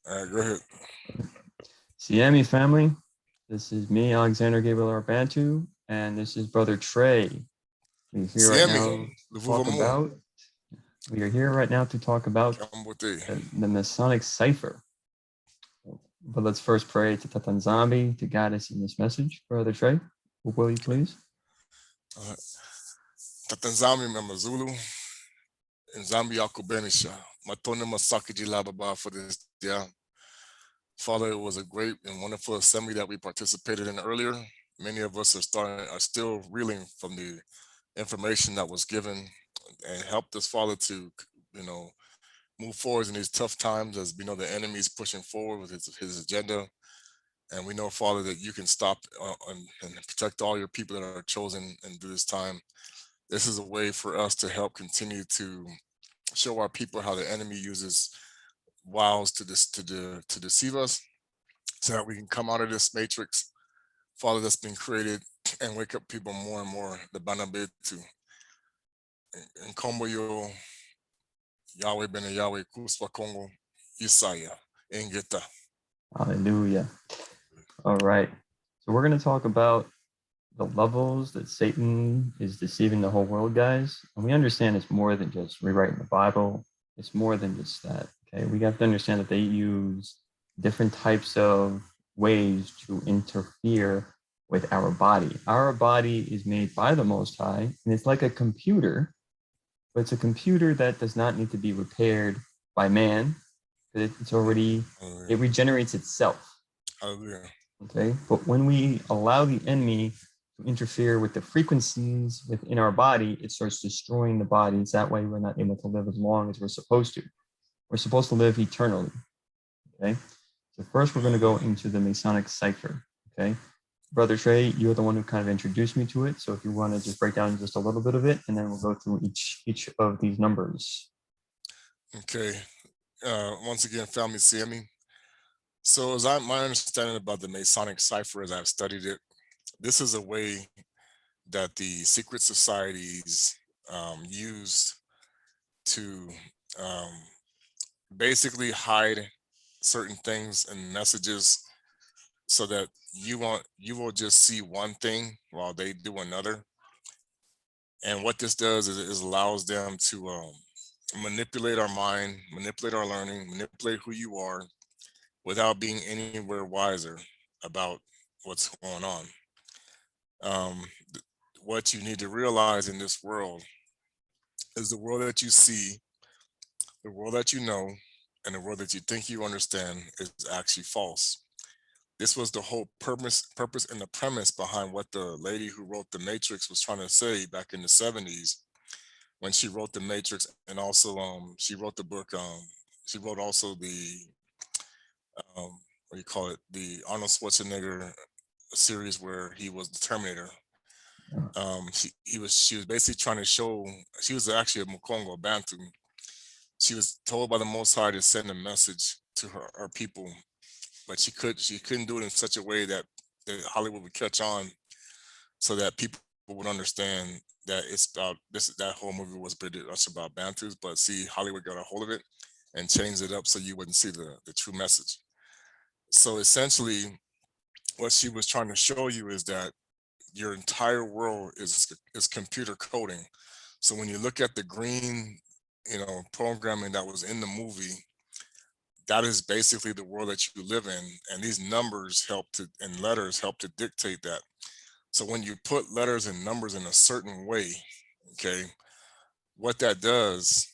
All right, go ahead. Siami family, this is me, Alexander Gabriel Betu, and this is Brother Trey. We're here right Siemi, now to talk Luvuvamu, about. We are here right now to talk about Kambote. the Masonic Cipher. But let's first pray to Tatanzambi to guide us in this message. Brother Trey, will you please? Tatanzami Mamazulu, and Zambi Yakubenisha, Matone Masakiji Lababa for this day. Father, it was a great and wonderful assembly that we participated in earlier. Many of us are still reeling from the information that was given and helped us, Father, to move forward in these tough times, as we know the enemy is pushing forward with his agenda. And we know, Father, that you can stop and protect all your people that are chosen and do this time. This is a way for us to help continue to show our people how the enemy uses wiles to deceive us, so that we can come out of this matrix, Father, that's been created, and wake up people more and more. The Bana Betu and Kombo yo Yahweh Ben Yahweh Kuswa Kongo Isaiah Engeta. Hallelujah. All right. So we're going to talk about the levels that Satan is deceiving the whole world, guys. And we understand it's more than just rewriting the Bible. It's more than just that. Okay. We have to understand that they use different types of ways to interfere with our body. Our body is made by the Most High, and it's like a computer, but it's a computer that does not need to be repaired by man. It's already, it regenerates itself. Hallelujah. Okay. But when we allow the enemy to interfere with the frequencies within our body, it starts destroying the bodies. That way, we're not able to live as long as we're supposed to. We're supposed to live eternally. Okay. So first, we're going to go into the Masonic Cipher. Okay. Brother Trey, you're the one who kind of introduced me to it. So if you want to just break down just a little bit of it, and then we'll go through each of these numbers. Okay. Once again, family, see me. So as my understanding about the Masonic Cipher, as I've studied it, this is a way that the secret societies used to basically hide certain things and messages, so that you will just see one thing while they do another. And what this does is allows them to manipulate our mind, manipulate our learning, manipulate who you are, without being anywhere wiser about what's going on. Um, what you need to realize in this world is the world that you see, the world that you know, and the world that you think you understand is actually false. This was the whole purpose and the premise behind what the lady who wrote the Matrix was trying to say back in the 70s, when she wrote the Matrix. And also she wrote the book, she wrote also the what do you call it, the Arnold Schwarzenegger series where he was the Terminator. She was basically trying to show, she was actually a Mukongo Bantu. She was told by the Most High to send a message to her people, but she couldn't do it in such a way that Hollywood would catch on, so that people would understand that it's about this. That whole movie was pretty much about Bantus, but see, Hollywood got a hold of it and changed it up so you wouldn't see the true message. So essentially, what she was trying to show you is that your entire world is computer coding. So when you look at the green, programming that was in the movie, that is basically the world that you live in, and these numbers help to, and letters help to dictate that. So when you put letters and numbers in a certain way, okay, what that does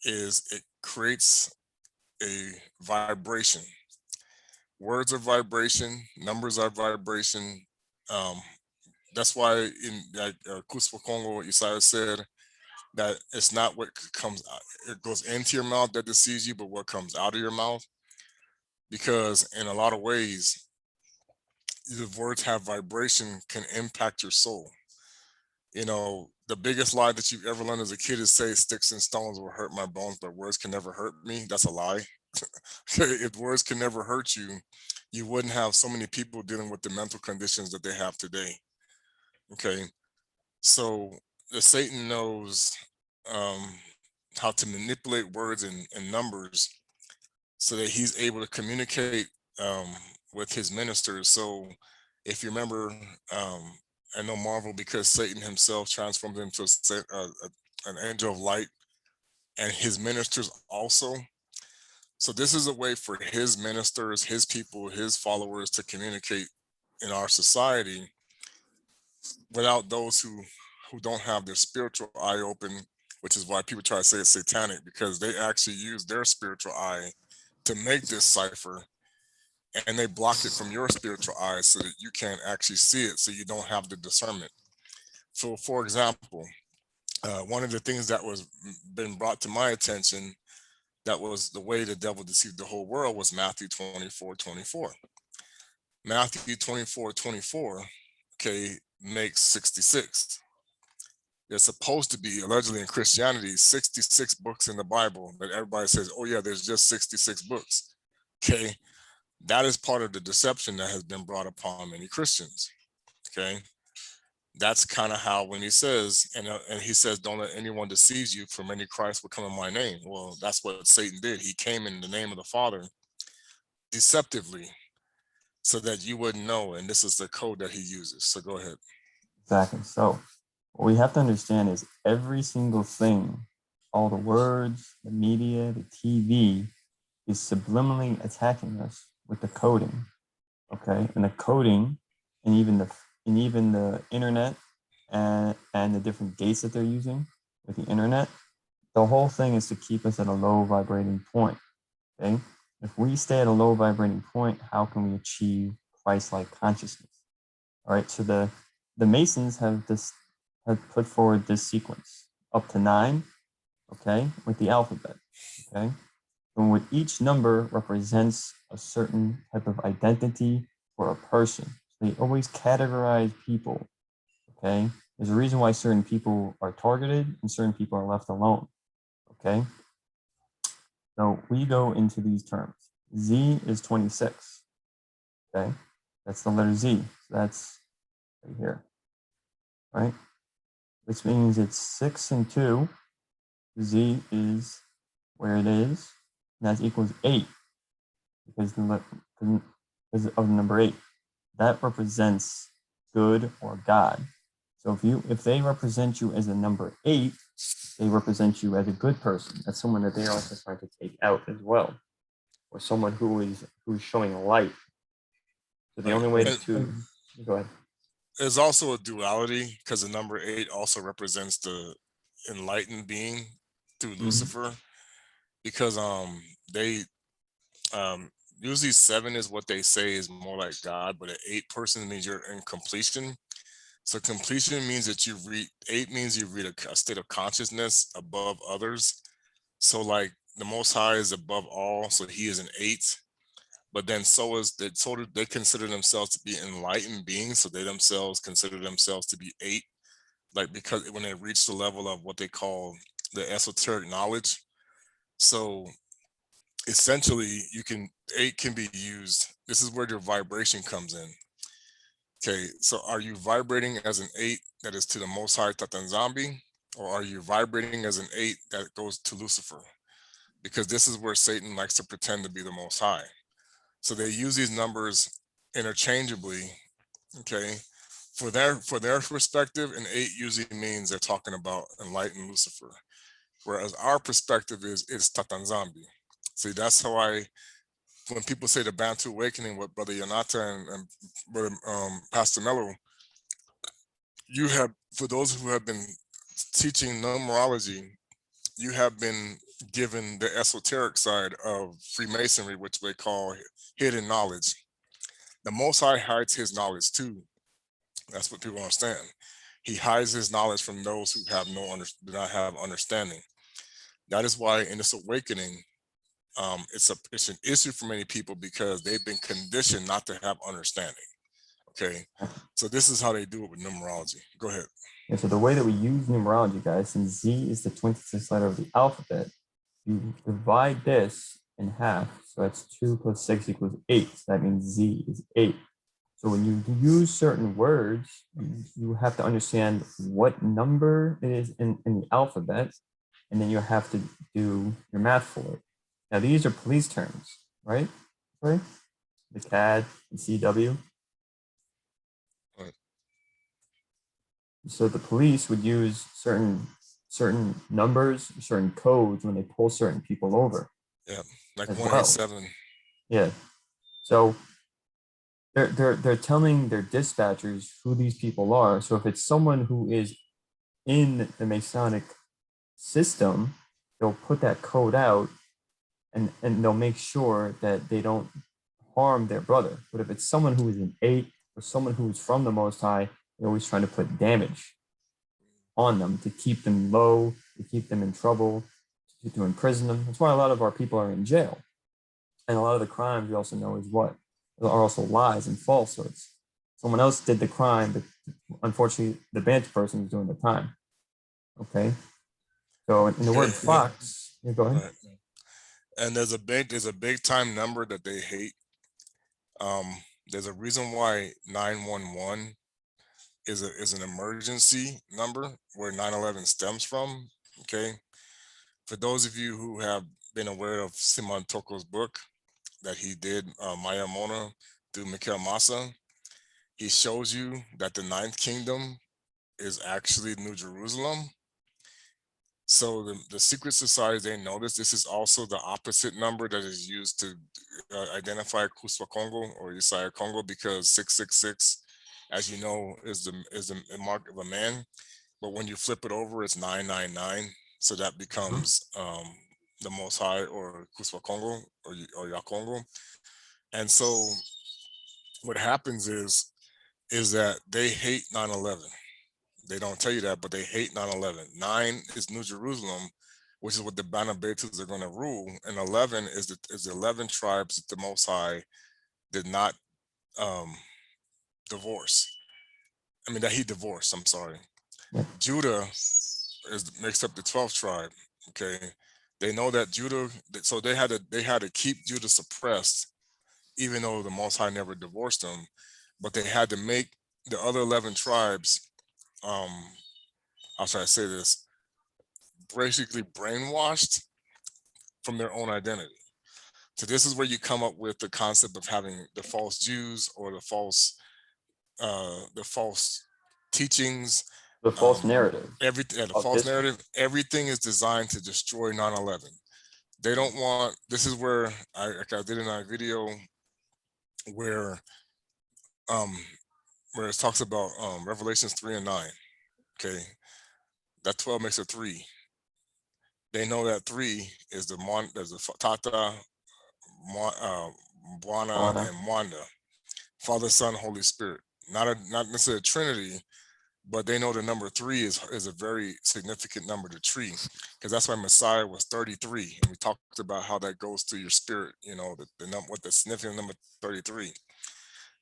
is it creates a vibration. Words are vibration, numbers are vibration. Um, that's why in like Kuswa Kongo, Isaiah said that it's not what comes out, it goes into your mouth that deceives you, but what comes out of your mouth. Because in a lot of ways, the words have vibration, can impact your soul. The biggest lie that you've ever learned as a kid is say sticks and stones will hurt my bones, but words can never hurt me. That's a lie. If words can never hurt you, you wouldn't have so many people dealing with the mental conditions that they have today. Okay. So the Satan knows um, how to manipulate words and numbers, so that he's able to communicate with his ministers. So if you remember, I know Marvel, because Satan himself transformed into an angel of light, and his ministers also. So this is a way for his ministers, his people, his followers to communicate in our society without those who don't have their spiritual eye open, which is why people try to say it's satanic, because they actually use their spiritual eye to make this cipher, and they block it from your spiritual eye so that you can't actually see it, so you don't have the discernment. So for example, one of the things that was been brought to my attention, that was the way the devil deceived the whole world, was Matthew 24:24. Matthew 24:24, okay, makes 66. There's supposed to be, allegedly in Christianity, 66 books in the Bible, but everybody says, oh yeah, there's just 66 books. Okay, that is part of the deception that has been brought upon many Christians. Okay, that's kind of how, when he says, and he says, don't let anyone deceive you, for many Christ will come in my name. Well, that's what Satan did. He came in the name of the Father deceptively, so that you wouldn't know. And this is the code that he uses. So go ahead. Exactly. So what we have to understand is every single thing, all the words, the media, the TV, is subliminally attacking us with the coding. Okay, and the coding, and even the internet, and the different gates that they're using with the internet. The whole thing is to keep us at a low vibrating point. Okay, if we stay at a low vibrating point, how can we achieve Christ-like consciousness? All right, so the Masons have put forward this sequence up to 9, okay, with the alphabet, okay, and with each number represents a certain type of identity for a person. So they always categorize people, okay. There's a reason why certain people are targeted and certain people are left alone, okay. So we go into these terms. Z is 26, okay. That's the letter Z. So that's right here, right? Which means it's 6 and 2. Z is where it is, and that equals 8 because of the number 8. That represents good or God. So if they represent you as a number 8, they represent you as a good person. That's someone that they are also trying to take out as well, or someone who's showing light. So the only way to go ahead. There's also a duality, because the number 8 also represents the enlightened being through Lucifer, because they usually 7 is what they say is more like God, but an 8 person means you're in completion. So completion means that 8 means you read a state of consciousness above others. So like the Most High is above all, so he is an 8. But then so is that, so they consider themselves to be enlightened beings, so they themselves consider themselves to be 8. Like, because when they reach the level of what they call the esoteric knowledge. So essentially, 8 can be used. This is where your vibration comes in. Okay, so are you vibrating as an 8 that is to the Most High Tatanzambi, or are you vibrating as an 8 that goes to Lucifer? Because this is where Satan likes to pretend to be the Most High. So they use these numbers interchangeably. Okay, for their perspective, an 8 usually means they're talking about enlightened Lucifer, whereas our perspective is it's Tatanzambi. See, that's how when people say the Bantu awakening with Brother Yonata and Brother Pastor Mello, you have, for those who have been teaching numerology, you have been given the esoteric side of Freemasonry, which they call hidden knowledge. The Most High hides his knowledge too. That's what people understand. He hides his knowledge from those who have do not have understanding. That is why in this awakening, it's an issue for many people, because they've been conditioned not to have understanding. Okay, so this is how they do it with numerology. Go ahead. Yeah, so the way that we use numerology, guys, since Z is the 26th letter of the alphabet, you divide this in half. So that's 2 plus 6 equals 8. So that means Z is 8. So when you use certain words, you have to understand what number it is in the alphabet, and then you have to do your math for it. Now, these are police terms. right? Right? The CAD, the CW. Right. So the police would use certain numbers, certain codes when they pull certain people over. Yeah, like as well. 187. Yeah. So they're telling their dispatchers who these people are. So if it's someone who is in the Masonic system, they'll put that code out and they'll make sure that they don't harm their brother. But if it's someone who is an 8 or someone who is from the Most High, they're always trying to put damage on them to keep them low, to keep them in trouble, to imprison them. That's why a lot of our people are in jail. And a lot of the crimes we also know is what are also lies and falsehoods. Someone else did the crime, but unfortunately, the bad person is doing the time. Okay. So in the word fox, yeah, go ahead. Right. And there's a big time number that they hate. There's a reason why 911 is an emergency number where 911 stems from. Okay. For those of you who have been aware of Simon Toko's book that he did, Maya Mona, through Mikhail Massa, he shows you that the ninth kingdom is actually New Jerusalem. So the secret societies, they notice this is also the opposite number that is used to identify Kuswa Kongo or Yisaya Kongo, because 666, as you know, is the mark of a man. But when you flip it over, it's 999. So that becomes the Most High or Kuswa Kongo or Yah Kongo. And so what happens is that they hate 9/11. They don't tell you that, but they hate 9/11. 9 is New Jerusalem, which is what the Bana Betus are going to rule, and 11 is the 11 tribes that the Most High did not um, divorce. I mean that he divorced. I'm sorry. Judah makes up the 12th tribe. Okay, they know that Judah, so they had to keep Judah suppressed, even though the Most High never divorced them, but they had to make the other 11 tribes. How should I say this? Basically brainwashed from their own identity. So this is where you come up with the concept of having the false Jews or the false teachings, The false narrative. the false narrative. Everything is designed to destroy 9/11. They don't want. This is where I did in our video where um where it talks about Revelations 3 and 9. Okay, that 12 makes a 3. They know that 3 is there's a Tata, Bana, Bana. and Wanda, Father, Son, Holy Spirit. Not necessarily a Trinity, but they know the number 3 is a very significant number to treat, because that's why Messiah was 33, and we talked about how that goes through your spirit. You know what the significant number 33.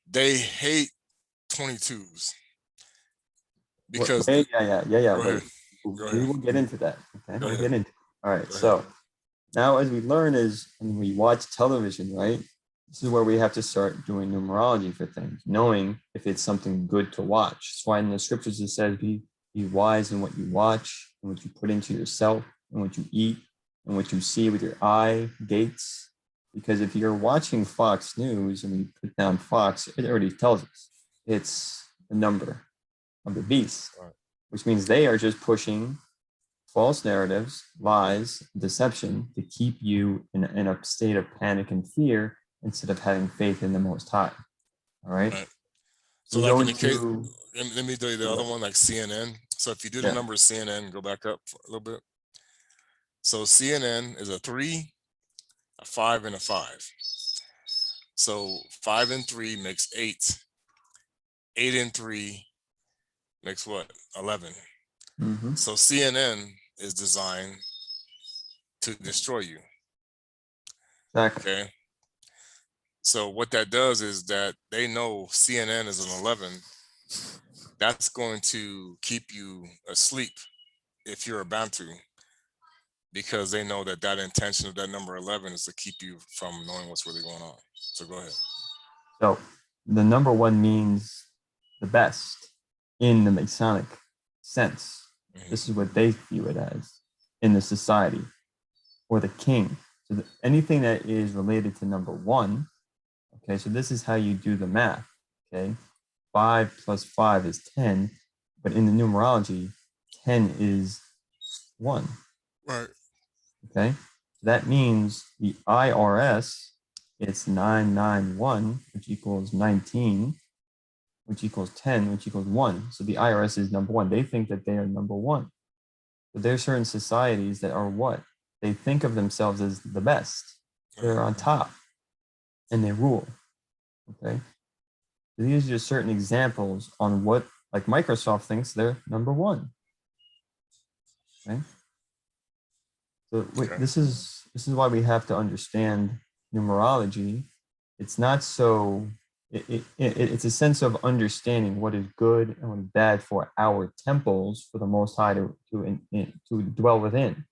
They hate 22s because Wait, yeah. go Wait, ahead, go we ahead, will get into that. Okay, go we'll ahead, get into it. All right. go ahead. So now, as we learn, is when we watch television, right? This is where we have to start doing numerology for things, knowing if it's something good to watch. That's why in the scriptures it says, be wise in what you watch, and what you put into yourself, and what you eat, and what you see with your eye gates. Because if you're watching Fox News and we put down Fox, it already tells us it's the number of the beast, Right. which means they are just pushing false narratives, lies, deception to keep you in a state of panic and fear instead of having faith in the Most High. All right. Right. So We like go in the case, into let me do the other one, like CNN. So if you do the yeah. number of CNN, go back up a little bit. So CNN is a 3, a 5, and a 5. So 5 and 3 makes 8. 8 and 3 makes what? 11. Mm-hmm. So CNN is designed to destroy you. Exactly. Okay. So what that does is that they know CNN is an 11. That's going to keep you asleep if you're a Bantu, because they know that that intention of that number 11 is to keep you from knowing what's really going on. So go ahead. So the number one means the best in the Masonic sense. Mhm. This is what they view it as in the society, or the king. So anything that is related to number 1, okay, so this is how you do the math, okay? 5 plus 5 is 10, but in the numerology, 10 is 1, Right. okay? So that means the IRS, it's 991, which equals 19, which equals 10, which equals 1. So the IRS is number 1. They think that they are number 1. But there are certain societies that are what? They think of themselves as the best. They're on top and they rule, okay? So these are just certain examples on what, like Microsoft thinks they're number 1, okay? So Okay. this is why we have to understand numerology. It's not so, it's a sense of understanding what is good and what is bad for our temples for the Most High to dwell within.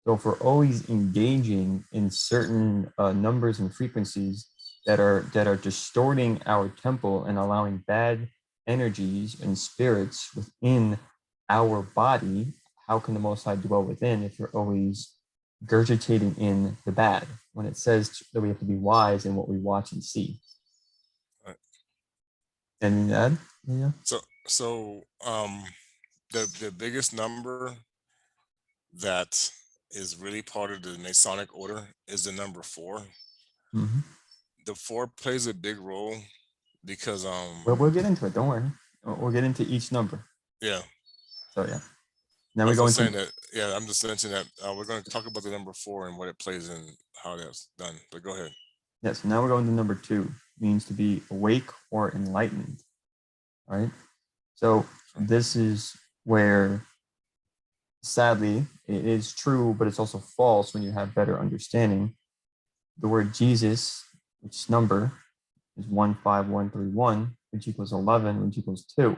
So if we're always engaging in certain numbers and frequencies that are distorting our temple and allowing bad energies and spirits within our body, how can the Most High dwell within if you're always gurgitating in the bad when it says that we have to be wise in what we watch and see? Right. And that, yeah. So the biggest number that is really part of the Masonic order is the number 4. Mm-hmm. The 4 plays a big role because Well, we'll get into it. Don't worry. We'll get into each number. yeah. So yeah. Now I we was go just into saying that, yeah, I'm just mentioning that we're going to talk about the number 4 and what it plays and how that's done. But go ahead. yes. Now we're going to number 2. Means to be awake or enlightened. All right. So this is where, sadly, it is true, but it's also false when you have better understanding. The word Jesus, which number is 15131, which equals 11, which equals 2.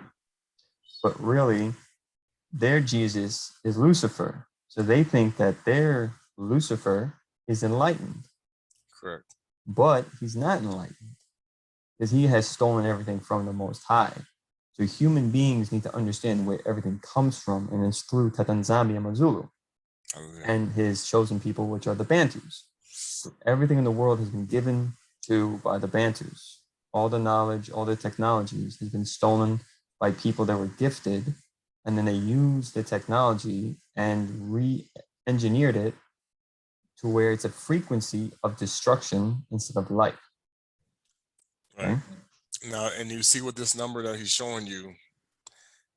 But really, their Jesus is Lucifer. So they think that their Lucifer is enlightened. Correct. But he's not enlightened because he has stolen everything from the Most High. So human beings need to understand where everything comes from, and it's through Tatanzami and Mazulu and his chosen people, which are the Bantus. So everything in the world has been given to by the Bantus. All the knowledge, all the technologies has been stolen by people that were gifted, and then they used the technology and re-engineered it to where it's a frequency of destruction instead of life. Right. Okay? Now, and you see what this number that he's showing you,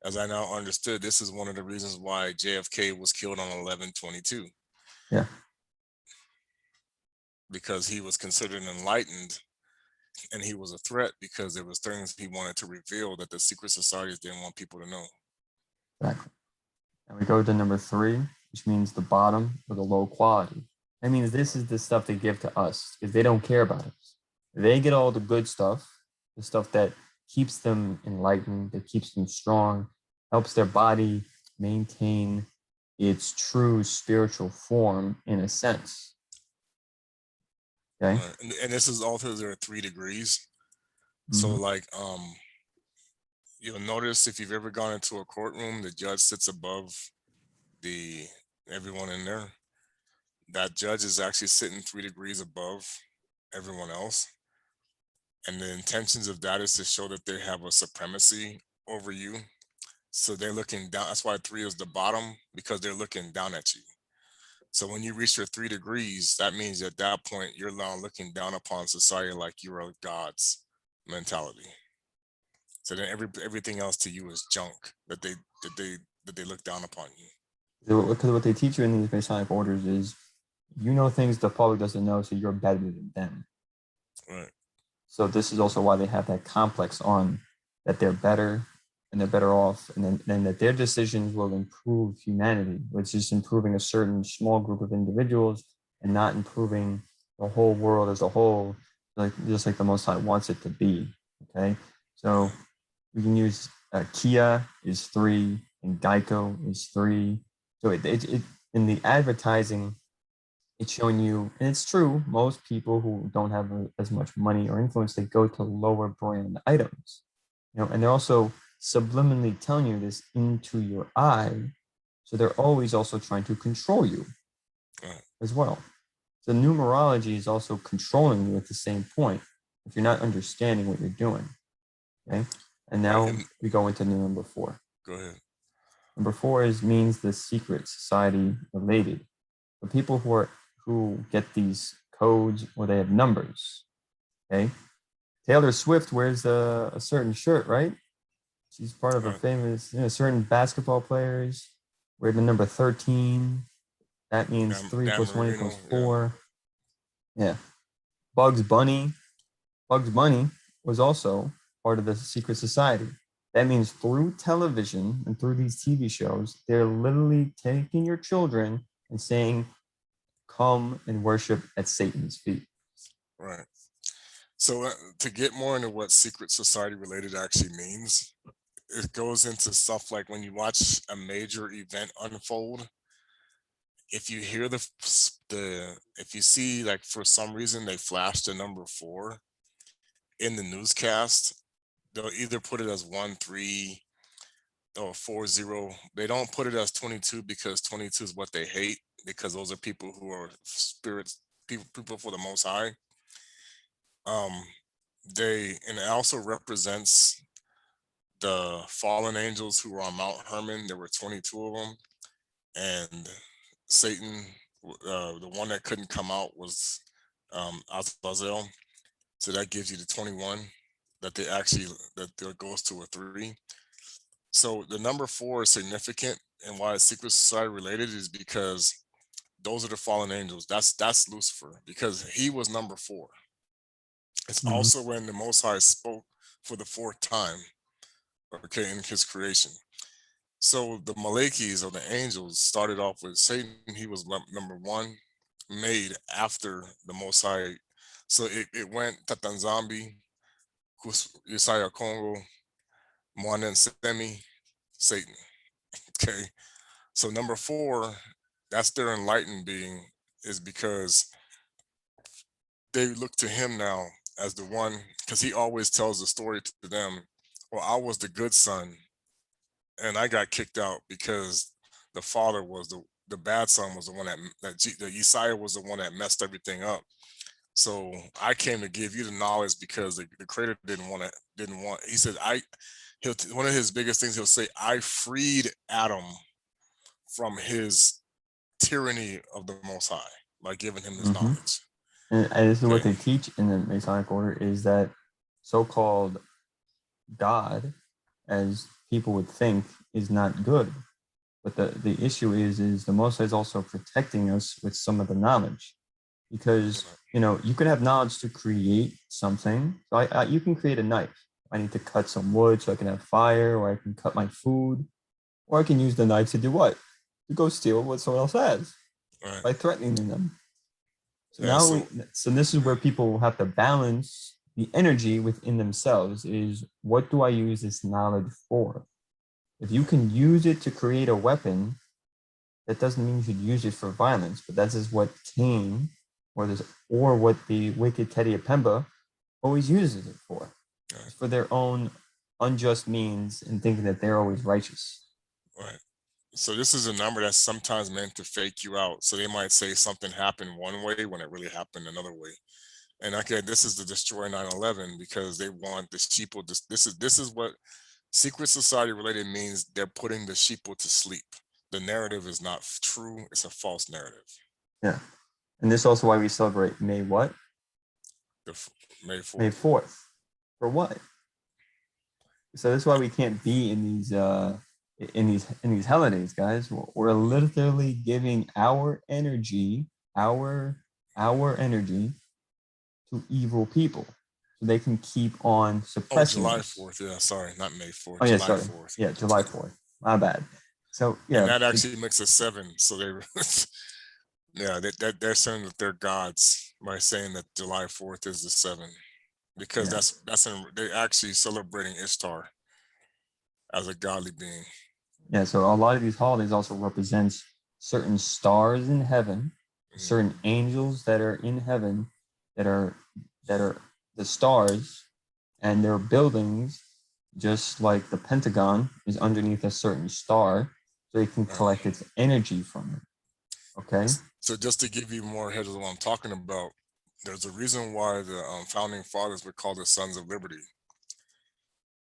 as I now understood, this is one of the reasons why JFK was killed on 11/22. Yeah. Because he was considered enlightened and he was a threat because there was things he wanted to reveal that the secret societies didn't want people to know. Exactly. And we go to number 3, which means the bottom or the low quality. That means this is the stuff they give to us because they don't care about us. They get all the good stuff, the stuff that keeps them enlightened, that keeps them strong, helps their body maintain its true spiritual form in a sense. Okay. And this is all through their 3 degrees. So like you'll notice if you've ever gone into a courtroom, the judge sits above everyone in there. That judge is actually sitting 3 degrees above everyone else. And the intentions of that is to show that they have a supremacy over you. So they're looking down. That's why 3 is the bottom, because they're looking down at you. So when you reach your 3 degrees, that means at that point, you're now looking down upon society like you're a God's mentality. So then everything else to you is junk that they look down upon you. Because what they teach you in these Masonic orders is, you know things the public doesn't know, so you're better than them. Right. So this is also why they have that complex on that they're better and they're better off, and then that their decisions will improve humanity, which is improving a certain small group of individuals and not improving the whole world as a whole, like just like the Most High wants it to be. Okay, so we can use Kia is 3 and Geico is 3. So it in the advertising, it's showing you, and it's true, most people who don't have as much money or influence, they go to lower brand items, and they're also subliminally telling you this into your eye. So they're always also trying to control you as well. So numerology is also controlling you at the same point if you're not understanding what you're doing. Okay. And Right. now And we go into number 4. go ahead. Number 4 means the secret society related. The people who get these codes or they have numbers. Okay. Taylor Swift wears a certain shirt, right? She's part of a Right. famous, certain basketball players wear the number 13. That means 3 Dan plus 1 Marino. equals Yeah. 4. Yeah. Bugs Bunny. Bugs Bunny was also part of the secret society. That means through television and through these TV shows, they're literally taking your children and saying, come and worship at Satan's feet. Right. So to get more into what secret society related actually means, it goes into stuff like when you watch a major event unfold. If you hear if you see, like, for some reason they flash the number 4 in the newscast, they'll either put it as 1-3 or 4-0. They don't put it as 22 because 22 is what they hate, because those are people who are spirits, people for the Most High. And it also represents the fallen angels who were on Mount Hermon. There were 22 of them, and Satan, the one that couldn't come out was Azazel. So that gives you the 21 that there goes to a 3. So the number 4 is significant, and why it's secret society related is because those are the fallen angels. That's Lucifer, because he was number 4. It's Mm-hmm. also when the Most High spoke for the 4th time, okay, in his creation. So the Malakis, or the angels, started off with Satan. He was number 1, made after the Most High. So it went Tatanzambi, Creator Yah Kongo, Mwanen Semi, Satan. Okay. So number 4, that's their enlightened being, is because they look to him now as the one, because he always tells the story to them. Well, I was the good son, and I got kicked out because the father was the bad son, was the one the Yesiah was the one that messed everything up. So I came to give you the knowledge, because the creator didn't want. He said, one of his biggest things, he'll say, I freed Adam from his tyranny of the Most High by giving him this Mm-hmm. knowledge. And this is what Okay. they teach in the Masonic order, is that so-called God, as people would think, is not good. But the issue is the Most High is also protecting us with some of the knowledge, because you could have knowledge to create something. So you can create a knife. I need to cut some wood so I can have fire, or I can cut my food, or I can use the knife to do what? To go steal what someone else has Right. by threatening them. So Yeah, now, so this is where people have to balance the energy within themselves. Is what do I use this knowledge for? If you can use it to create a weapon, that doesn't mean you should use it for violence. But that is what Cain, or what the wicked Teddy Apemba always uses it for. right. It's for their own unjust means, and thinking that they're always righteous. Right. So this is a number that's sometimes meant to fake you out. So they might say something happened one way when it really happened another way. And okay, this is the destroy 9/11, because they want the sheeple. This is what secret society related means. They're putting the sheeple to sleep. The narrative is not true. It's a false narrative. Yeah. And this is also why we celebrate May what? May 4th. May 4th. For what? So that's why we can't be in these holidays, guys. We're literally giving our energy, our energy, to evil people, so they can keep on suppressing July us. 4th. Yeah, sorry, not May 4th. Oh yeah, July sorry. 4th. Yeah, July 4th. My bad. So yeah, And that actually makes it 7. So yeah, they're saying that they're gods by saying that July 4th is the 7, because they're actually celebrating Ishtar as a godly being. Yeah, so a lot of these holidays also represents certain stars in heaven, certain angels that are in heaven, that are the stars, and their buildings, just like the Pentagon is underneath a certain star, so it can collect its energy from it. Okay. So just to give you more heads of what I'm talking about, there's a reason why the founding fathers were called the Sons of Liberty.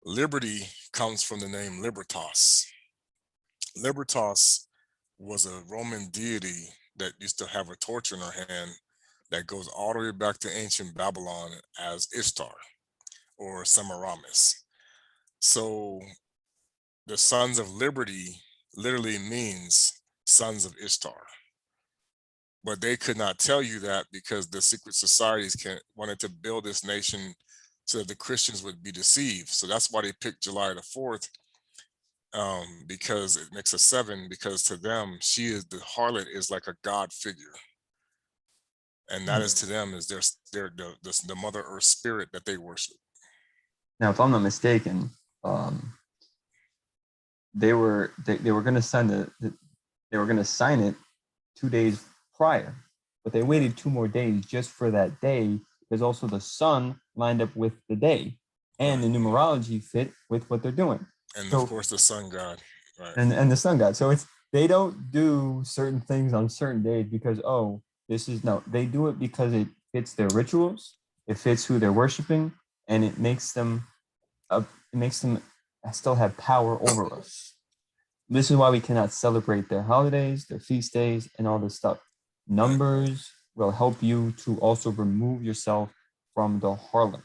Liberty comes from the name Libertas. Libertas was a Roman deity that used to have a torch in her hand that goes all the way back to ancient Babylon as Ishtar or Semiramis. So the Sons of Liberty literally means sons of Ishtar. But they could not tell you that because the secret societies wanted to build this nation so that the Christians would be deceived. So that's why they picked July the 4th, because it makes a 7, because to them, the harlot is like a God figure. And that is to them is the Mother Earth spirit that they worship. Now, if I'm not mistaken, they were going to sign they were going to sign it 2 days prior, but they waited 2 more days just for that day because also the sun lined up with the day and the numerology fit with what they're doing. And so, of course, the sun god, right? And the sun god. So they don't do certain things on certain days because they do it because it fits their rituals, it fits who they're worshiping, and it makes them still have power over us. This is why we cannot celebrate their holidays, their feast days, and all this stuff. Numbers will help you to also remove yourself from the harlot.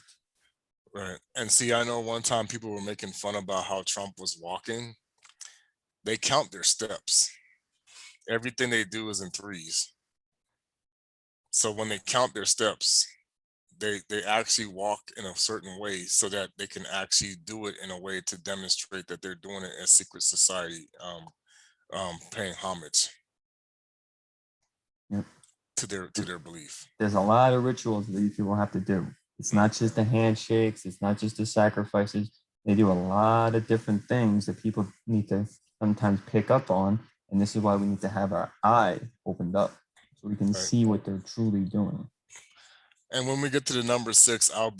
Right. And see, I know one time people were making fun about how Trump was walking. They count their steps. Everything they do is in 3s. So when they count their steps, they actually walk in a certain way so that they can actually do it in a way to demonstrate that they're doing it as secret society, paying homage to their belief. There's a lot of rituals that these people have to do. It's not just the handshakes, it's not just the sacrifices. They do a lot of different things that people need to sometimes pick up on. And this is why we need to have our eye opened up so we can see what they're truly doing. And when we get to the number 6, I'll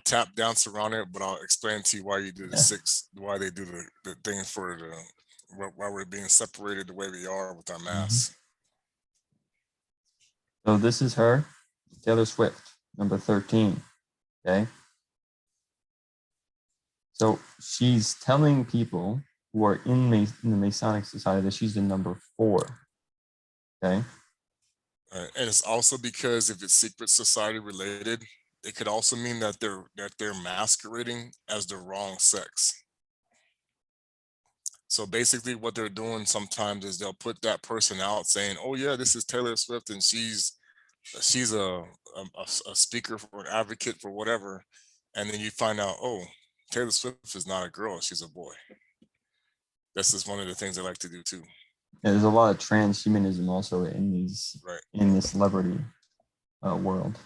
tap dance around it, but I'll explain to you why you do the 6, why they do the thing for why we're being separated the way we are with our masks. So this is her, Taylor Swift, number 13. Okay. So she's telling people who are in the Masonic Society that she's the number 4. Okay. And it's also because if it's secret society related, it could also mean that they're masquerading as the wrong sex. So basically what they're doing sometimes is they'll put that person out saying, oh yeah, this is Taylor Swift and she's a speaker for an advocate for whatever. And then you find out, oh, Taylor Swift is not a girl, she's a boy. This is one of the things they like to do too. Yeah, there's a lot of transhumanism also in the celebrity world.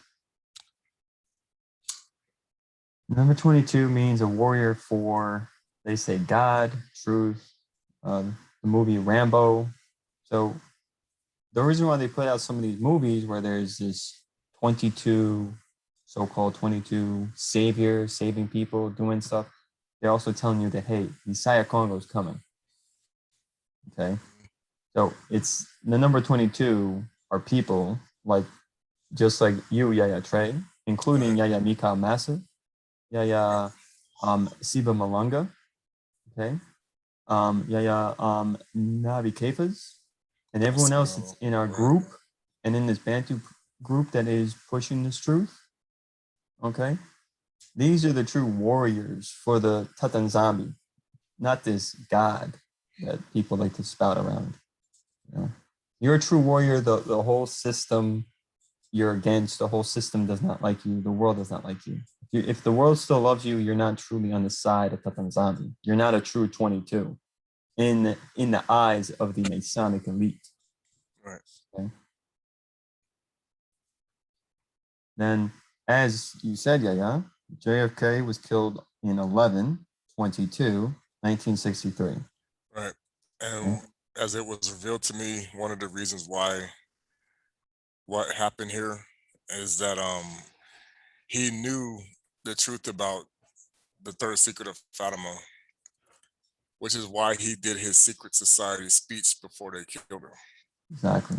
Number 22 means a warrior for, they say, God, truth. The movie Rambo. So the reason why they put out some of these movies where there's this 22 so-called 22 savior saving people doing stuff, they're also telling you that, hey, Yah Kongo is coming. Okay. So it's the number 22 are people just like you, Yaya Trey, including Yaya Mikal Massive, Yaya Siba Malanga, okay, Yaya Navi Kefas, and everyone else that's in our group and in this Bantu group that is pushing this truth. Okay, these are the true warriors for the Tatanzambi, not this God that people like to spout around. You know? You're a true warrior. The whole system you're against, the whole system does not like you. The world does not like you. If the world still loves you, you're not truly on the side of Tatanzambi. You're not a true 22 in the eyes of the Masonic elite. Right. Okay. Then, as you said, Yaya, JFK was killed in 11/22/1963. Right. And as it was revealed to me, one of the reasons why what happened here is that he knew the truth about the third secret of Fatima, which is why he did his secret society speech before they killed him. Exactly.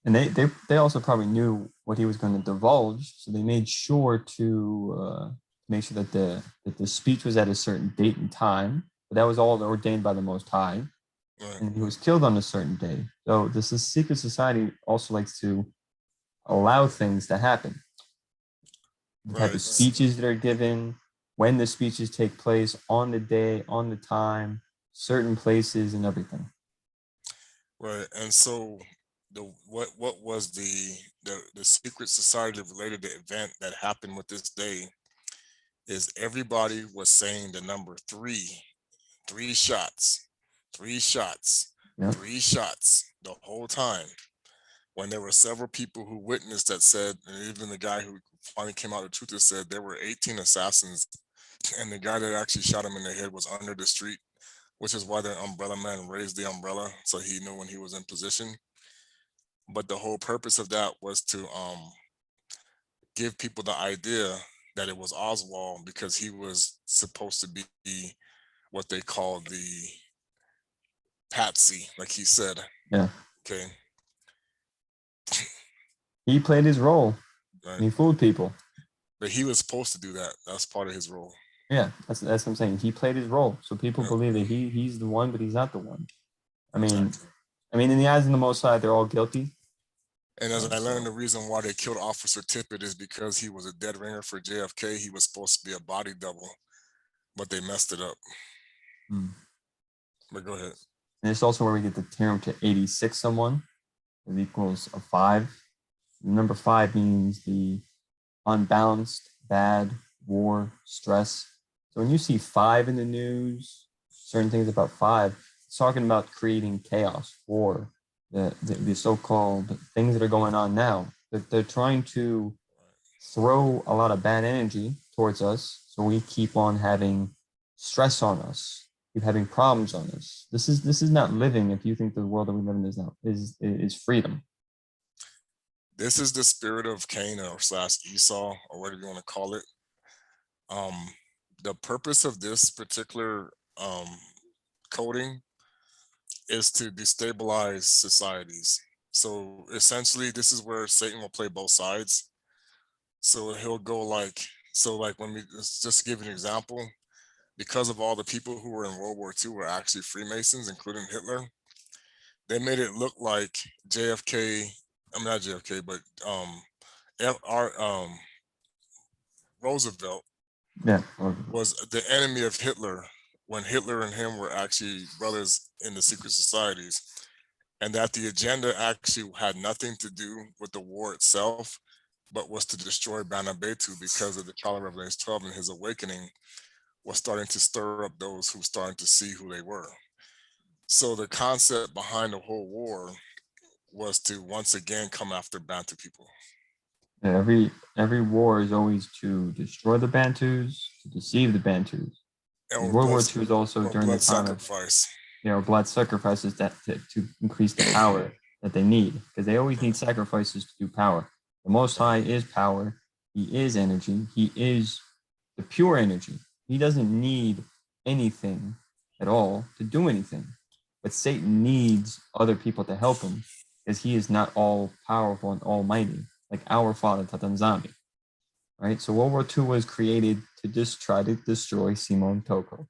And they also probably knew what he was going to divulge, so they made sure to make sure that the speech was at a certain date and time. But that was all ordained by the Most High, Right. and he was killed on a certain day. So this is secret society also likes to allow things to happen. The type of Right. speeches that are given, when the speeches take place, on the day, on the time, certain places, and everything. Right. And so what was the secret society related to event that happened with this day is everybody was saying the number three shots, three shots, Yep. three shots the whole time. When there were several people who witnessed that said, and even the guy who finally came out the truth that said there were 18 assassins, and the guy that actually shot him in the head was under the street, which is why the umbrella man raised the umbrella so he knew when he was in position. But the whole purpose of that was to give people the idea that it was Oswald because he was supposed to be what they call the patsy, like he said. Yeah. Okay. He played his role Right. and he fooled people. But he was supposed to do that. That's part of his role. Yeah, that's what I'm saying. He played his role, so people Yeah, believe that he's the one, but he's not the one. I mean, exactly. in the eyes of the Most High, they're all guilty. And as I learned, So the reason why they killed Officer Tippett is because he was a dead ringer for JFK. He was supposed to be a body double, but they messed it up. hmm. But go ahead. And it's also where we get the term to 86 someone. It equals a 5. The number 5 means the unbalanced, bad, war, stress. So when you see 5 in the news, certain things about 5, it's talking about creating chaos, war, the so-called things that are going on now. They're trying to throw a lot of bad energy towards us, so we keep on having stress on us, keep having problems on us. This is not living. If you think the world that we live in is freedom. This is the spirit of Cain or slash Esau or whatever you want to call it. Um, the purpose of this particular coding is to destabilize societies. So essentially, this is where Satan will play both sides. So he'll go like, so like when we just to give an example, because of all the people who were in World War II were actually Freemasons, including Hitler, they made it look like JFK, I mean not JFK, but our Roosevelt Yeah. was the enemy of Hitler when Hitler and him were actually brothers in the secret societies, and that the agenda actually had nothing to do with the war itself, but was to destroy Bana Betu because of the Child of Revelation 12 and his awakening was starting to stir up those who started to see who they were. So the concept behind the whole war was to once again come after Bantu people. Yeah, every war is always to destroy the Bantus, to deceive the Bantus. Or World War II is also or during the blood time of sacrifice. blood sacrifices that to increase the power that they need, because they always need sacrifices to do power. The Most High is power. He is energy. He is the pure energy. He doesn't need anything at all to do anything. But Satan needs other people to help him because he is not all powerful and almighty like our father Tatanzami. Right? So World War II was created to just try to destroy Simon Toko.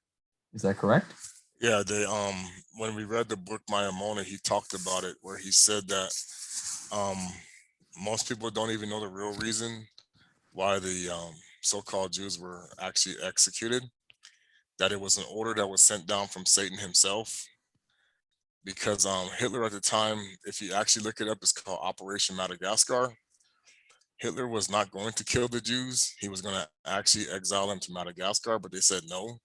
Is that correct? Yeah, they when we read the book Mayamona, he talked about it where he said that um most people don't even know the real reason why the so-called Jews were actually executed, that it was an order that was sent down from Satan himself. Because Hitler at the time, if you actually look it up, it's called Operation Madagascar. Hitler was not going to kill the Jews. He was going to actually exile them to Madagascar, but they said no.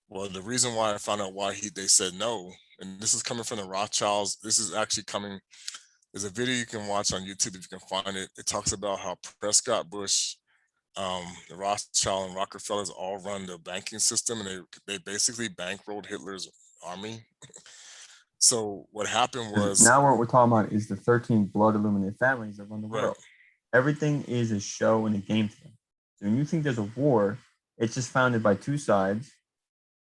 Well, the reason why I found out why they said no, and this is coming from the Rothschilds. This is actually coming. There's a video you can watch on YouTube if you can find it. It talks about how Prescott Bush, the Rothschild and Rockefellers all run the banking system, and they basically bankrolled Hitler's army. So what happened was Now what we're talking about is the 13 blood illuminated families that run the right, world. Everything is a show and a game to them. So when you think there's a war, it's just founded by two sides,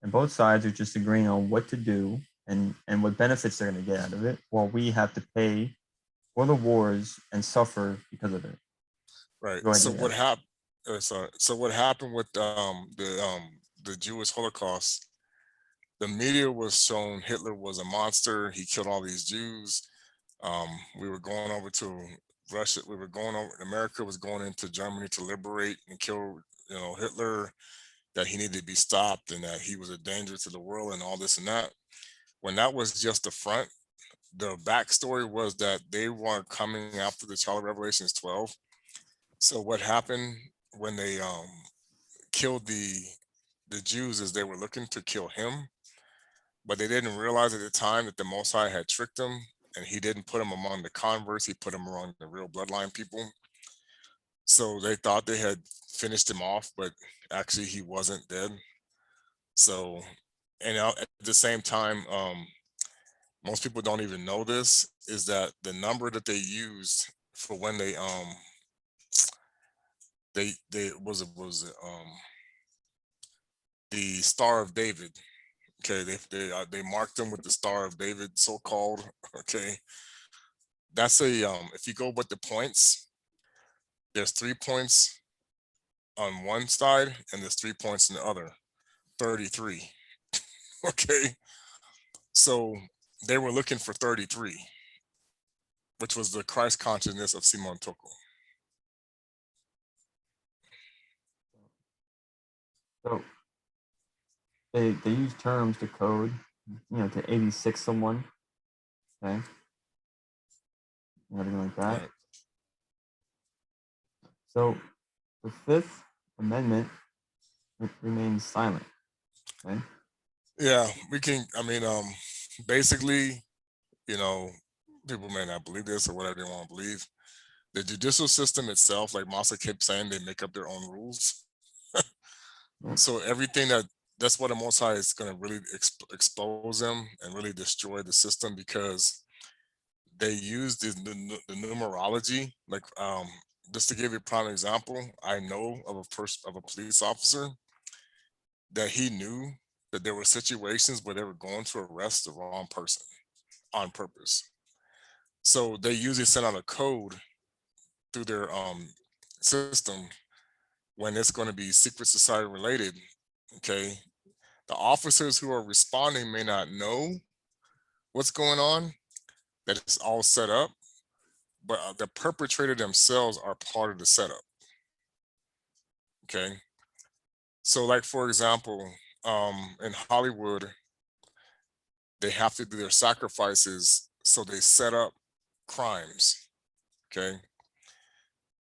and both sides are just agreeing on what to do and what benefits they're going to get out of it, while we have to pay for the wars and suffer because of it. Right. Go ahead, So yeah. what happened? Sorry. So what happened with the Jewish Holocaust? The media was shown Hitler was a monster. He killed all these Jews. We were going over to Russia. We were going over. America was going into Germany to liberate and kill, Hitler. That he needed to be stopped and that he was a danger to the world and all this and that. When that was just the front, the backstory was that they were coming after the child of Revelations 12. So what happened when they killed the Jews is they were looking to kill him, but they didn't realize at the time that the Most High had tricked them, and he didn't put him among the converts. He put him among the real bloodline people. So they thought they had finished him off, but actually he wasn't dead. So, and at the same time, most people don't even know this, is that the number that they used for when they was the Star of David. Okay, they marked them with the Star of David, so called. Okay, that's if you go with the points, there's 3 points on one side and there's 3 points in the other. 33. Okay, so they were looking for 33, which was the Christ consciousness of Simon Toko. So they use terms to code, to 86 someone. Okay. Everything like that. Right. So the Fifth Amendment remains silent. Okay. Yeah, we can. I mean, basically, people may not believe this or whatever they want to believe. The judicial system itself, like Masa kept saying, they make up their own rules. So everything that's what the Most High is going to really expose them and really destroy the system, because they use the numerology. Like, just to give you a prime example, I know of a police officer that he knew that there were situations where they were going to arrest the wrong person on purpose. So they usually send out a code through their system when it's going to be secret society related. Okay, the officers who are responding may not know what's going on, that it's all set up, but the perpetrator themselves are part of the setup. Okay, so like, for example, in Hollywood, they have to do their sacrifices, so they set up crimes. Okay,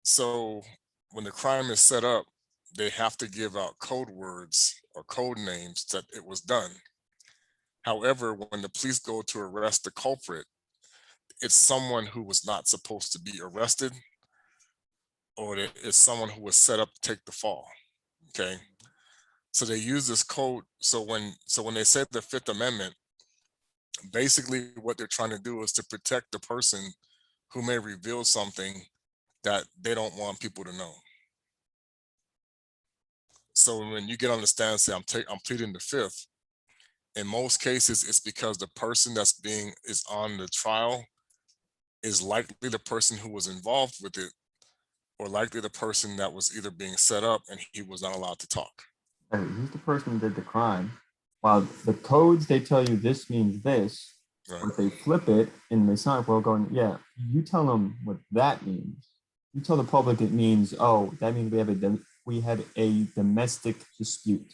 so when the crime is set up, they have to give out code words or code names that it was done. However, when the police go to arrest the culprit, it's someone who was not supposed to be arrested, or it's someone who was set up to take the fall. Okay, so they use this code. So when they say the Fifth Amendment, basically what they're trying to do is to protect the person who may reveal something that they don't want people to know. So when you get on the stand and say I'm pleading the Fifth, in most cases it's because the person is on the trial is likely the person who was involved with it, or likely the person that was either being set up and he was not allowed to talk. He's the person who did the crime. While the codes, they tell you this means this, Right. but they flip it in the Masonic world going, yeah, you tell them what that means. You tell the public it means, oh, that means we had a domestic dispute.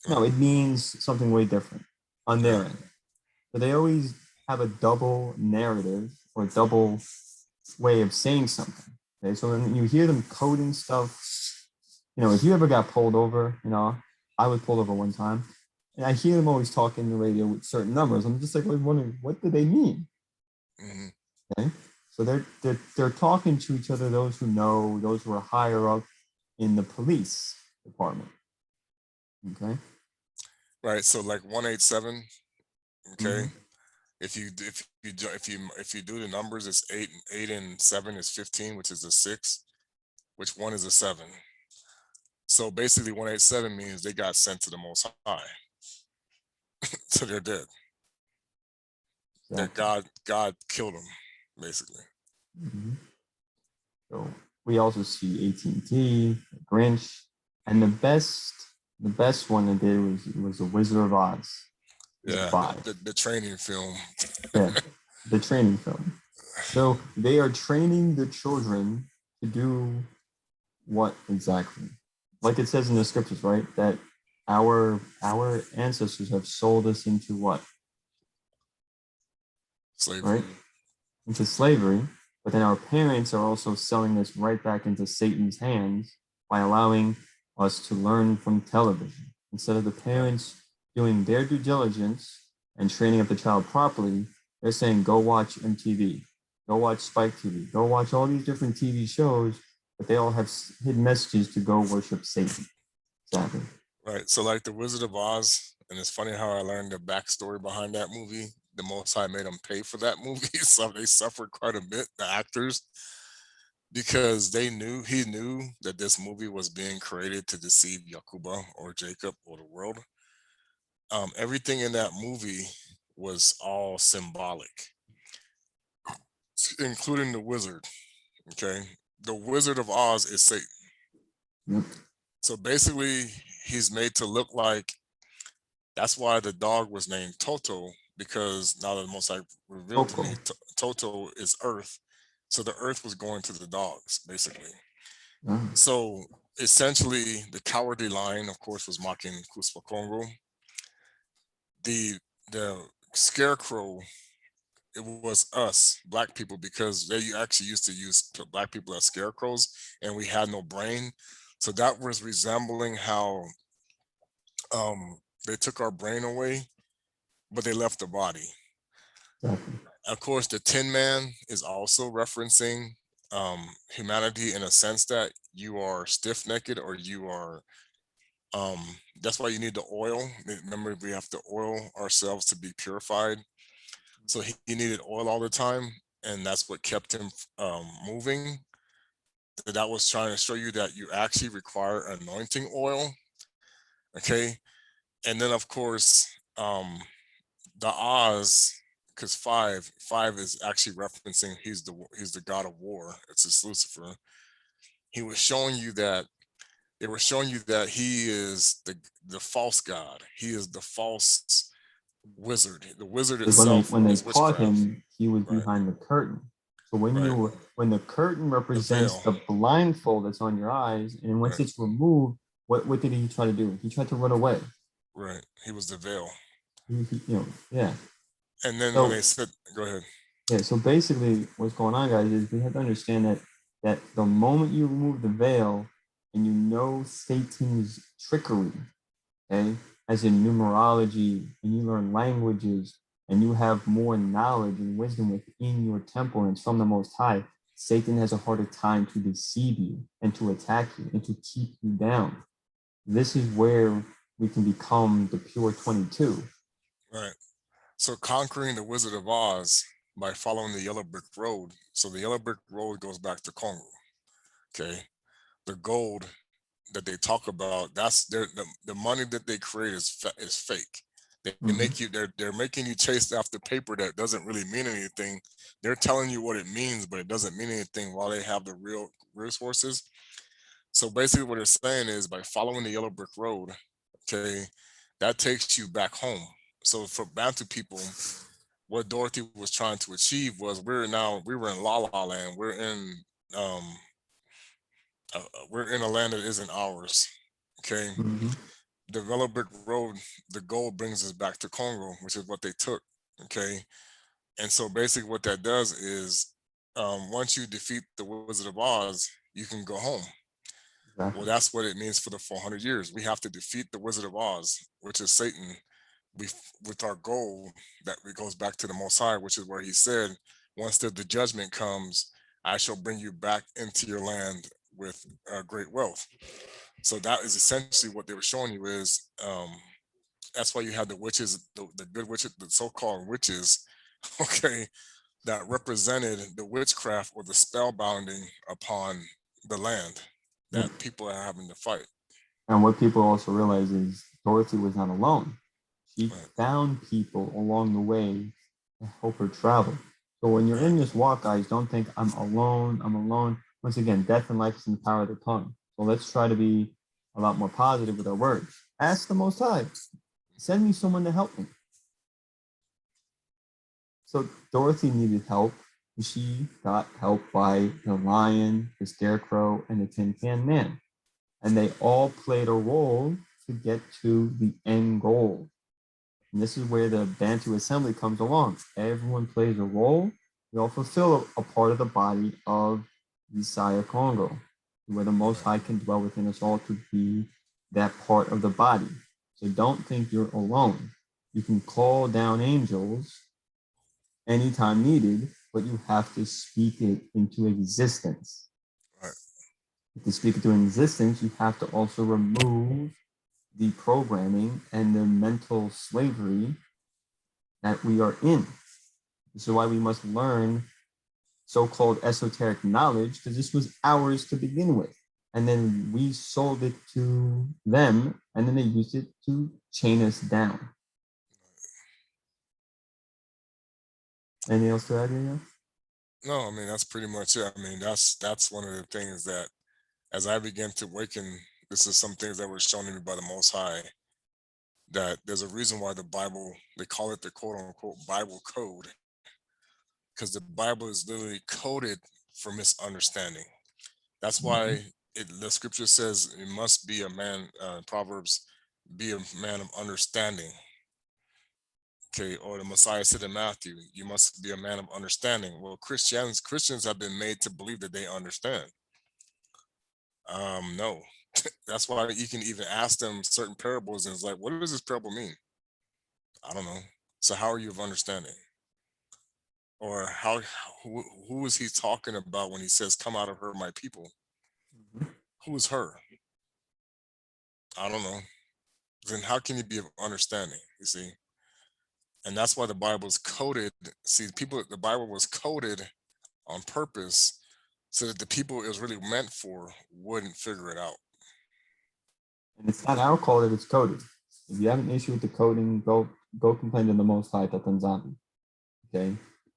No, it means something way different on their end. So they always have a double narrative or a double way of saying something. Okay, so when you hear them coding stuff, if you ever got pulled over, I was pulled over one time, and I hear them always talking on the radio with certain numbers. I'm just like always wondering, what do they mean? Mm-hmm. Okay, so they're talking to each other. Those who know, those who are higher up in the police department. Okay. Right. So like 187. Okay. Mm-hmm. If you do the numbers, it's 8 and 7 is 15, which is a 6, which 1 is a 7. So basically 187 means they got sent to the Most High. So they're dead. Exactly. That God killed them, basically. Mm-hmm. So we also see AT&T, Grinch, and the best one they did was the Wizard of Oz. There's Yeah, five. the training film. Yeah, the training film. So they are training the children to do what exactly? Like it says in the scriptures, right? That our ancestors have sold us into what? Slavery. Right? Into slavery. But then our parents are also selling us right back into Satan's hands by allowing us to learn from television. Instead of the parents doing their due diligence and training up the child properly, they're saying, go watch MTV, go watch Spike TV, go watch all these different TV shows, but they all have hidden messages to go worship Satan. Exactly. Right. So like the Wizard of Oz, and it's funny how I learned the backstory behind that movie. The Most High made them pay for that movie, so they suffered quite a bit, the actors, because he knew that this movie was being created to deceive Yakuba or Jacob or the world. Everything in that movie was all symbolic, including the wizard. Okay, the Wizard of Oz is Satan. Yep. So basically, he's made to look like. That's why the dog was named Toto, because now that the Most High revealed to Coco. me, Toto is Earth. So the Earth was going to the dogs, basically. So essentially, the Cowardly Lion, of course, was mocking Kuspa Congo. The Scarecrow, it was us, Black people, because they actually used to use Black people as scarecrows, and we had no brain. So that was resembling how they took our brain away, but they left the body. Exactly. Of course, the Tin Man is also referencing humanity in a sense that you are stiff necked or you are. That's why you need the oil. Remember, we have to oil ourselves to be purified. So he needed oil all the time, and that's what kept him moving. That was trying to show you that you actually require anointing oil. Okay, and then of course, the Oz, because five is actually referencing he's the god of war. It's just Lucifer. He was showing you that they were showing you that he is the false god. He is the false wizard. The wizard Because itself when they is caught witchcraft. him, he was Right, behind the curtain. So right. when the curtain The represents veil. the blindfold that's on your eyes, and once Right, it's removed, what did he try to do? He tried to run away. right. He was the veil. Yeah. And then when So they said, go ahead. yeah, so basically what's going on, guys, is we have to understand that the moment you remove the veil and you know Satan's trickery, okay, as in numerology, and you learn languages, and you have more knowledge and wisdom within your temple, and it's from the Most High, Satan has a harder time to deceive you and to attack you and to keep you down. This is where we can become the pure 22. Right. So conquering the Wizard of Oz by following the yellow brick road. So the yellow brick road goes back to Congo. Okay. The gold that they talk about, that's the money that they create is fake. They Mm-hmm. make you they're making you chase after paper that doesn't really mean anything. They're telling you what it means, but it doesn't mean anything while they have the real resources. So basically what they're saying is by following the yellow brick road, okay, that takes you back home. So for Bantu people, what Dorothy was trying to achieve was we were in La La Land. Um we're in a land that isn't ours. Okay. Mm-hmm. The yellow brick road, the gold brings us back to Congo, which is what they took. Okay. And so basically what that does is once you defeat the Wizard of Oz, you can go home. Well, Exactly. that's what it means for the 400 years. We have to defeat the Wizard of Oz, which is Satan, we, with our goal that it goes back to the Most High, which is where he said, once the judgment comes, I shall bring you back into your land with great wealth. So that is essentially what they were showing you is that's why you have the witches, the good witches, the so-called witches, okay, that represented the witchcraft or the spellbinding upon the land Yep. that people are having to fight. And what people also realize is Dorothy was not alone. She Right. found people along the way to help her travel. So when you're Right. in this walk, guys, don't think I'm alone. I'm alone. Once again, death and life is in the power of the tongue. So let's try to be a lot more positive with our words. Ask the Most High, send me someone to help me. So Dorothy needed help. And she got help by the lion, the scarecrow, and the tin can man. And they all played a role to get to the end goal. And this is where the Bantu assembly comes along. Everyone plays a role. We all fulfill a part of the body of Yah Kongo, where the Most High can dwell within us all to be that part of the body. So don't think you're alone. You can call down angels anytime needed, but you have to speak it into existence. Right. To speak it into existence, you have to also remove the programming and the mental slavery that we are in. This is why we must learn so-called esoteric knowledge, because this was ours to begin with. And then we sold it to them, and then they used it to chain us down. Anything else to add here? No, I mean, that's pretty much it. I mean, that's one of the things that as I begin to awaken, this is some things that were shown to me by the Most High, that there's a reason why the Bible, they call it the quote unquote Bible code, because the Bible is literally coded for misunderstanding. That's why the scripture says it must be a man, Proverbs, be a man of understanding. Okay, or the Messiah said in Matthew, you must be a man of understanding. Well, Christians have been made to believe that they understand. No. That's why you can even ask them certain parables and it's like, what does this parable mean? I don't know. So how are you of understanding? Or who is he talking about when he says, come out of her, my people? Who is her? I don't know. Then how can you be of understanding? You see? And that's why the Bible is coded. See, the Bible was coded on purpose so that the people it was really meant for wouldn't figure it out. And it's not our call that it's coded. If you have an issue with the coding, go complain to the Most High Tatanzani. Okay,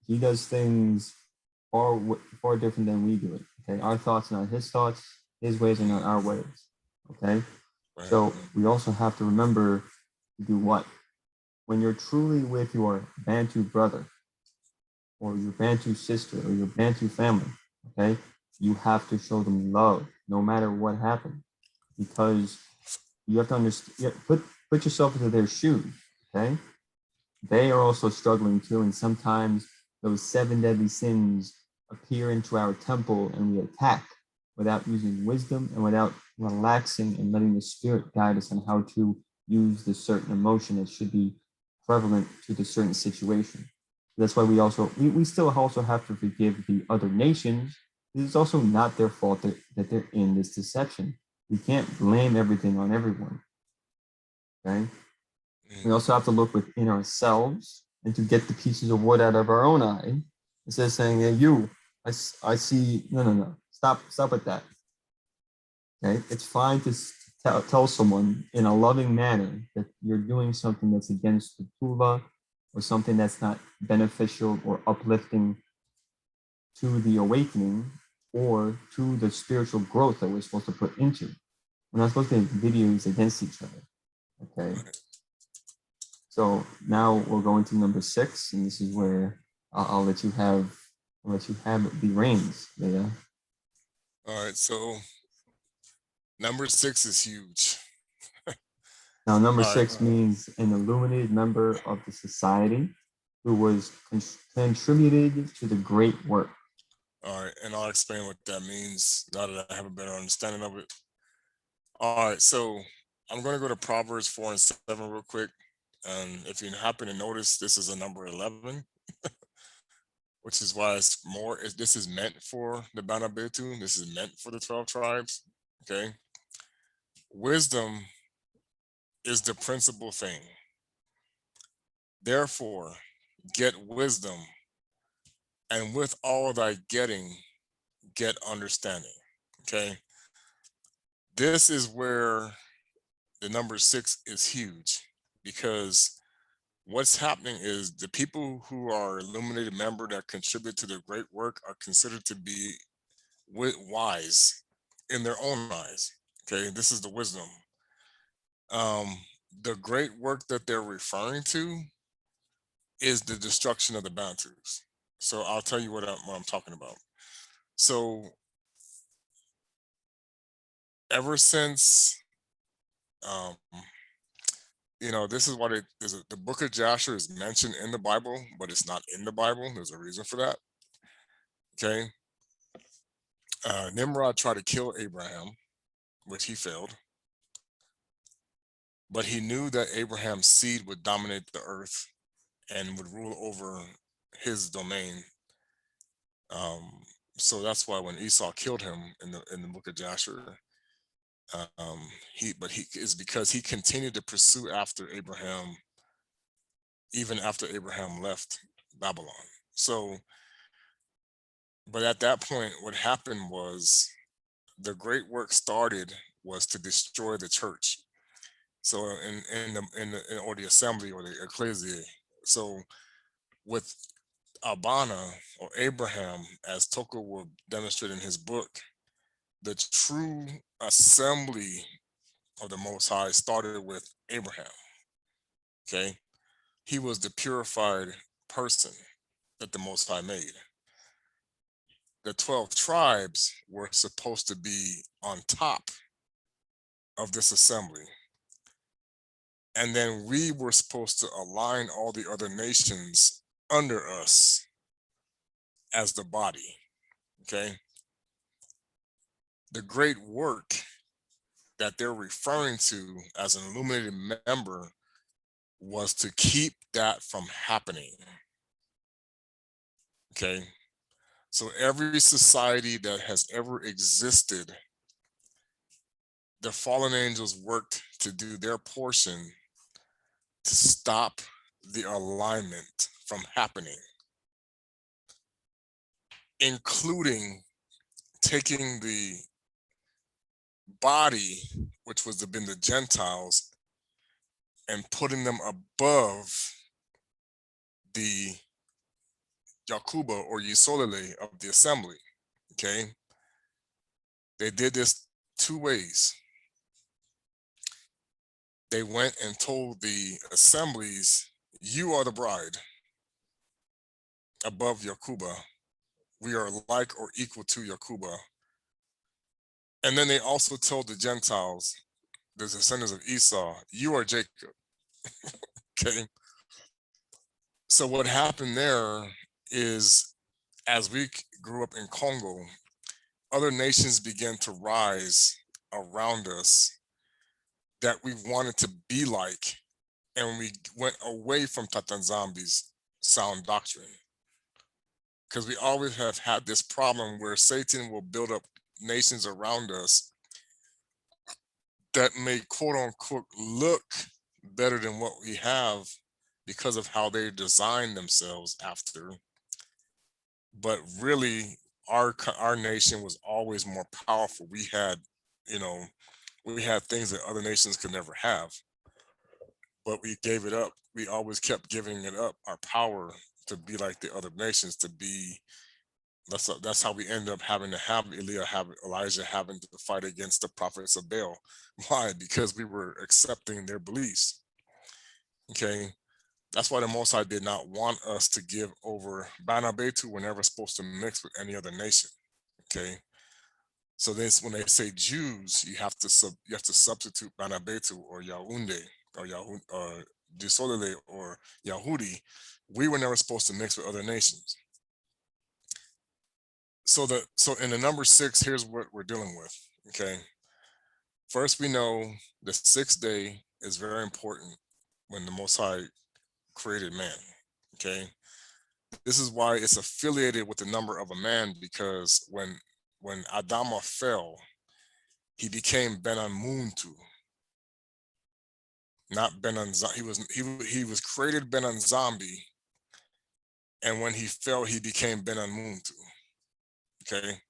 he does things far different than we do it. Okay, our thoughts are not his thoughts. His ways are not our ways. Okay, Right. so we also have to remember to do what when you're truly with your Bantu brother or your Bantu sister or your Bantu family. Okay, you have to show them love no matter what happened, because you have to understand. Put yourself into their shoes. Okay, they are also struggling too, and sometimes those 7 deadly sins appear into our temple and we attack without using wisdom and without relaxing and letting the spirit guide us on how to use the certain emotion that should be prevalent to the certain situation. That's why we still also have to forgive the other nations. It's also not their fault that they're in this deception. We can't blame everything on everyone. Okay. We also have to look within ourselves and to get the pieces of wood out of our own eye. Instead of saying, "Hey, I see." No. Stop with that. Okay, it's fine to tell someone in a loving manner that you're doing something that's against the Tula or something that's not beneficial or uplifting to the awakening or to the spiritual growth that we're supposed to put into. We're not supposed to make videos against each other. Okay. So now we're going to number 6, and this is where I'll let you have the reins, Leah. All right, so number 6 is huge. Now, number All right. 6 means an illuminated member of the society who was contributed to the great work. All right, and I'll explain what that means now that I have a better understanding of it. All right, so I'm going to go to Proverbs 4 and 7 real quick. And if you happen to notice, this is a number 11, which is why this is meant for the Bana Betu. This is meant for the 12 tribes. Okay. Wisdom is the principal thing. Therefore, get wisdom, and with all thy getting, get understanding. Okay. This is where the number 6 is huge, because what's happening is the people who are illuminated member that contribute to the great work are considered to be wise in their own eyes. Okay, this is the wisdom. Um, the great work that they're referring to is the destruction of the Bantus. So I'll tell you what I'm talking about. So ever since, um, this is what the book of Joshua is mentioned in the Bible, but it's not in the Bible. There's a reason for that. Okay. Nimrod tried to kill Abraham, which he failed, but he knew that Abraham's seed would dominate the earth and would rule over his domain. So that's why when Esau killed him in the book of Joshua, he is because he continued to pursue after Abraham, even after Abraham left Babylon. So, but at that point, what happened was the great work started was to destroy the church. So or the assembly or the ecclesia. So with Bana or Abraham, as Toko will demonstrate in his book, the true assembly of the Most High started with Abraham. Okay, he was the purified person that the Most High made. The 12 tribes were supposed to be on top of this assembly. And then we were supposed to align all the other nations under us as the body. Okay. The great work that they're referring to as an illuminated member was to keep that from happening. Okay. So every society that has ever existed, the fallen angels worked to do their portion to stop the alignment from happening, including taking the body, which was been the Gentiles, and putting them above the Yakuba or Yisolele of the assembly. Okay. They did this two ways. They went and told the assemblies, you are the bride above Yakuba. We are like or equal to Yakuba. And then they also told the Gentiles, the descendants of Esau, you are Jacob. Okay. So what happened there is, as we grew up in Congo, other nations began to rise around us that we wanted to be like, and we went away from Tatanzambi's sound doctrine. Because we always have had this problem where Satan will build up nations around us that may quote unquote look better than what we have because of how they design themselves after. But really, our nation was always more powerful. We had, we had things that other nations could never have, but we gave it up. We always kept giving it up, our power to be like the other nations, to be. That's how we end up having to have Elijah having to fight against the prophets of Baal. Why? Because we were accepting their beliefs. Okay. That's why the Most High did not want us to give over. Bana Betu were never supposed to mix with any other nation. Okay. So this, when they say Jews, you have to substitute Bana Betu or Yaounde or Yisolele or Yahudi. We were never supposed to mix with other nations. So in the number 6, here's what we're dealing with. Okay. First, we know the 6th day is very important when the Most High created man. Okay. This is why it's affiliated with the number of a man, because when Adama fell, he became Benanmuntu, not Benanzambi. He was created Benanzambi, and when he fell, he became Benanmuntu. Okay.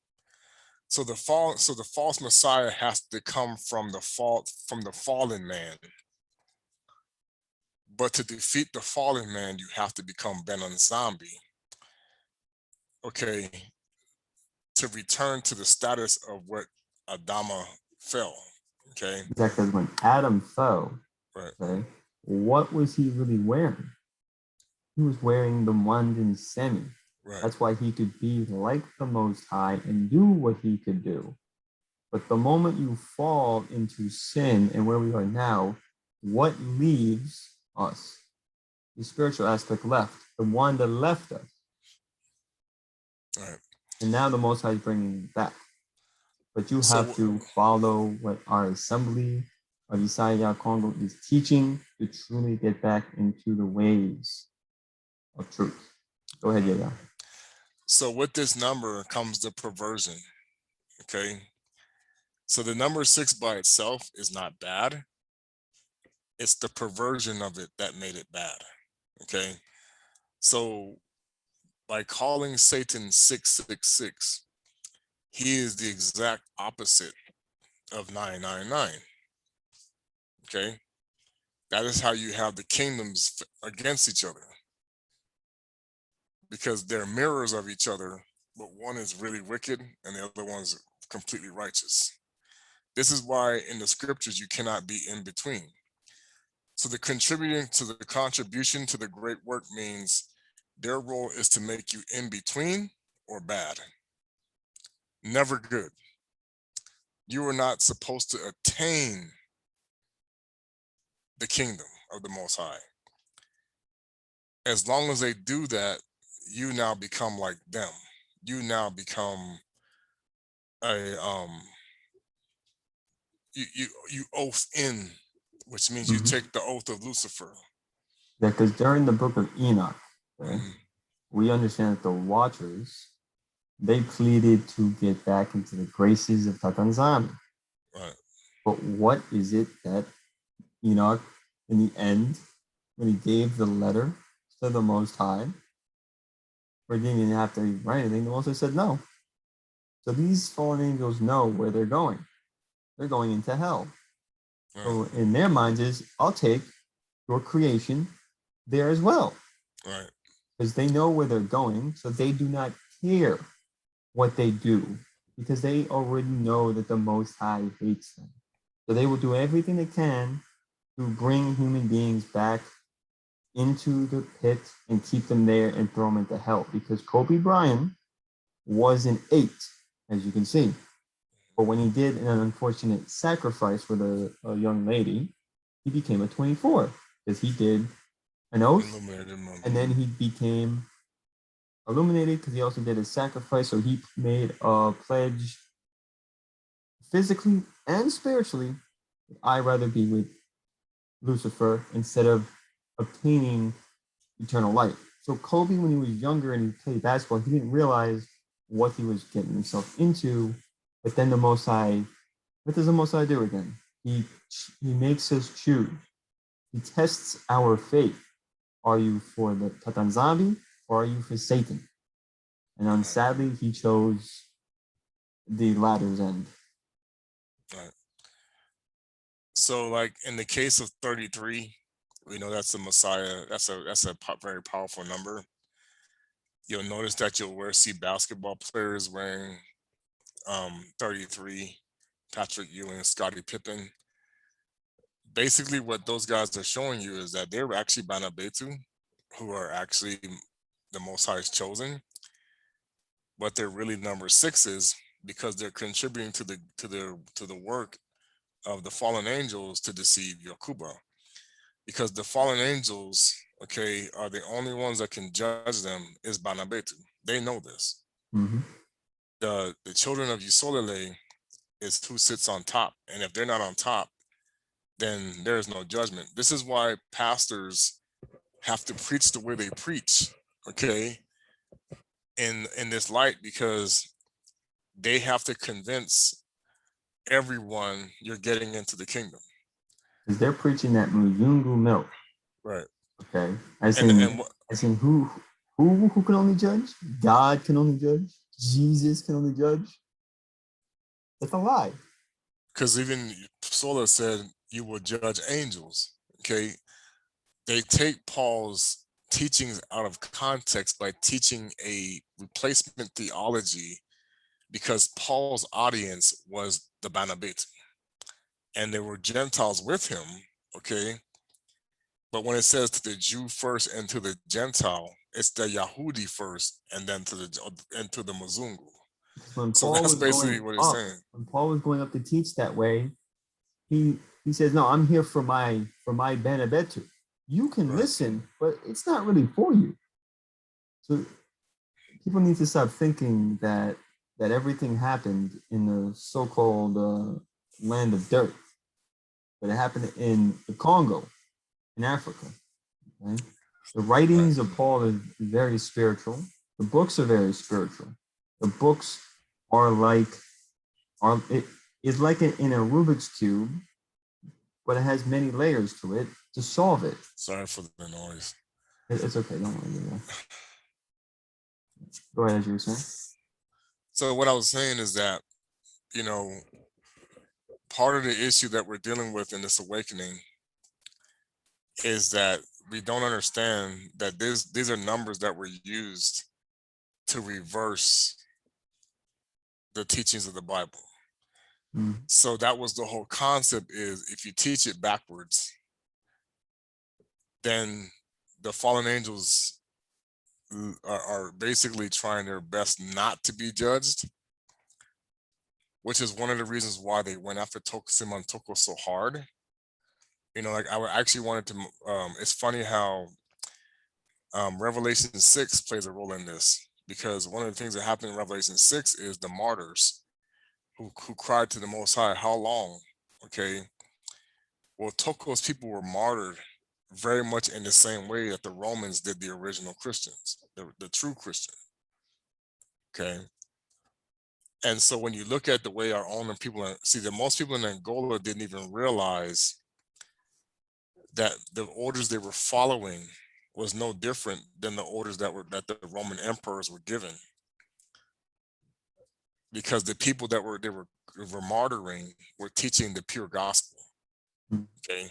So the false Messiah has to come from the fallen man. But to defeat the fallen man, you have to become Bana zombie. Okay, to return to the status of what Adama fell. Okay. Because when Adam fell, Right. okay, what was he really wearing? He was wearing the Wandan Semi. Right. That's why he could be like the Most High and do what he could do. But the moment you fall into sin and where we are now, what leaves us? The spiritual aspect left, the one that left us. Right. And now the Most High is bringing it back. But you have So, to follow what our assembly of Yisolele Yah Kongo is teaching to truly get back into the ways of truth. Go ahead, Yaya. so with this number comes the perversion. Okay. So the number 6 by itself is not bad. It's the perversion of it that made it bad. Okay. So by calling Satan 666, he is the exact opposite of 999. Okay. That is how you have the kingdoms against each other, because they're mirrors of each other, but one is really wicked and the other one's completely righteous. This is why in the scriptures you cannot be in between. So the contribution to the great work means their role is to make you in between or bad, never good. You are not supposed to attain the kingdom of the Most High. As long as they do that, you now become like them. You now become a you oath in, which means you take the oath of Lucifer. Yeah, because during the book of Enoch, okay, Mhm. we understand that the Watchers, they pleaded to get back into the graces of Tatanzami. Right. But what is it that Enoch, in the end, when he gave the letter to the Most High, or didn't even have to write anything, the Most High said no. So these fallen angels know where they're going. They're going into hell. Right. So in their minds is, I'll take your creation there as well. Right. Because they know where they're going, so they do not care what they do, because they already know that the Most High hates them. So they will do everything they can to bring human beings back into the pit and keep them there and throw them into hell. Because Kobe Bryant was an 8, as you can see. But when he did an unfortunate sacrifice with a young lady, he became a 24 because he did an oath, and then he became illuminated because he also did a sacrifice. So he made a pledge physically and spiritually. I'd rather be with Lucifer instead of obtaining eternal life. So Kobe, when he was younger and he played basketball, he didn't realize what he was getting himself into. But then the Most High, what does the Most High do again? He makes us choose. He tests our faith. Are you for the Tatanzami or are you for Satan? And sadly, he chose the latter's end. Right. So, like in the case of 33, we know that's the Messiah. That's a very powerful number. You'll notice that you'll see basketball players wearing 33, Patrick Ewing, Scottie Pippen. Basically, what those guys are showing you is that they're actually Bana Betu, who are actually the Most High's chosen, but they're really number 6s because they're contributing to the work of the fallen angels to deceive Yakuba. Because the fallen angels, okay, are the only ones that can judge them is Bana Betu. They know this. Mm-hmm. The children of Yisolele is who sits on top, and if they're not on top, then there is no judgment. This is why pastors have to preach the way they preach, okay, in this light, because they have to convince everyone you're getting into the kingdom. Because they're preaching that Muzungu milk. Right. Okay. As in who can only judge? God can only judge. Jesus can only judge. That's a lie. Because even Sola said you will judge angels. Okay. they take Paul's teachings out of context by teaching a replacement theology, because Paul's audience was the Bana Betu, and there were Gentiles with him, okay? But when it says to the Jew first and to the Gentile, it's the Yahudi first and then to the Mzungu. When So Paul that's was basically going what he's up, saying. when Paul was going up to teach that way, he says, "No, I'm here for my Bana Betu. You can Right. listen, but it's not really for you." So people need to stop thinking that everything happened in the so-called land of dirt, but it happened in the Congo, in Africa. Okay? The writings of Paul is very spiritual. The books are very spiritual. The books are like it is like in a Rubik's cube, but it has many layers to it to solve it. Sorry for the noise. It's okay. Don't worry. Go ahead, as you were saying. So what I was saying is that, you know, part of the issue that we're dealing with in this awakening is that we don't understand that these are numbers that were used to reverse the teachings of the Bible. So that was the whole concept, is if you teach it backwards, then the fallen angels are basically trying their best not to be judged, which is one of the reasons why they went after Simon Toko so hard. You know, like I actually wanted to, it's funny how Revelation 6 plays a role in this, because one of the things that happened in Revelation 6 is the martyrs who cried to the Most High, how long? Okay. Well, Toko's people were martyred very much in the same way that the Romans did the original Christians, the true Christian. Okay. And so when you look at the way our own people see, that most people in Angola didn't even realize that the orders they were following was no different than the orders that the Roman emperors were given, because the people that they were martyring were teaching the pure gospel. Okay.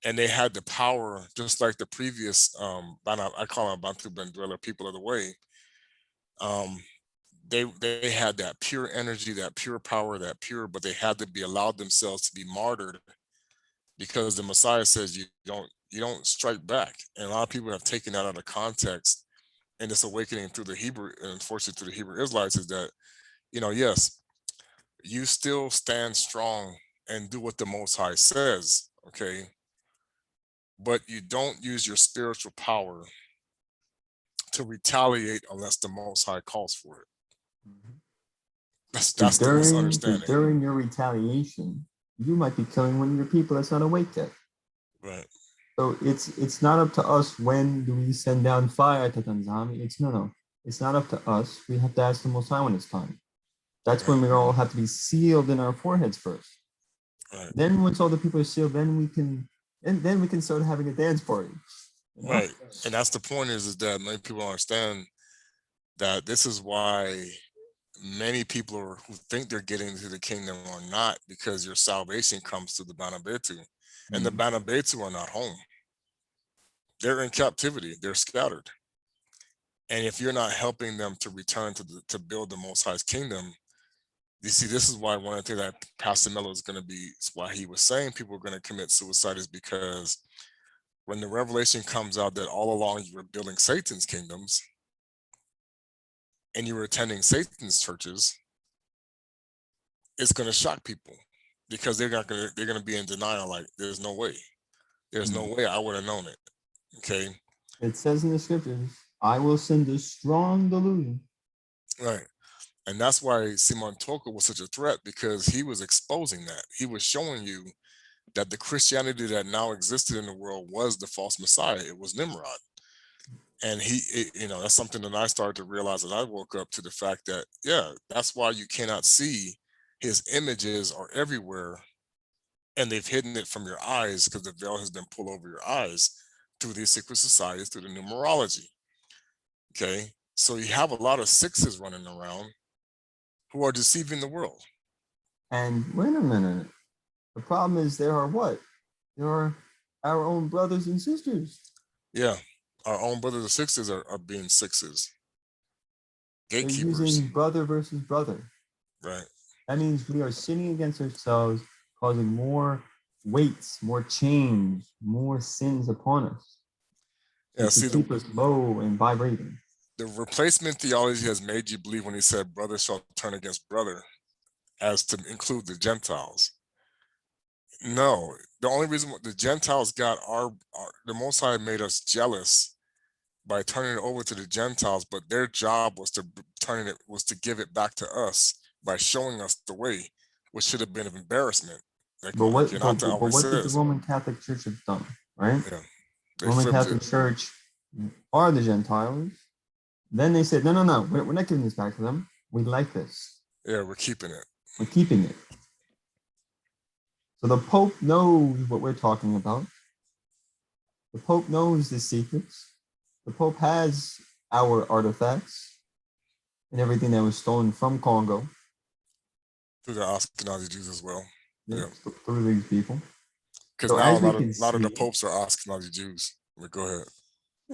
And they had the power, just like the previous Bana, I call them Bantu Benduela, people of the way. They had that pure energy, that pure power, but they had to be allowed themselves to be martyred, because the Messiah says you don't strike back. And a lot of people have taken that out of context. And this awakening through the Hebrew, and unfortunately through the Hebrew Israelites, is that, you know, yes, you still stand strong and do what the Most High says, okay? But you don't use your spiritual power to retaliate unless the Most High calls for it. That's the misunderstanding. During your retaliation, you might be killing one of your people that's not awake yet. Right. So it's not up to us when do we send down fire to Tanzania. It's not up to us. We have to ask the Most High when it's time. That's when we all have to be sealed in our foreheads first. Right. Then once all the people are sealed, then we can start having a dance party. You know? Right. And that's the point, is that many people understand that this is why many people who think they're getting into the kingdom are not, because your salvation comes through the Bana Betu. And the Bana Betu are not home. They're in captivity. They're scattered. And if you're not helping them to return to build the Most High's kingdom, you see, this is why one of the things that Pastor Mello is going to be, why he was saying people are going to commit suicide, is because when the revelation comes out that all along you were building Satan's kingdoms and you were attending Satan's churches, it's going to shock people, because they're going to be in denial. Like, there's no way I would have known it. Okay. It says in the scriptures, I will send a strong delusion. Right. And that's why Simon Toko was such a threat, because he was exposing that. He was showing you that the Christianity that now existed in the world was the false Messiah. It was Nimrod. And that's something that I started to realize as I woke up to the fact that, yeah, that's why you cannot see his images are everywhere, and they've hidden it from your eyes, because the veil has been pulled over your eyes through these secret societies, through the numerology. Okay. So you have a lot of sixes running around who are deceiving the world. And wait a minute. The problem is there are what? There are our own brothers and sisters. Yeah, our own brothers and sisters are being sixes, They're gatekeepers, using brother versus brother. right? That means we are sinning against ourselves, causing more weights, more change, more sins upon us Yeah, to see, keep us low and vibrating. the replacement theology has made you believe when he said brother shall turn against brother, as to include the Gentiles. No, the only reason the Gentiles got the Most High made us jealous by turning it over to the Gentiles, but their job was to give it back to us by showing us the way, which should have been an embarrassment. Like But what, Yonata but always what did the says, Roman Catholic Church have done, right? yeah, they Roman flipped Catholic it. Church are the Gentiles. Then they said, no, we're not giving this back to them. We like this. Yeah, we're keeping it. We're keeping it. So the Pope knows what we're talking about. The Pope knows the secrets. The Pope has our artifacts and everything that was stolen from Congo. Through the Ashkenazi Jews as well. Yeah, through these people. because So now as we can a lot of the see, popes are Ashkenazi Jews. But go ahead.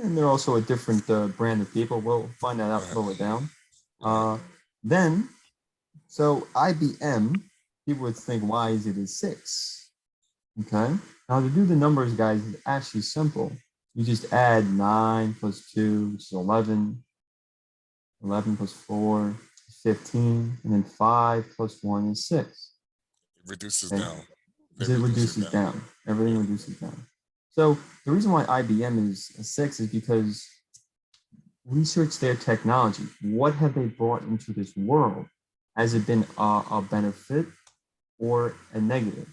and they're also a different brand of people. We'll find that out lower down. Then, so IBM, people would think, why is it a 6? Okay. Now to do the numbers, guys, is actually simple. You just add 9 plus 2, which is 11. 11 plus 4 is 15. And then 5 plus 1 is 6. It reduces Okay. down. It reduces down. Everything reduces down. So the reason why IBM is a 6 is because research their technology. What have they brought into this world? Has it been a benefit or a negative?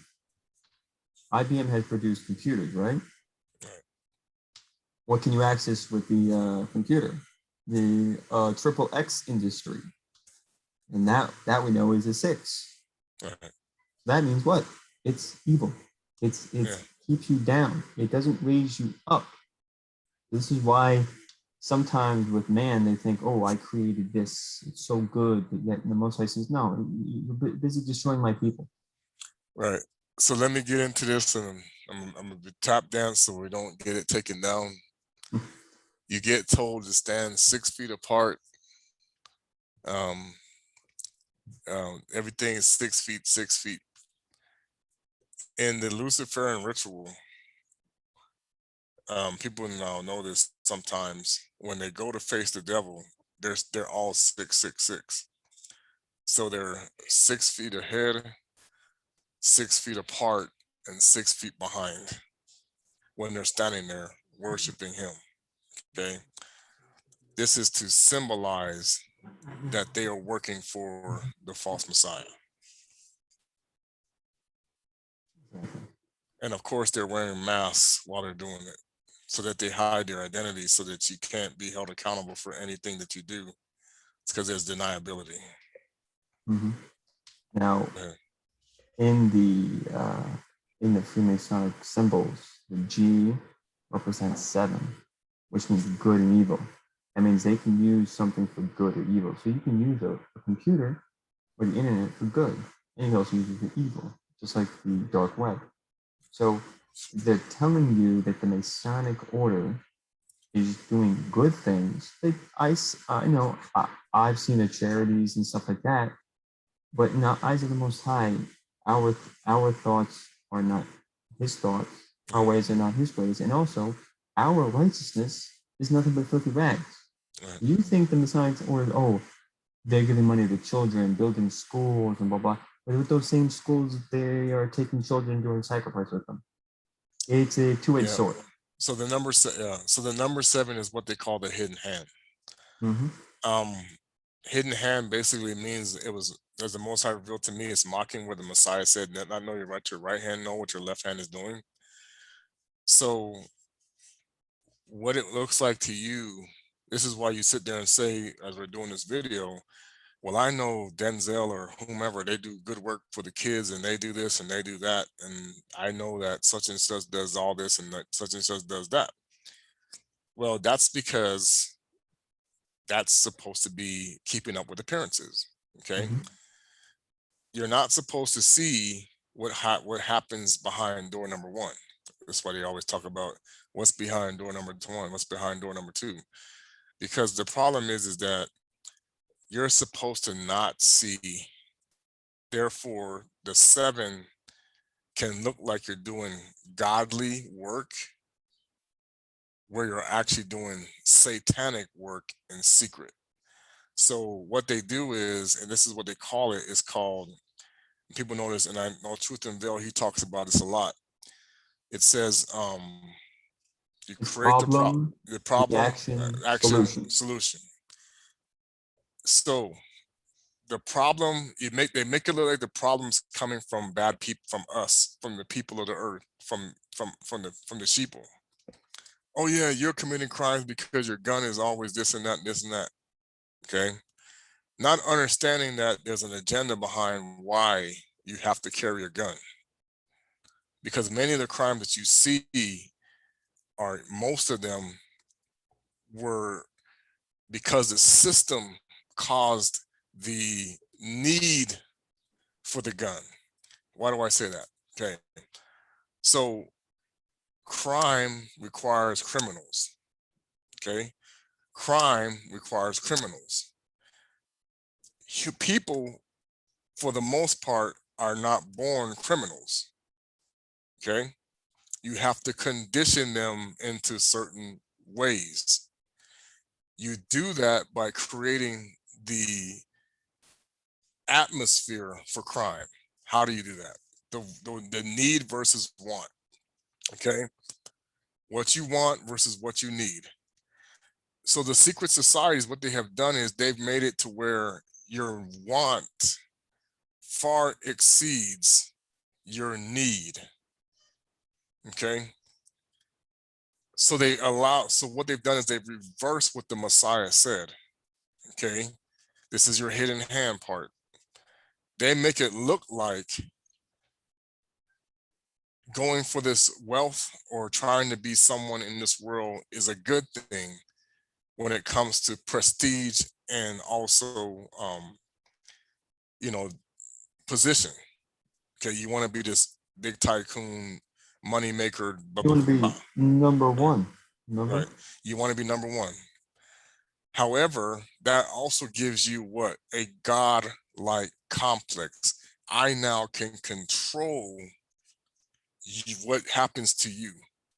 IBM has produced computers, right? What can you access with the computer? The triple X industry. And that we know is a 6. Right. That means what? It's evil. It's keeps you down. It doesn't raise you up. This is why sometimes with man, they think, oh, I created this. It's so good. But yet the Most High says, no, you're busy destroying my people. Right. So let me get into this, and I'm going to tap dance so we don't get it taken down. You get told to stand 6 feet apart. Everything is 6 feet, 6 feet. In the Luciferian ritual, people now know this sometimes. When they go to face the devil, they're all 666. So they're 6 feet ahead, 6 feet apart, and 6 feet behind when they're standing there worshiping him. Okay. This is to symbolize that they are working for the false Messiah. And of course, they're wearing masks while they're doing it so that they hide their identity so that you can't be held accountable for anything that you do. It's because there's deniability. Mm-hmm. Now, in the Freemasonic symbols, the G represents 7, which means good and evil. That means they can use something for good or evil. So you can use a computer or the internet for good, and you can also use it for evil, just like the dark web. So they're telling you that the Masonic order is doing good things. I know I've seen the charities and stuff like that, but in the eyes of the Most High, our thoughts are not His thoughts. Our ways are not His ways, and also our righteousness is nothing but filthy rags. Right. You think the Masonic order, oh, they're giving money to children, building schools, and blah blah. But with those same schools, they are taking children doing sacrifice with them. It's a two-edged sword. So the number, so the number 7 is what they call the hidden hand. Mm-hmm. Hidden hand basically means as the Most High revealed to me, it's mocking where the Messiah said, "Not know your right hand, know what your left hand is doing." So what it looks like to you, this is why you sit there and say, as we're doing this video, well, I know Denzel or whomever, they do good work for the kids and they do this and they do that. And I know that such and such does all this and that such and such does that. Well, that's because that's supposed to be keeping up with appearances. Okay. Mm-hmm. You're not supposed to see what happens behind door number 1. That's why they always talk about what's behind door number one, what's behind door number two. Because the problem is that you're supposed to not see. Therefore, the seven can look like you're doing godly work where you're actually doing satanic work in secret. So what they do is, and this is what they call it, is called, people know this, and I know Truth and Veil, he talks about this a lot. It says you It's create problem, the problem, reaction, action, solution. solution. So the problem, they make it look like the problem's coming from bad people, from us, from the people of the earth, from the sheeple. Oh yeah, you're committing crimes because your gun is always this and that, this and that. Okay. Not understanding that there's an agenda behind why you have to carry a gun. Because many of the crimes that you see are, most of them were because the system caused the need for the gun. Why do I say that? Okay. So crime requires criminals. Okay. Crime requires criminals. People, for the most part, are not born criminals. Okay. You have to condition them into certain ways. You do that by creating the atmosphere for crime. How do you do that? The need versus want. Okay. What you want versus what you need. So the secret societies, what they have done is they've made it to where your want far exceeds your need. Okay. So what they've done is they've reversed what the Messiah said. Okay. This is your hidden hand part. They make it look like going for this wealth or trying to be someone in this world is a good thing when it comes to prestige and also, you know, position. Okay, you want to be this big tycoon, money maker, blah You blah want to blah. be number Right, one. Remember? right. You want to be number one. However, that also gives you what? A God-like complex. I now can control what happens to you.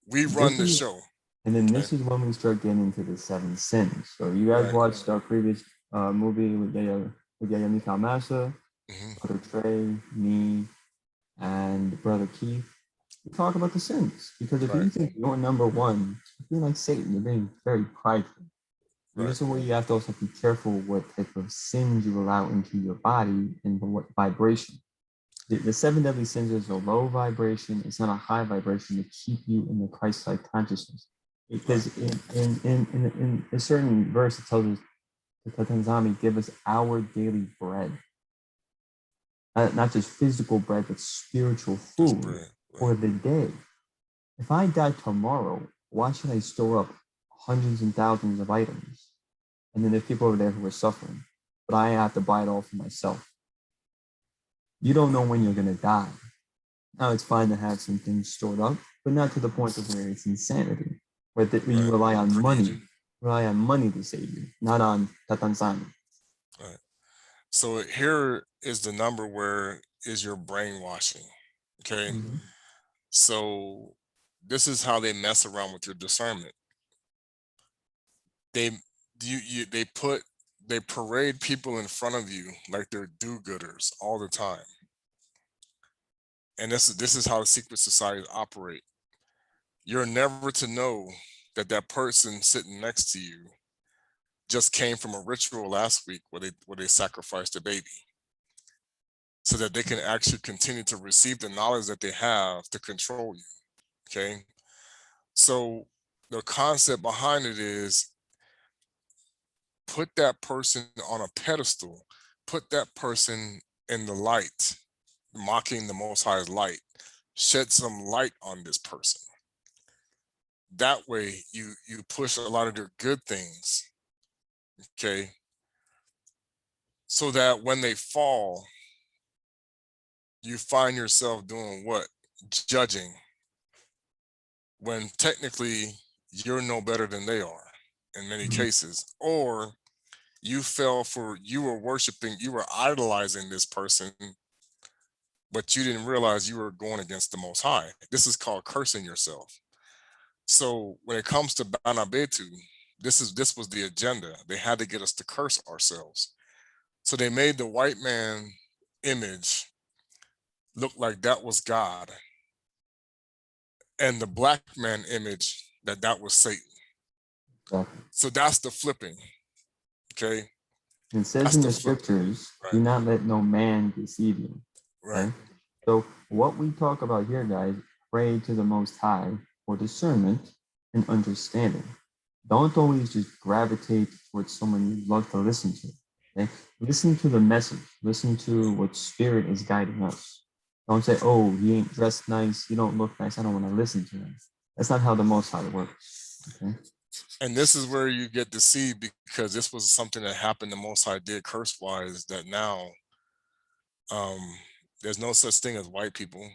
We run This the is, show. and then Okay. this is when we start getting into the seven sins. So you guys Right. watched our previous movie with Yaya Mika Massa, Hmm. Brother Trey, me, and Brother Keith. We talk about the sins because if Right. you think you're number one, you're like Satan. You're being very prideful. And Right. this is where you have to also be careful what type of sins you allow into your body and what vibration. The seven deadly sins is a low vibration. It's not a high vibration to keep you in the Christ-like consciousness. Because in a certain verse, it tells us, the Tanzami, give us our daily bread. Not just physical bread, but spiritual That's food brilliant. for Right. the day. If I die tomorrow, why should I store up hundreds and thousands of items? And then there's people over there who are suffering, but I have to buy it all for myself. You don't know when you're going to die. Now, it's fine to have some things stored up, but not to the point of where it's insanity, where you Right. rely on Greed. money to save you, not on tatanzani. Right. So here is the number where is your brainwashing. Okay. Mm-hmm. So this is how they mess around with your discernment. They they parade people in front of you like they're do-gooders all the time. And this is how the secret societies operate. You're never to know that that person sitting next to you just came from a ritual last week where they sacrificed a baby, so that they can actually continue to receive the knowledge that they have to control you. Okay. So the concept behind it is put that person on a pedestal, put that person in the light, mocking the Most High's light, shed some light on this person. That way you push a lot of their good things. Okay. So that when they fall, you find yourself doing what? Judging. when technically you're no better than they are in many Mhm. cases, or you were worshiping, you were idolizing this person, but you didn't realize you were going against the Most High. This is called cursing yourself. So when it comes to Bana Betu, this was the agenda. They had to get us to curse ourselves. So they made the white man image look like that was God, and the black man image that was Satan. Exactly. So that's the flipping. Okay, It says that's in the the flip. scriptures, do Right, not let no man deceive you. right. Okay. So what we talk about here, guys, pray to the Most High for discernment and understanding. Don't always just gravitate towards someone you love to listen to. Okay? Listen to the message. Listen to what spirit is guiding us. Don't say, oh, he ain't dressed nice. He don't look nice. I don't want to listen to him. That's not how the Most High works. Okay. And this is where you get deceived, because this was something that happened. The Most High did curse wise, that now um, there's no such thing as white people,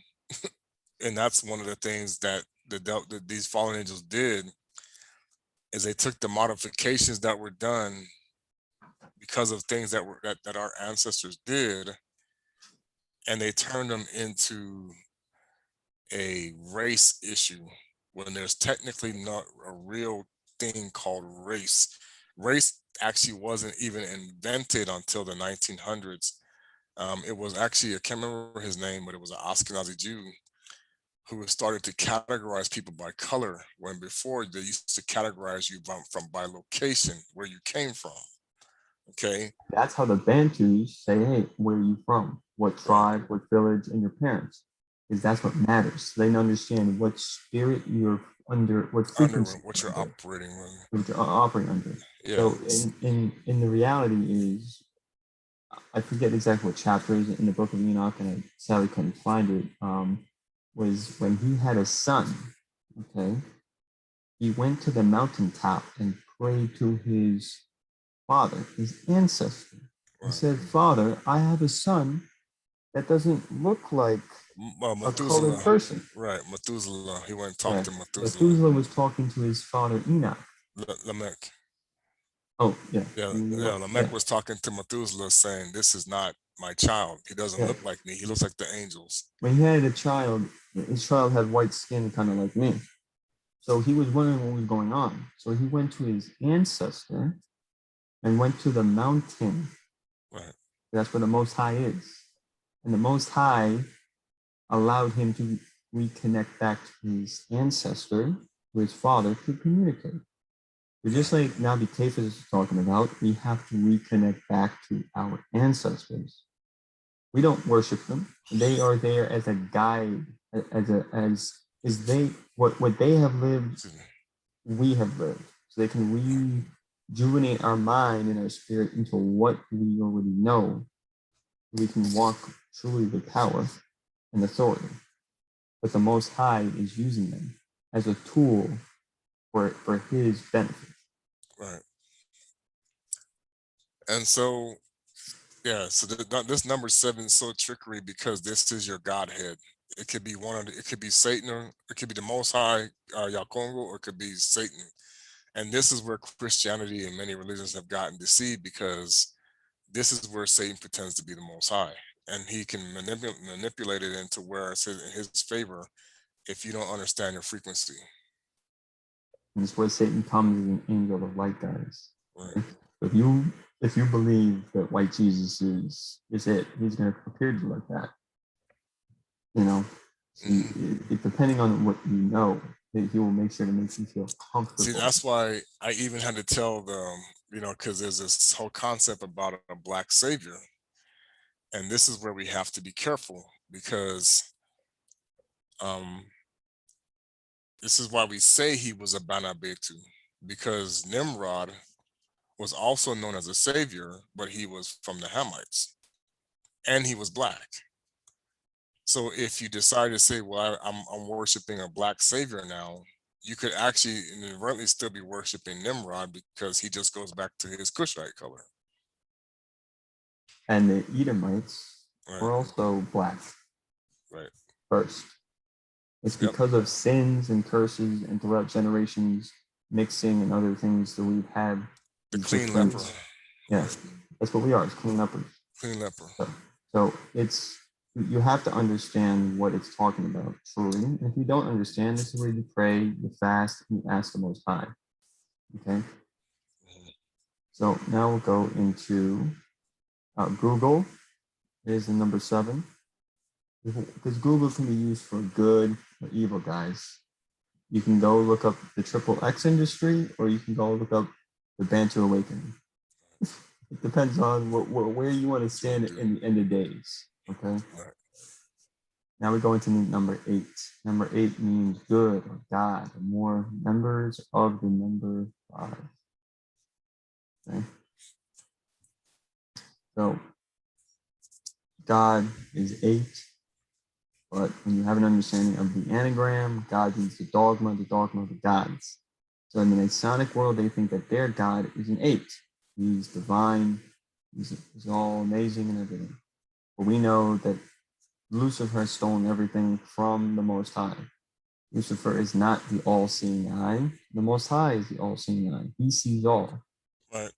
and that's one of the things that that these fallen angels did, is they took the modifications that were done because of things that our ancestors did, and they turned them into a race issue, when there's technically not a real thing called race. Race actually wasn't even invented until the 1900s. It was actually, I can't remember his name, but it was an Ashkenazi Jew who started to categorize people by color, when before they used to categorize you from by location, where you came from. Okay, That's how the Bantus say, hey, where are you from? What right. tribe, what village, and your parents. Because that's what matters. So they understand what spirit you're under, what Under frequency what you're you're under, operating with. what you're operating under. Yeah. So in the reality is, I forget exactly what chapter is in the book of Enoch, and I sadly couldn't find it. Was when he had a son, okay, he went to the mountaintop and prayed to his father, his ancestor. He Right. said, Father, I have a son that doesn't look like a colored Methuselah, person. right? Methuselah. He went and talked Yeah. to Methuselah. Methuselah was talking to his father Enoch. Lamech. Oh, yeah. Yeah, yeah. Yeah. Lamech was talking to Methuselah, saying, "This is not my child. He doesn't Yeah. look like me. He looks like the angels." When he had a child, his child had white skin, kind of like me. So he was wondering what was going on. So he went to his ancestor and went to the mountain. Right. That's where the Most High is. And the Most High allowed him to reconnect back to his ancestor, to his father, to communicate. But just Right. like Nabi Tafis is talking about, we have to reconnect back to our ancestors. We don't worship them. They are there as a guide, as they what they have lived, we have lived. So they can rejuvenate our mind and our spirit into what we already know. We can walk truly with power and authority. But the Most High is using them as a tool for his benefit. Right. And so, yeah. So this number 7 is so trickery, because this is your Godhead. It could be it could be Satan, or it could be the Most High, Yah Kongo, or it could be Satan. And this is where Christianity and many religions have gotten deceived, because this is where Satan pretends to be the Most High, and he can manipulate it into where it's in his favor if you don't understand your frequency. And it's where Satan comes as an angel of light, guys. Right. Okay? If you believe that white Jesus is it, he's going to appear to you like that. You know, see, depending on what you know, he will make sure to make you feel See, comfortable. that's why I even had to tell them, because there's this whole concept about a black savior, and this is where we have to be careful, because um, this is why we say he was a Bana Betu, because Nimrod was also known as a savior, but he was from the Hamites, and he was black. So if you decide to say, well, I'm worshiping a black savior now, you could actually inadvertently still be worshiping Nimrod, because he just goes back to his Cushite color. And the Edomites Right. were also black Right. first. It's Yep. because of sins and curses and throughout generations, mixing and other things that we've had. The These clean different, leper. yeah, that's what we are. It's clean lepers. Clean leper. So it's, you have to understand what it's talking about truly. And if you don't understand, this is where you pray, you fast, and you ask the Most High. Okay. So now we'll go into Google. Is the number 7, because Google can be used for good or evil, guys. You can go look up the triple X industry, or you can go look up the Bantu Awakening. It depends on where you want to stand in the end of days. Okay. Right. Now we go into number 8. Number 8 means good or God, or more members of the number 5. Okay. So God is 8, but when you have an understanding of the anagram, God means the dogma of the gods. So in the Masonic world, they think that their God is an 8. He's divine, he's all amazing and everything. But we know that Lucifer has stolen everything from the Most High. Lucifer is not the all-seeing eye. The Most High is the all-seeing eye. He sees all. Right.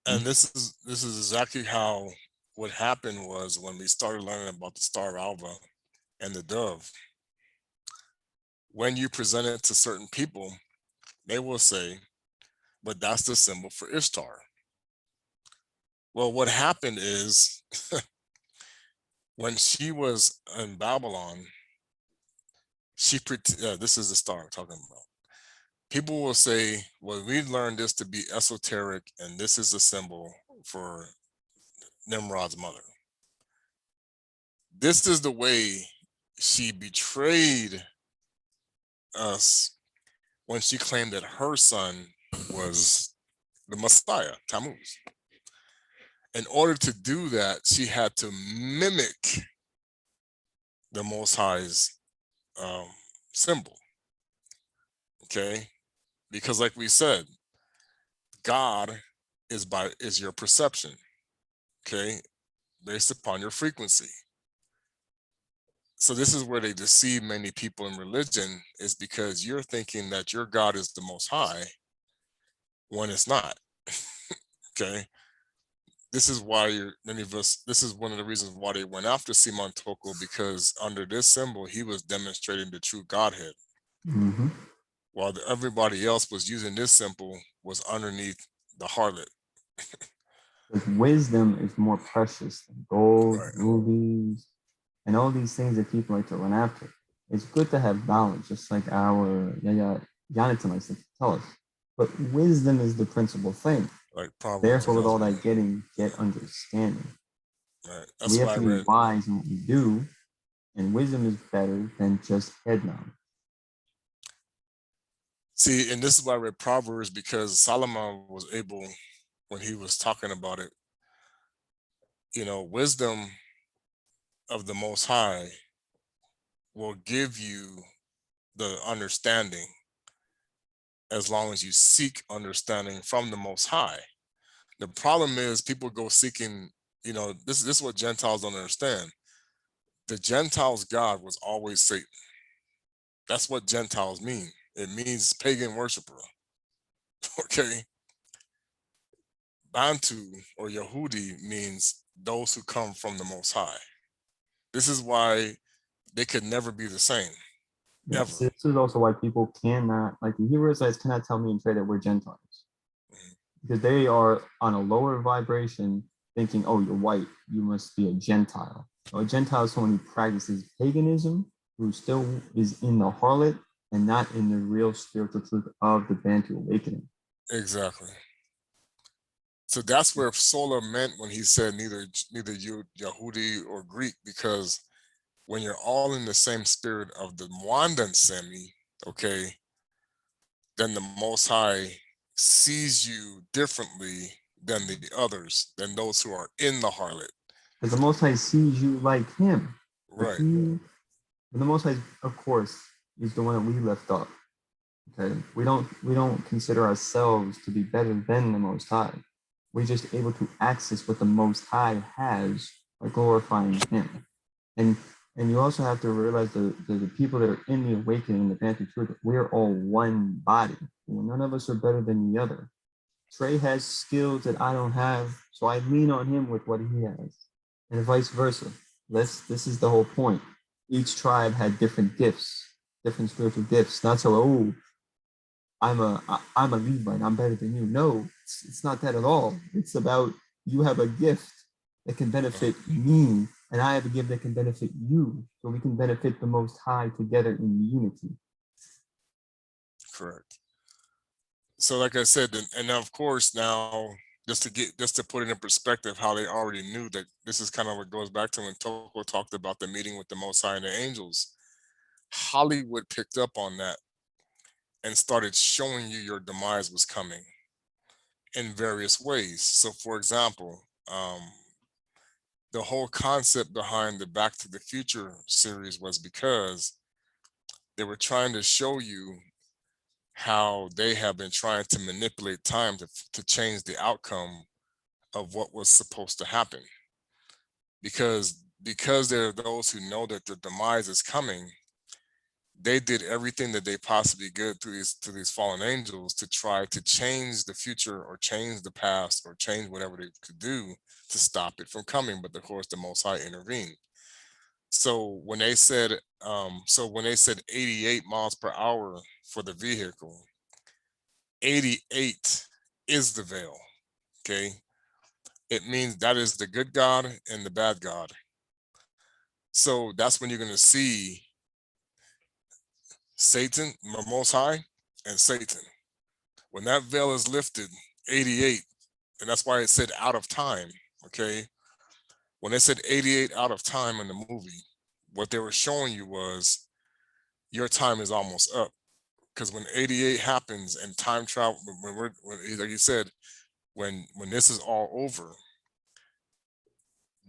And this is exactly how what happened was when we started learning about the Star Alpha and the dove. When you present it to certain people, they will say, but that's the symbol for Ishtar. Well, what happened is when she was in Babylon, this is the star I'm talking about. People will say, well, we learned this to be esoteric, and this is the symbol for Nimrod's mother. This is the way she betrayed us when she claimed that her son was the Messiah, Tammuz. In order to do that, she had to mimic the Most High's symbol. Okay, because like we said, God is your perception. Okay, based upon your frequency. So this is where they deceive many people in religion, is because you're thinking that your God is the Most High when it's not. Okay, this is why many of us. This is one of the reasons why they went after Simon Toko, because under this symbol he was demonstrating the true Godhead, while everybody else was using this symbol was underneath the harlot. Because wisdom is more precious than gold, Right. rubies, and all these things that people like to run after. It's good to have knowledge, just like our Jonathan likes to tell us. But wisdom is the principal thing. Like Proverbs. Therefore, with all that getting, get understanding. Right. That's We have why to I be read. wise in what we do, and wisdom is better than just head knowledge. See, and this is why I read Proverbs, because Solomon was able, when he was talking about it, wisdom of the Most High will give you the understanding as long as you seek understanding from the Most High. The problem is people go seeking, this is what Gentiles don't understand. The Gentiles' God was always Satan. That's what Gentiles mean. It means pagan worshiper. Okay. Bantu or Yehudi means those who come from the Most High. This is why they could never be the same. Yes, Ever. this is also why people cannot, like the Hebrew Israelites cannot tell me and Trey that we're Gentiles. Because they are on a lower vibration thinking, oh, you're white, you must be a Gentile. So a Gentile is someone who practices paganism, who still is in the harlot and not in the real spiritual truth of the Bantu awakening. Exactly. So that's where Sola meant when he said neither you Yehudi or Greek, because when you're all in the same spirit of the Mwandan Semi, okay, then the Most High sees you differently than the others, than those who are in the harlot. Because the Most High sees you like him. Right. The Most High, of course, is the one that we lift up. Okay, we don't consider ourselves to be better than the Most High. We're just able to access what the Most High has by glorifying Him. And And you also have to realize the people that are in the awakening, the Panther Truth, we're all one body. None of us are better than the other. Trey has skills that I don't have, so I lean on him with what he has, and vice versa. This is the whole point. Each tribe had different gifts, different spiritual gifts. Not so, oh, I'm a Levite, I'm better than you. No, it's not that at all. It's about you have a gift that can benefit me, and I have a gift that can benefit you, so we can benefit the Most High together in unity. Correct. So like I said, and of course now, just to put it in perspective, how they already knew that this is kind of what goes back to when Toko talked about the meeting with the Most High and the angels. Hollywood picked up on that and started showing you your demise was coming in various ways. So for example, the whole concept behind the Back to the Future series was because they were trying to show you how they have been trying to manipulate time to change the outcome of what was supposed to happen. Because there are those who know that their demise is coming, they did everything that they possibly could to these fallen angels to try to change the future or change the past or change whatever they could do to stop it from coming. But of course, the Most High intervened. So when they said 88 miles per hour for the vehicle, 88 is the veil. Okay, it means that is the good God and the bad God. So that's when you're going to see Satan, Most High, and Satan. When that veil is lifted, 88, and that's why it said out of time. Okay, when they said 88 out of time in the movie, what they were showing you was your time is almost up. Because when 88 happens and time travel, like you said, when this is all over,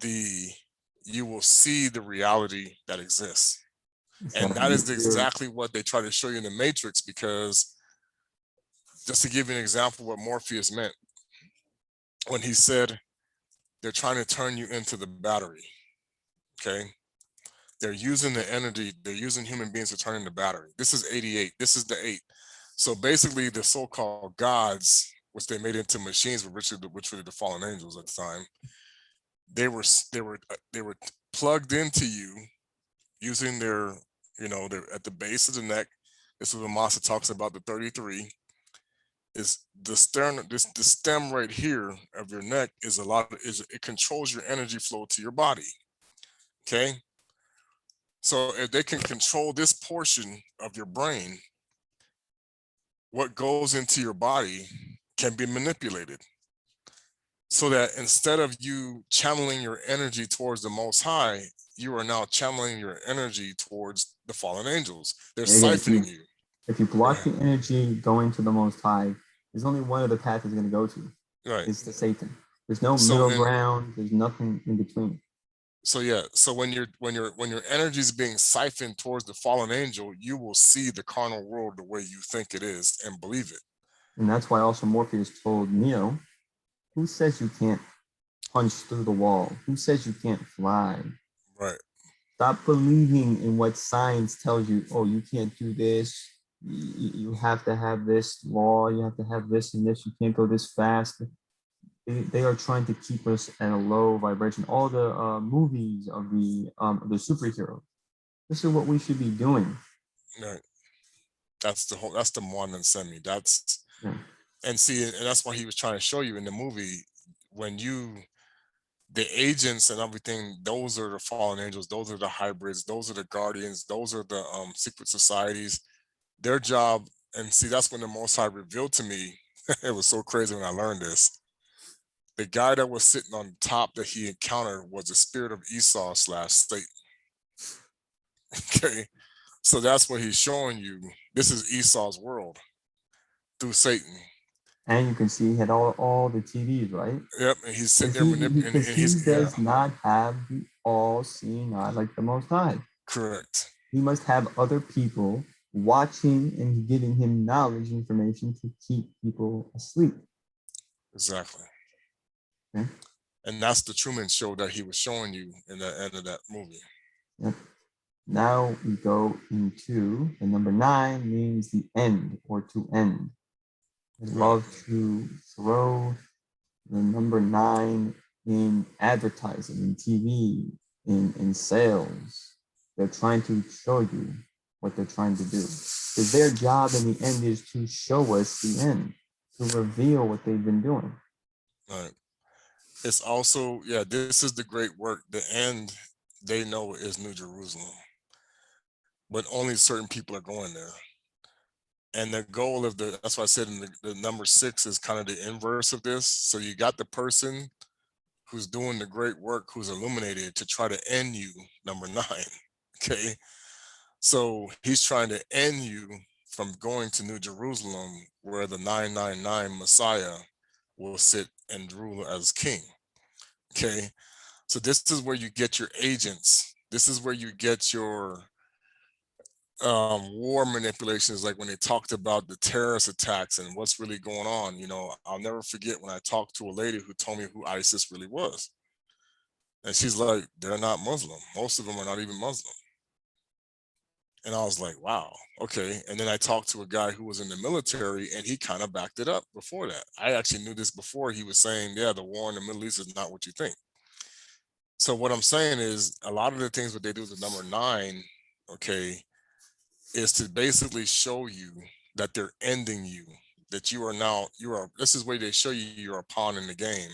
you will see the reality that exists. And that is exactly what they try to show you in the Matrix, because just to give you an example what Morpheus meant when he said they're trying to turn you into the battery. Okay, they're using the energy, they're using human beings to turn into battery. This is 88, this is the 8. So basically the so-called gods, which they made into machines, which were the fallen angels at the time, they were plugged into you using their, they're at the base of the neck. This is what Masa talks about, the 33 is the stem right here of your neck it controls your energy flow to your body. Okay, so if they can control this portion of your brain, what goes into your body can be manipulated, so that instead of you channeling your energy towards the Most High, you are now channeling your energy towards the fallen angels. They're siphoning you. If you block the energy going to the Most High, there's only one other path it's going to go to. Right. It's to Satan. There's no middle ground. There's nothing in between. So yeah, so when your energy is being siphoned towards the fallen angel, you will see the carnal world the way you think it is and believe it. And that's why also Morpheus told Neo, who says you can't punch through the wall? Who says you can't fly? Right. Stop believing in what science tells you. Oh, you can't do this. You have to have this law. You have to have this and this. You can't go this fast. They are trying to keep us at a low vibration. All the movies of the superheroes. This is what we should be doing. Right. That's the Mon and Semi. That's and see, and that's why he was trying to show you in the movie, when the agents and everything, those are the fallen angels, those are the hybrids, those are the guardians, those are the secret societies. Their job, and see, that's when the Most High revealed to me. It was so crazy when I learned this. The guy that was sitting on top that he encountered was the spirit of Esau / Satan. Okay, so that's what he's showing you. This is Esau's world through Satan. And you can see he had all the TVs, right? Yep, and he's sitting there manipulating. He does not have the all-seeing eye like the Most High. Correct. He must have other people watching and giving him knowledge, information to keep people asleep. Exactly. Okay. And that's the Truman Show that he was showing you in the end of that movie. Yep. Now we go into the number 9 means the end or to end. I love to throw the number 9 in advertising, in TV, in sales. They're trying to show you what they're trying to do. Because their job in the end is to show us the end, to reveal what they've been doing. Right. It's also, yeah, this is the great work. The end, they know, is New Jerusalem, but only certain people are going there. And the goal of that's why I said in the number 6 is kind of the inverse of this. So you got the person who's doing the great work, who's illuminated to try to end you, number 9. Okay. So he's trying to end you from going to New Jerusalem, where the 999 Messiah will sit and rule as king. Okay. So this is where you get your agents. This is where you get your war manipulations, like when they talked about the terrorist attacks and what's really going on. I'll never forget when I talked to a lady who told me who ISIS really was. And she's like, they're not Muslim. Most of them are not even Muslim. And I was like, wow, okay. And then I talked to a guy who was in the military, and he kind of backed it up before that. I actually knew this before. He was saying, yeah, the war in the Middle East is not what you think. So what I'm saying is, a lot of the things what they do with the number 9, okay, is to basically show you that they're ending you, that this is where they show you you're a pawn in the game,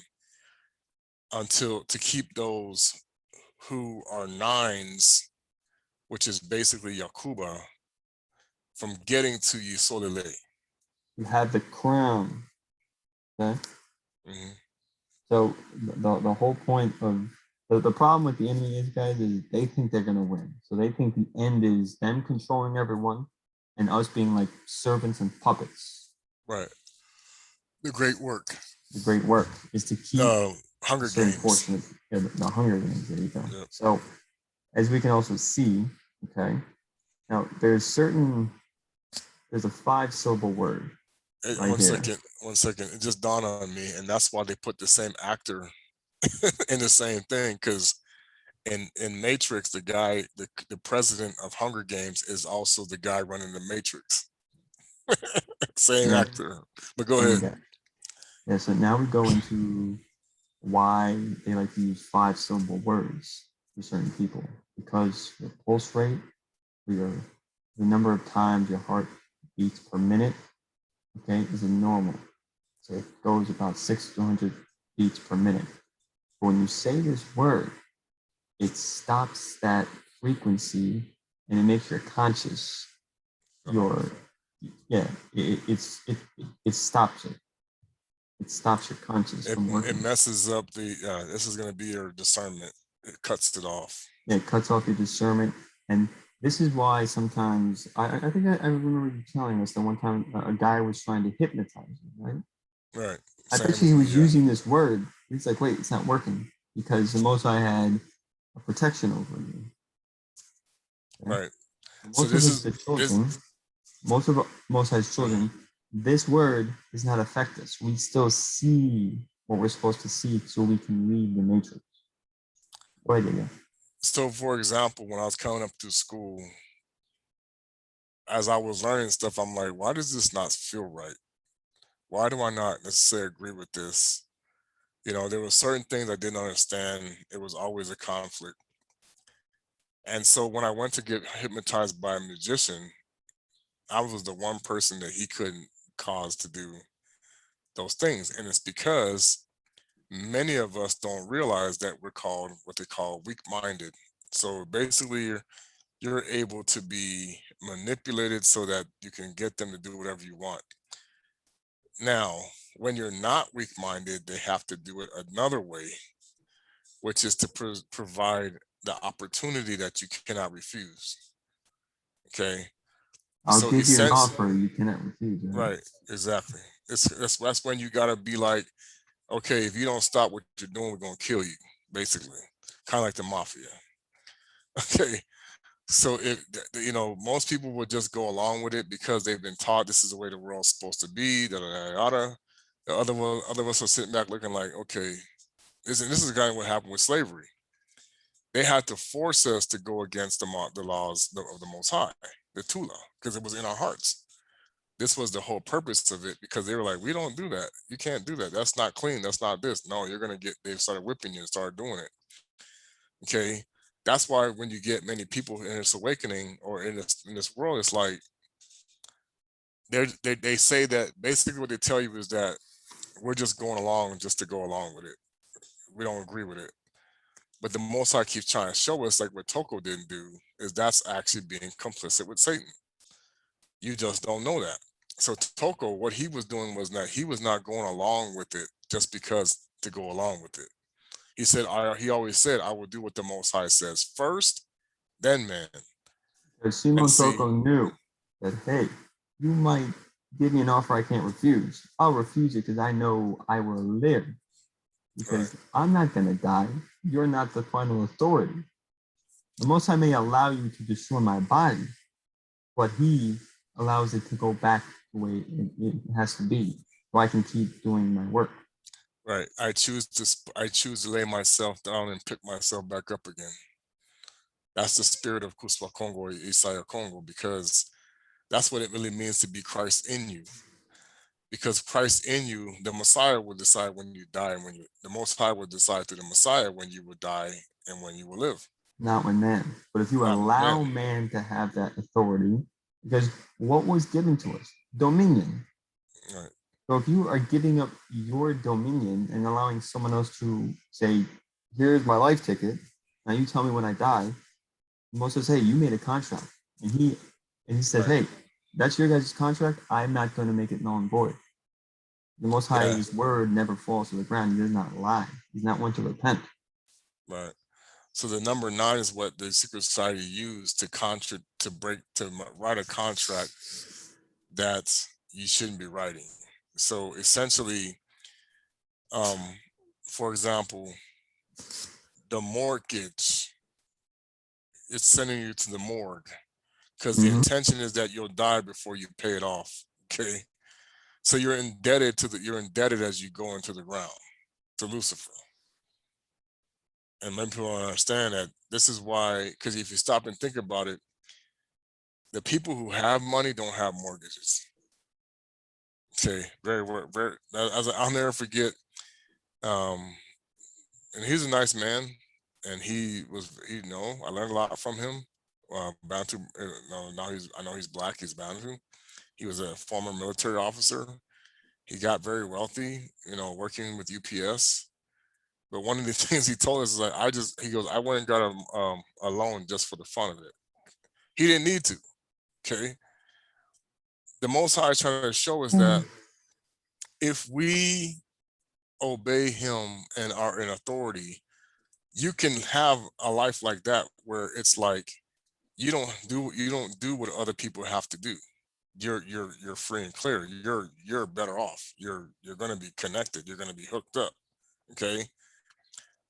until to keep those who are 9s, which is basically Yakuba, from getting to Yisolele. You have the crown. Okay. Mm-hmm. So the whole point of the problem with the enemy is, guys, is they think they're gonna win. So they think the end is them controlling everyone and us being like servants and puppets. Right. The great work. The great work is to keep Hunger a certain Games. portion of the Hunger Games. There you go. Yep. So as we can also see, okay, now there's a 5-syllable word. Right One second. It just dawned on me, and that's why they put the same actor in the same thing, because in Matrix, the guy, the president of Hunger Games, is also the guy running the Matrix. Same actor. But go ahead. Yeah, so now we go into why they like to use 5-syllable words for certain people. Because your pulse rate, the number of times your heart beats per minute, okay, is a normal. So it goes about 600 beats per minute. But when you say this word, it stops that frequency and it makes your conscious, it stops it. It stops your conscious from working. It messes up this is going to be your discernment. It cuts it off. Yeah, it cuts off your discernment. And this is why sometimes, I think I remember you telling us that one time a guy was trying to hypnotize you, right? Right. I bet he was using this word. He's like, wait, it's not working, because the Most High had a protection over you. Okay? Right. Most of Most High's children, this word does not affect us. We still see what we're supposed to see, so we can read the matrix. Go ahead, again. So, for example, when I was coming up through school, as I was learning stuff, I'm like, why does this not feel right? Why do I not necessarily agree with this? There were certain things I didn't understand. It was always a conflict. And so when I went to get hypnotized by a magician, I was the one person that he couldn't cause to do those things. And it's because many of us don't realize that we're called what they call weak-minded. So basically, you're able to be manipulated so that you can get them to do whatever you want. Now, when you're not weak-minded, they have to do it another way, which is to provide the opportunity that you cannot refuse. Okay. I'll give you an offer you cannot refuse. Right. Exactly. That's when you gotta be like, okay, if you don't stop what you're doing, we're gonna kill you. Basically, kind of like the mafia. Okay. So most people would just go along with it because they've been taught this is the way the world's supposed to be. Da, da, da, da. The other of us are sitting back looking like, okay, this is kind of what happened with slavery. They had to force us to go against the laws of the Most High, the Tula, because it was in our hearts. This was the whole purpose of it, because they were like, we don't do that. You can't do that. That's not clean. That's not this. No, you're going to get, they started whipping you and started doing it. Okay. That's why when you get many people in this awakening or in this world, it's like, they say that basically what they tell you is that we're just going along just to go along with it. We don't agree with it. But the Most High keeps trying to show us, like what Toko didn't do, is that's actually being complicit with Satan. You just don't know that. So Toko, what he was doing was that he was not going along with it just because to go along with it. He said, he always said, I will do what the Most High says first, then man. Because Simon Toko knew that, hey, you might give me an offer I can't refuse. I'll refuse it because I know I will live. Because I'm not going to die. You're not the final authority. The Most High may allow you to destroy my body, but he allows it to go back the way it has to be, so I can keep doing my work. Right. I choose to lay myself down and pick myself back up again. That's the spirit of Kuswa Kongo, Isaiah Kongo, because that's what it really means to be Christ in you. Because Christ in you, the Messiah will decide when you die, and the Most High will decide through the Messiah when you will die and when you will live. Not when man, but if you allow man to have that authority, because what was given to us? Dominion. Right. So if you are giving up your dominion and allowing someone else to say, here's my life ticket, now you tell me when I die, Moses says, hey, you made a contract. And he says, hey, that's your guys' contract. I'm not going to make it null and void. The Most High's word never falls to the ground. He does not lie. He's not one to repent. Right. So the number 9 is what the secret society used to write a contract that you shouldn't be writing. So essentially, for example, the mortgage, it's sending you to the morgue because the intention is that you'll die before you pay it off. Okay. So you're indebted as you go into the ground to Lucifer. And many people don't understand that this is why, because if you stop and think about it, the people who have money don't have mortgages. Okay, very. I'll never forget. And he's a nice man, and I learned a lot from him. Bantu, I know he's black. He's Bantu. He was a former military officer. He got very wealthy, working with UPS. But one of the things he told us is like, I went and got a loan just for the fun of it. He didn't need to. Okay. The Most High is trying to show us that if we obey him and are in authority, you can have a life like that where it's like you don't do what other people have to do. You're free and clear. You're better off. You're going to be connected. You're going to be hooked up. Okay.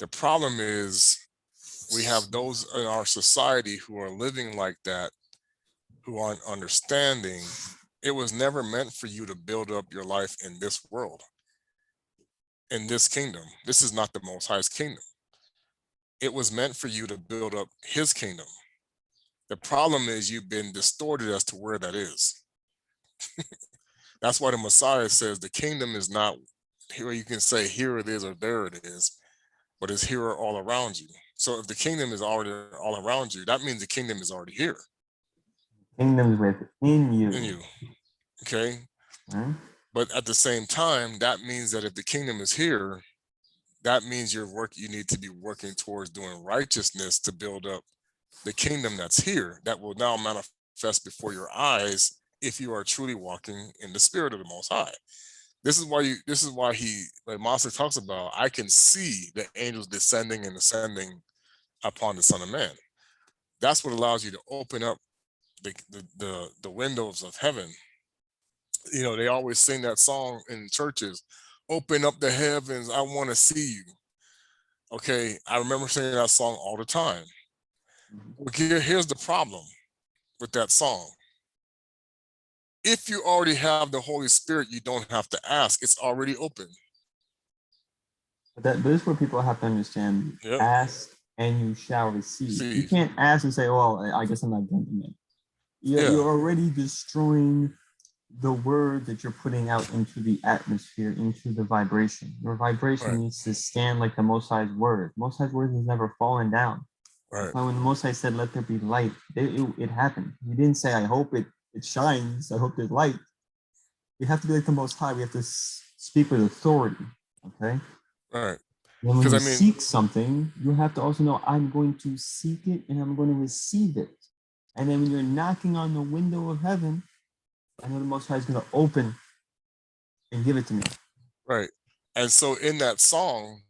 The problem is we have those in our society who are living like that, who aren't understanding. It was never meant for you to build up your life in this world, in this kingdom. This is not the Most High's kingdom. It was meant for you to build up his kingdom. The problem is you've been distorted as to where that is. That's why the Messiah says the kingdom is not here. You can say here it is or there it is, but it's here all around you. So if the kingdom is already all around you, that means the kingdom is already here. Kingdom is within you. In you. Okay. But at the same time, that means that if the kingdom is here, that means you need to be working towards doing righteousness to build up the kingdom that's here, that will now manifest before your eyes if you are truly walking in the spirit of the Most High. This is why he, like Master talks about, I can see the angels descending and ascending upon the Son of Man. That's what allows you to open up the windows of heaven. They always sing that song in churches, open up the heavens, I want to see you. Okay, I remember singing that song all the time. But here's the problem with that song. If you already have the Holy Spirit, you don't have to ask. It's already open. But this is what people have to understand. Yep. Ask and you shall receive. You See, can't ask and say, well, I guess I'm not getting it. yeah, You're already destroying the word that you're putting out into the atmosphere, into the vibration. Your vibration right, needs to stand like the Most High's word. Most High's word has never fallen down. right, That's why when the Most High said, let there be light, it happened. He didn't say, I hope it shines. I hope there's light. We have to be like the Most High. We have to speak with authority, okay? right. And when Because you I mean, seek something, you have to also know, I'm going to seek it and I'm going to receive it. And then when you're knocking on the window of heaven, I know the Most High is going to open and give it to me. right. And so in that song,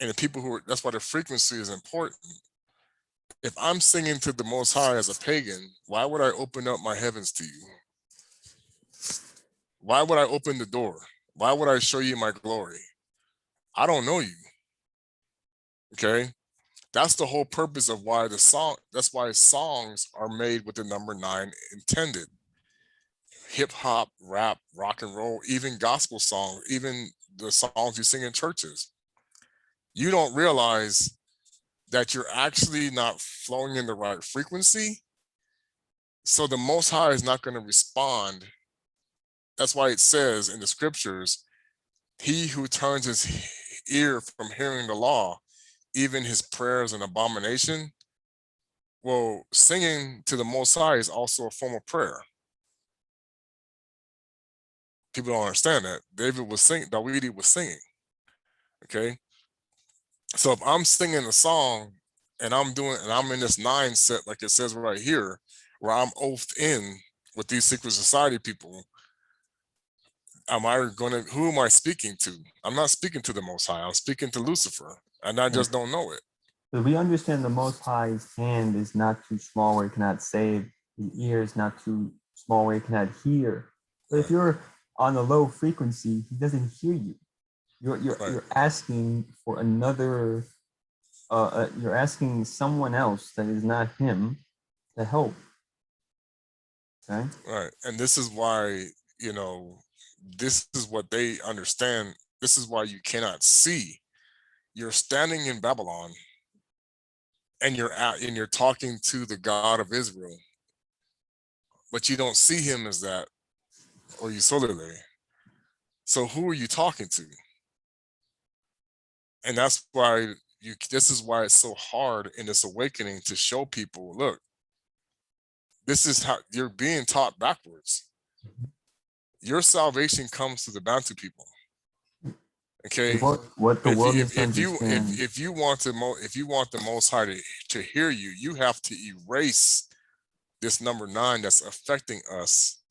and the people who are, that's why the frequency is important. If I'm singing to the Most High as a pagan, why would I open up my heavens to you? Why would I open the door? Why would I show you my glory? I don't know you. Okay. That's the whole purpose of why the song, that's why songs are made with the number 9 intended. Hip hop, rap, rock and roll, even gospel songs, even the songs you sing in churches. You don't realize that you're actually not flowing in the right frequency. So the Most High is not going to respond. That's why it says in the scriptures, he who turns his ear from hearing the law, even his prayers an abomination. Well, singing to the Most High is also a form of prayer. People don't understand that. David was singing, Dawidi was singing. Okay. So if I'm singing a song and I'm in this 9 set, like it says right here, where I'm oathed in with these secret society people, who am I speaking to? I'm not speaking to the Most High. I'm speaking to Lucifer, and I just don't know it. So we understand the Most High's hand is not too small where it cannot save. His ear is not too small where it cannot hear. But if Right, you're on a low frequency, he doesn't hear you. right, You're asking for another. You're asking someone else that is not him to help. Okay. right. And this is why, you know, this is what they understand. This is why you cannot see. You're standing in Babylon and you're talking to the God of Israel, but you don't see him as that, or Yisolele. So who are you talking to? And that's why this is why it's so hard in this awakening to show people, look, this is how you're being taught backwards. Your salvation comes to the Bantu people. Okay. What the world needs to understand. If you want the Most High to hear you, you have to erase this number 9 that's affecting us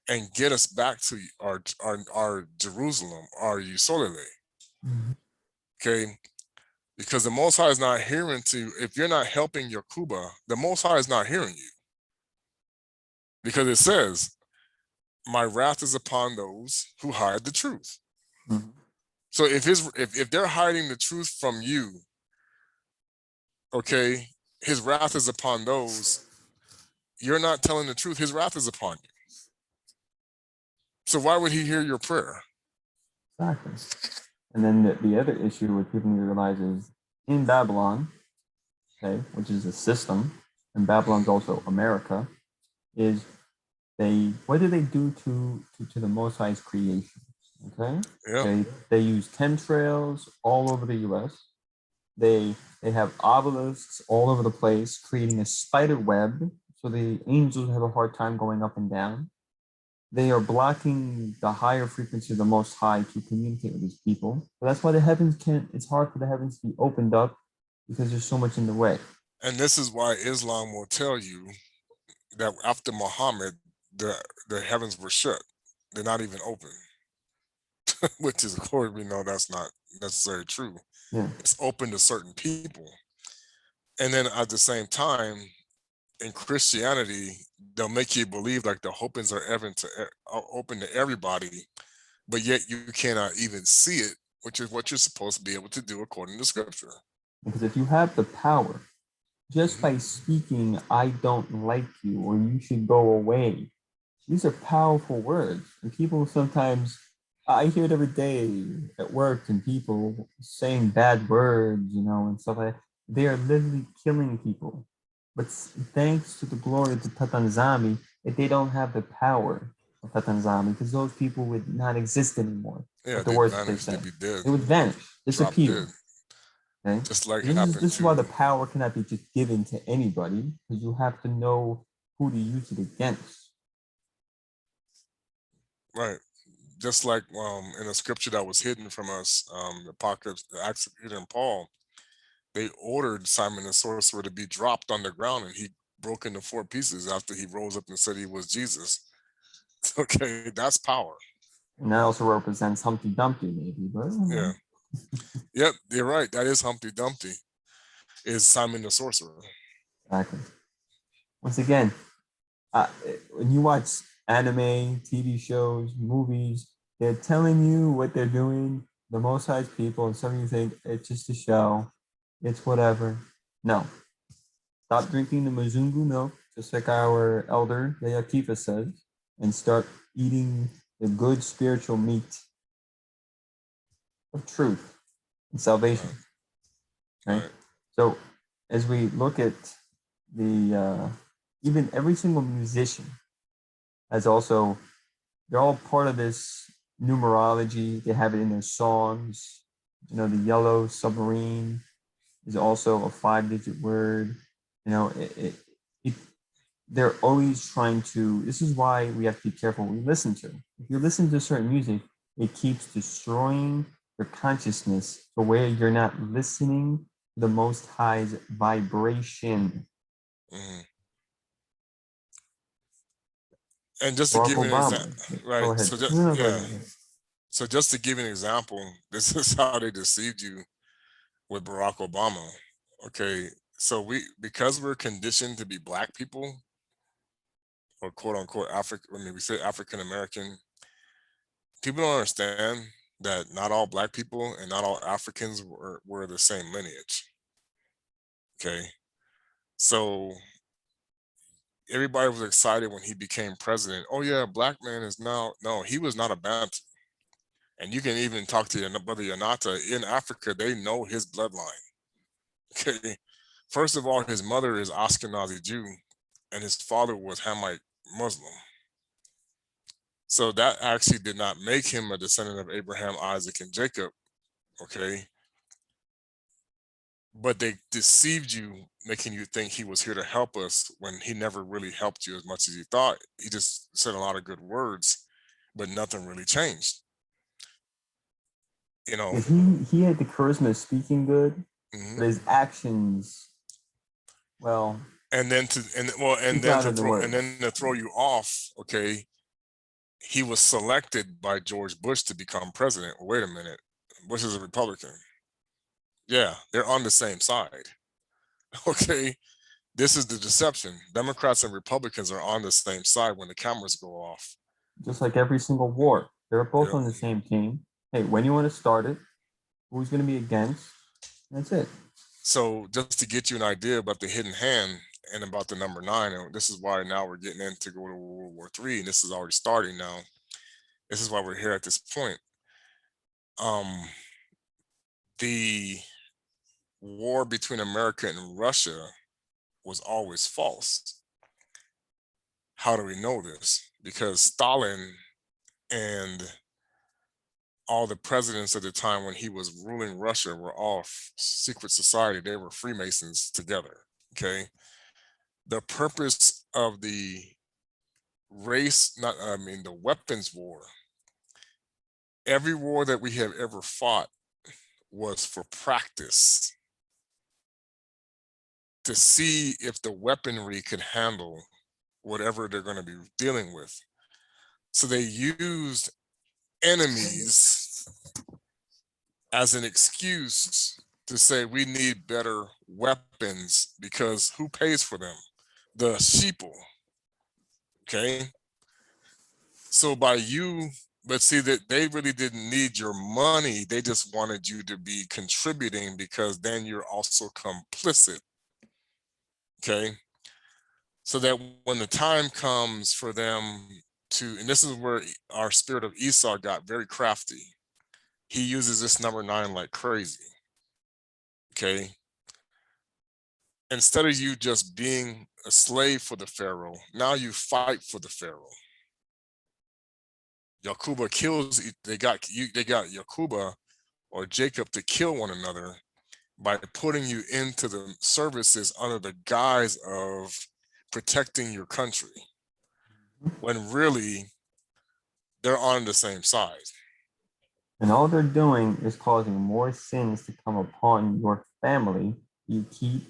and get us back to our Jerusalem, our Yisolele. Okay. Because the Most High is not hearing if you're not helping your Kuba, the Most High is not hearing you. Because it says, my wrath is upon those who hide the truth. Mm-hmm. So if they're hiding the truth from you, okay, his wrath is upon those. You're not telling the truth, his wrath is upon you. So why would he hear your prayer? Exactly. And then the other issue with people need to realize is in Babylon, okay, which is a system, and Babylon's also America, is what do they do to the Most High's creation? Okay, Yeah, they use chemtrails all over the U.S. They have obelisks all over the place, creating a spider web so the angels have a hard time going up and down. They are blocking the higher frequency of the Most High to communicate with these people. So that's why the heavens can't. It's hard for the heavens to be opened up because there's so much in the way. and this is why Islam will tell you that after Muhammad, the heavens were shut. They're not even open. Which is, of course, we know that's not necessarily true. Yeah. It's open to certain people. And then at the same time, in Christianity, they'll make you believe like the opens are open to everybody, but yet you cannot even see it, which is what you're supposed to be able to do according to scripture. Because if you have the power, just Mm-hmm. by speaking, I don't like you, or you should go away, these are powerful words. And people sometimes, I hear it every day at work, and people saying bad words, and stuff like that. they are literally killing people. But thanks to the glory of the Tatanzami, that they don't have the power of Tatanzami because those people would not exist anymore. Yeah, But the they'd words that they vanish. say, They'd be dead. they would vanish, Drop disappear. dead. Okay? Just like This is, happened this is why to the power cannot be just given to anybody, because you have to know who to use it against. right. Just like in a scripture that was hidden from us, the Apocalypse, the Acts of Peter and Paul, they ordered Simon the sorcerer to be dropped on the ground, and he broke into 4 pieces after he rose up and said he was Jesus. Okay, that's power. And that also represents Humpty Dumpty, maybe, but Yeah. Yep, you're right. That is Humpty Dumpty. Is Simon the sorcerer. exactly. Once again, when you watch anime, TV shows, movies, they're telling you what they're doing, the Most High's people, and some of you think it's just a show, it's whatever. No. Stop drinking the Mzungu milk, just like our elder Yayakifa says, and start eating the good spiritual meat of truth and salvation. Right? So as we look at the even every single musician has also, they're all part of this numerology. They have it in their songs. You know, the yellow submarine is also a 5-digit word. You know, they're always trying to, this is why we have to be careful what we listen to. If you listen to certain music, it keeps destroying your consciousness to where you're not listening to the Most High's vibration. Mm-hmm. And just to Barack give you an Obama. example, Go right? ahead. So just, No, go yeah. ahead. So just to give you an example, this is how they deceived you with Barack Obama. Okay, so because we're conditioned to be black people, or quote unquote we say African American, people don't understand that not all black people and not all Africans were the same lineage. Okay, so everybody was excited when he became president. Oh yeah, black man is now, no, he was not a Bantu. And you can even talk to your brother Yanata in Africa, they know his bloodline. Okay, first of all, his mother is Ashkenazi Jew, and his father was Hamite Muslim. So that actually did not make him a descendant of Abraham, Isaac, and Jacob. Okay, but they deceived you, making you think he was here to help us when he never really helped you as much as you thought. He just said a lot of good words, but nothing really changed. You know, He had the charisma of speaking good, but his actions, well, and then out of the to throw you off, okay, he was selected by George Bush to become president. Wait a minute, Bush is a Republican. Yeah, they're on the same side. Okay, this is the deception. Democrats and Republicans are on the same side when the cameras go off. just like every single war, they're both Yep. on the same team. Hey, when you want to start it, who's going to be against? That's it. So just to get you an idea about the hidden hand and about the number 9, and this is why now we're getting into go to World War III, and this is already starting now. This is why we're here at this point. The war between America and Russia was always false. How do we know this? Because Stalin and all the presidents at the time when he was ruling Russia were all secret society. They were Freemasons together. Okay. The purpose of the the weapons war, every war that we have ever fought was for practice, to see if the weaponry could handle whatever they're going to be dealing with. So they used enemies as an excuse to say we need better weapons because who pays for them? The sheeple. Okay. So but see that they really didn't need your money. They just wanted you to be contributing because then you're also complicit. Okay. So that when the time comes for them to, and this is where our spirit of Esau got very crafty. He uses this number 9 like crazy. Okay. instead of you just being a slave for the Pharaoh, now you fight for the Pharaoh. Yakuba kills, they got Yakuba or Jacob to kill one another by putting you into the services under the guise of protecting your country, when really they're on the same side. And all they're doing is causing more sins to come upon your family. You keep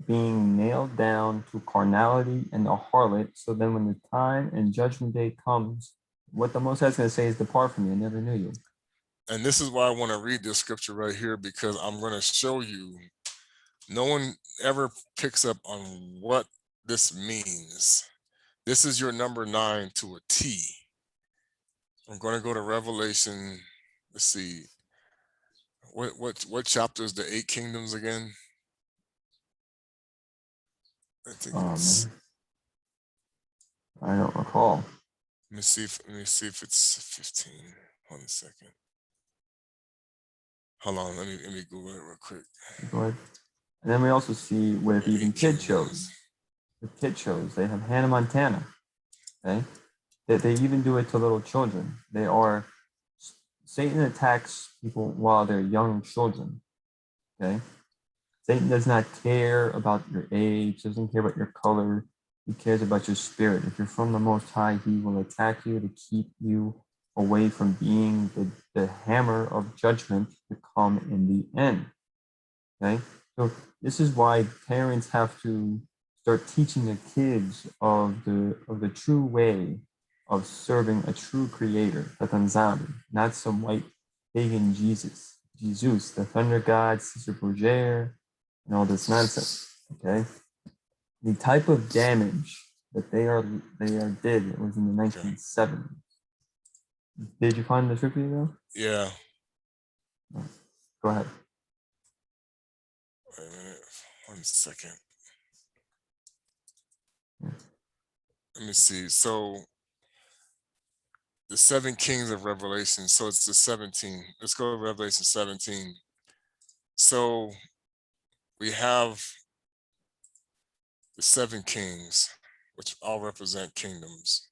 being nailed down to carnality and the harlot. So then when the time and judgment day comes, what the Most High is going to say is, depart from me, I never knew you. And this is why I want to read this scripture right here, because I'm going to show you no one ever picks up on what this means. This is your number 9 to a T. I'm going to go to Revelation. Let's see. What chapter is the 8 kingdoms again? I think it's. I don't recall. Let me see if it's 15. Hold on a second. Hold on. Let me Google it real quick. Go ahead. And then we also see with even kid shows. With kid shows, they have Hannah Montana. Okay, they even do it to little children. Satan attacks people while they're young children. Okay, Satan does not care about your age, doesn't care about your color. He cares about your spirit. If you're from the Most High, he will attack you to keep you away from being the hammer of judgment to come in the end. Okay, so this is why parents have to start teaching their kids of the true way of serving a true creator, Tatanzami, not some white pagan Jesus, the thunder god, Caesar Borgia, and all this nonsense. Okay, the type of damage that they did was in the 1970s. Did you find the trivia though? Yeah. Go ahead. Wait a minute. 1 second. Let me see. So the 7 kings of Revelation. So it's the 17. Let's go to Revelation 17. So we have the 7 kings, which all represent kingdoms.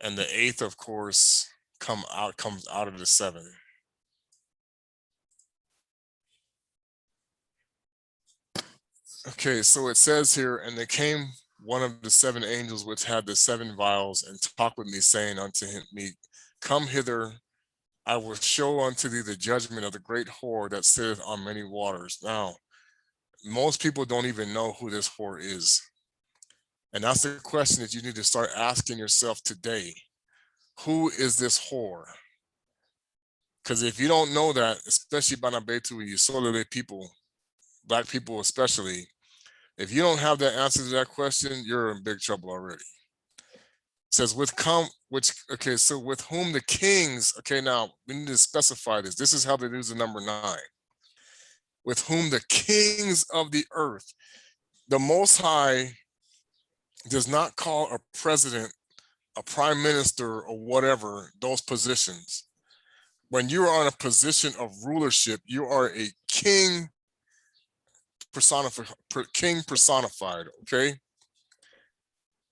And the 8th, of course, comes out of the 7. Okay, so it says here, and there came one of the 7 angels which had the 7 vials, and talked with me, saying unto me, come hither, I will show unto thee the judgment of the great whore that sitteth on many waters. Now, most people don't even know who this whore is. And that's the question that you need to start asking yourself today. Who is this whore? Because if you don't know that, especially Bana, Betu, Yisolele people, Black people especially, if you don't have the answer to that question, you're in big trouble already. It says so with whom the kings, okay, now we need to specify this. This is how they use the number 9. With whom the kings of the earth, the Most High does not call a president, a prime minister, or whatever, those positions. When you are in a position of rulership, you are a king personified, okay?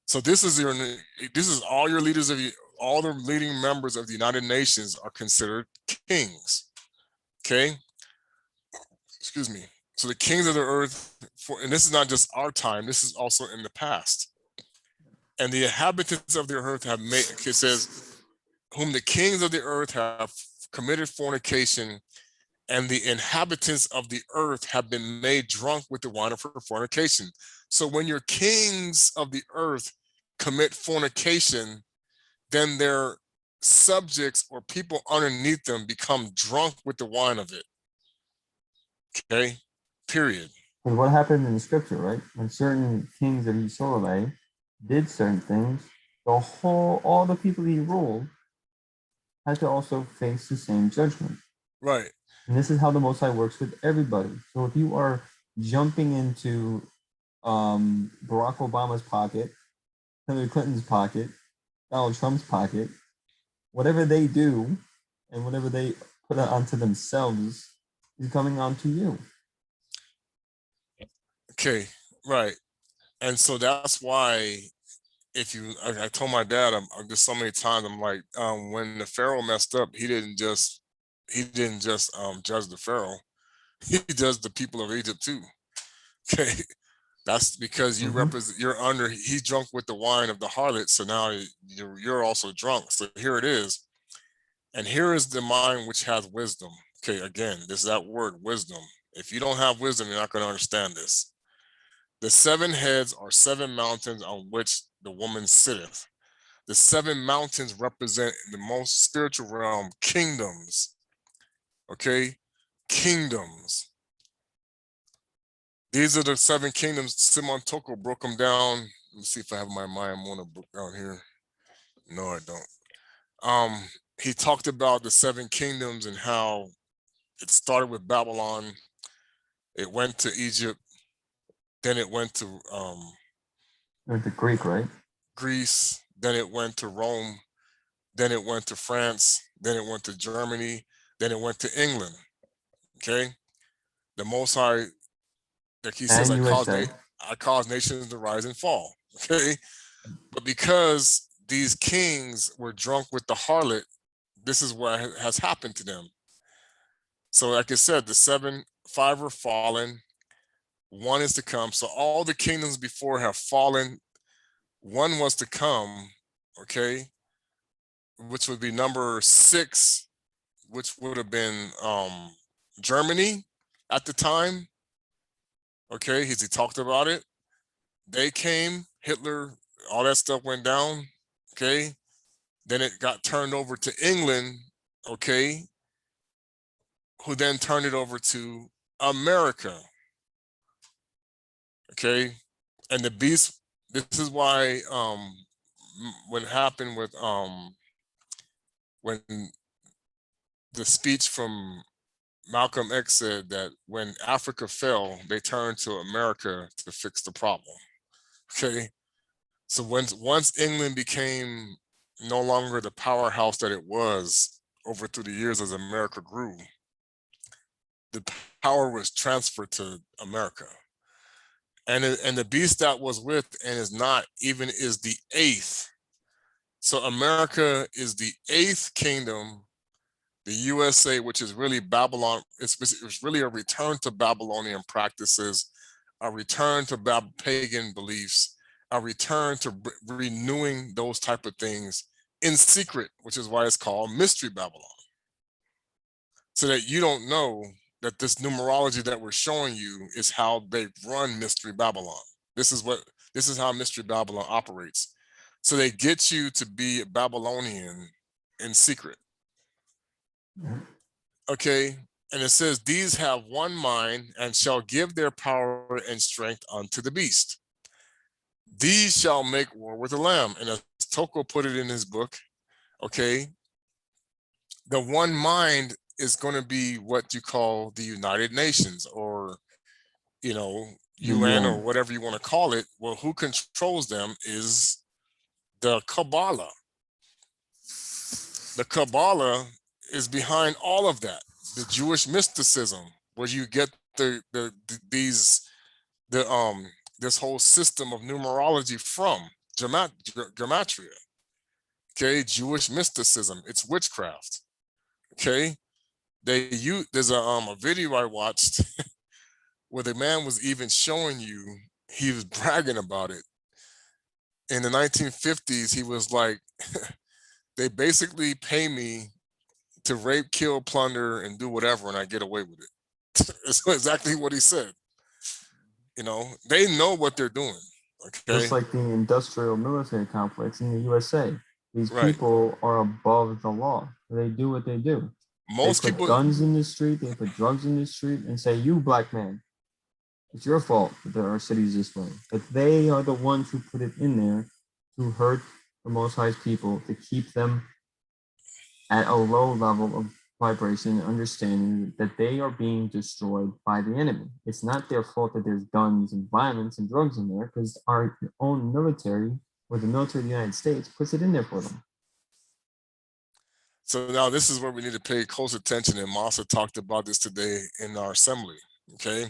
So this is all your leaders all the leading members of the United Nations are considered kings, okay? Excuse me. So the kings of the earth, and this is not just our time, this is also in the past. And the inhabitants of the earth have made, it says, whom the kings of the earth have committed fornication, and the inhabitants of the earth have been made drunk with the wine of her fornication. So when your kings of the earth commit fornication, then their subjects or people underneath them become drunk with the wine of it. Okay, period. And what happened in the scripture, right? When certain kings of Yisolele did certain things, all the people he ruled had to also face the same judgment. Right. And this is how the Most High works with everybody. So if you are jumping into Barack Obama's pocket, Hillary Clinton's pocket, Donald Trump's pocket, whatever they do and whatever they put onto themselves is coming onto you. Okay, right. And so that's why if you, I told my dad, I'm just so many times, I'm like, when the Pharaoh messed up, he didn't just judge the Pharaoh, he judged the people of Egypt too. Okay, that's because you Mm-hmm. represent, you're under, he's drunk with the wine of the harlot, so now you're also drunk. So here it is, and here is the mind which has wisdom. Okay, again, this is that word wisdom. If you don't have wisdom, you're not going to understand this. The 7 heads are 7 mountains on which the woman sitteth. The 7 mountains represent in the most spiritual realm kingdoms. Okay, kingdoms. These are the 7 kingdoms. Simon Toko broke them down. Let me see if I have my Mona book down here. No, I don't. He talked about the 7 kingdoms and how it started with Babylon. It went to Egypt. Then it went to Or the Greek, right? Greece. Then it went to Rome. Then it went to France. Then it went to Germany. Then it went to England. Okay. The Most High, like he says, And USA. I cause nations to rise and fall. Okay. But because these kings were drunk with the harlot, this is what has happened to them. So, like I said, the 5 were fallen, 1 is to come. So all the kingdoms before have fallen. 1 was to come, okay, which would be number 6, which would have been Germany at the time. Okay, he talked about it. They came, Hitler, all that stuff went down. Okay, then it got turned over to England. Okay, who then turned it over to America. Okay, and the beast. This is why what happened with when the speech from Malcolm X said that when Africa fell, they turned to America to fix the problem. Okay, so once England became no longer the powerhouse that it was over through the years as America grew, the power was transferred to America. And the beast that was with and is not even is the 8th. So America is the 8th kingdom. The USA, which is really Babylon, it's really a return to Babylonian practices, a return to pagan beliefs, a return to renewing those type of things in secret, which is why it's called Mystery Babylon. So that you don't know that this numerology that we're showing you is how they run Mystery Babylon. This is how Mystery Babylon operates. So they get you to be a Babylonian in secret. Okay, and it says, these have one mind and shall give their power and strength unto the beast. These shall make war with the Lamb. And as Toko put it in his book, okay, the one mind is going to be what you call the United Nations, or The UN, or UN. whatever you want to call it. Well, who controls them is the Kabbalah. The Kabbalah is behind all of that. The Jewish mysticism, where you get this whole system of numerology from gematria. Okay, Jewish mysticism. It's witchcraft. Okay, there's a video I watched where the man was even showing you, he was bragging about it. In the 1950s, he was like, they basically pay me to rape, kill, plunder, and do whatever, and I get away with it. It's exactly what he said. They know what they're doing. Just Okay, like the industrial military complex in the USA. These right. people are above the law. They do what they do. They Most put people, guns in the street, they put drugs in the street, and say, you black man, it's your fault that there are cities this way. But they are the ones who put it in there to hurt the Most High's people, to keep them at a low level of vibration and understanding that they are being destroyed by the enemy. It's not their fault that there's guns and violence and drugs in there, because our own military, or the military of the United States, puts it in there for them. so now this is where we need to pay close attention, and Masa talked about this today in our assembly. Okay,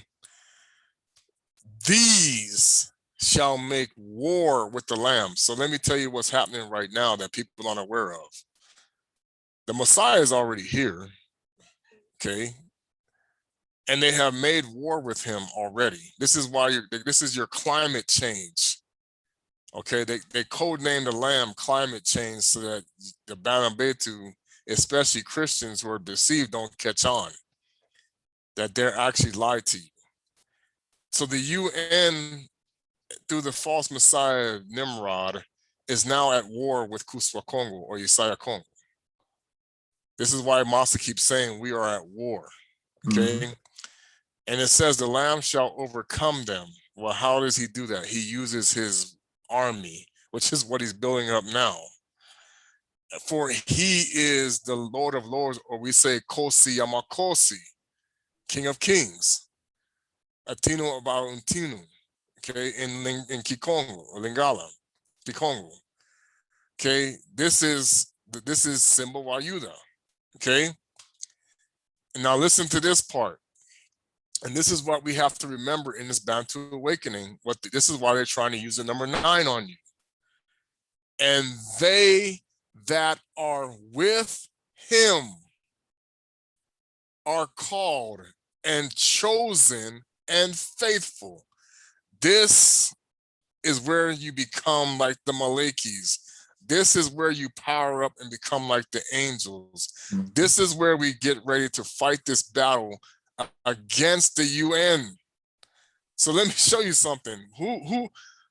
these shall make war with the Lamb. So let me tell you what's happening right now that people aren't aware of. The Messiah is already here, okay? And they have made war with him already. This is why this is your climate change. Okay, they codenamed the Lamb climate change so that the Bana Betu, especially Christians who are deceived, don't catch on that they're actually lied to you. So the UN, through the false Messiah Nimrod, is now at war with Kuswa Kongo or Yesaya Kongo. This is why Masa keeps saying we are at war. Okay. And it says the Lamb shall overcome them. Well, how does he do that? He uses his army, which is what he's building up now. For he is the Lord of Lords, or we say Kosi Yamakosi, King of Kings. Atino about Untinu, okay, in Kikongo or Lingala, Kikongo. Okay, this is Simba Wayuda. Okay. And now listen to this part. And this is what we have to remember in this Bantu awakening. This is why they're trying to use the number 9 on you. And they that are with him are called and chosen and faithful. This is where you become like the Malakis. This is where you power up and become like the angels. This is where we get ready to fight this battle against the UN. So let me show you something.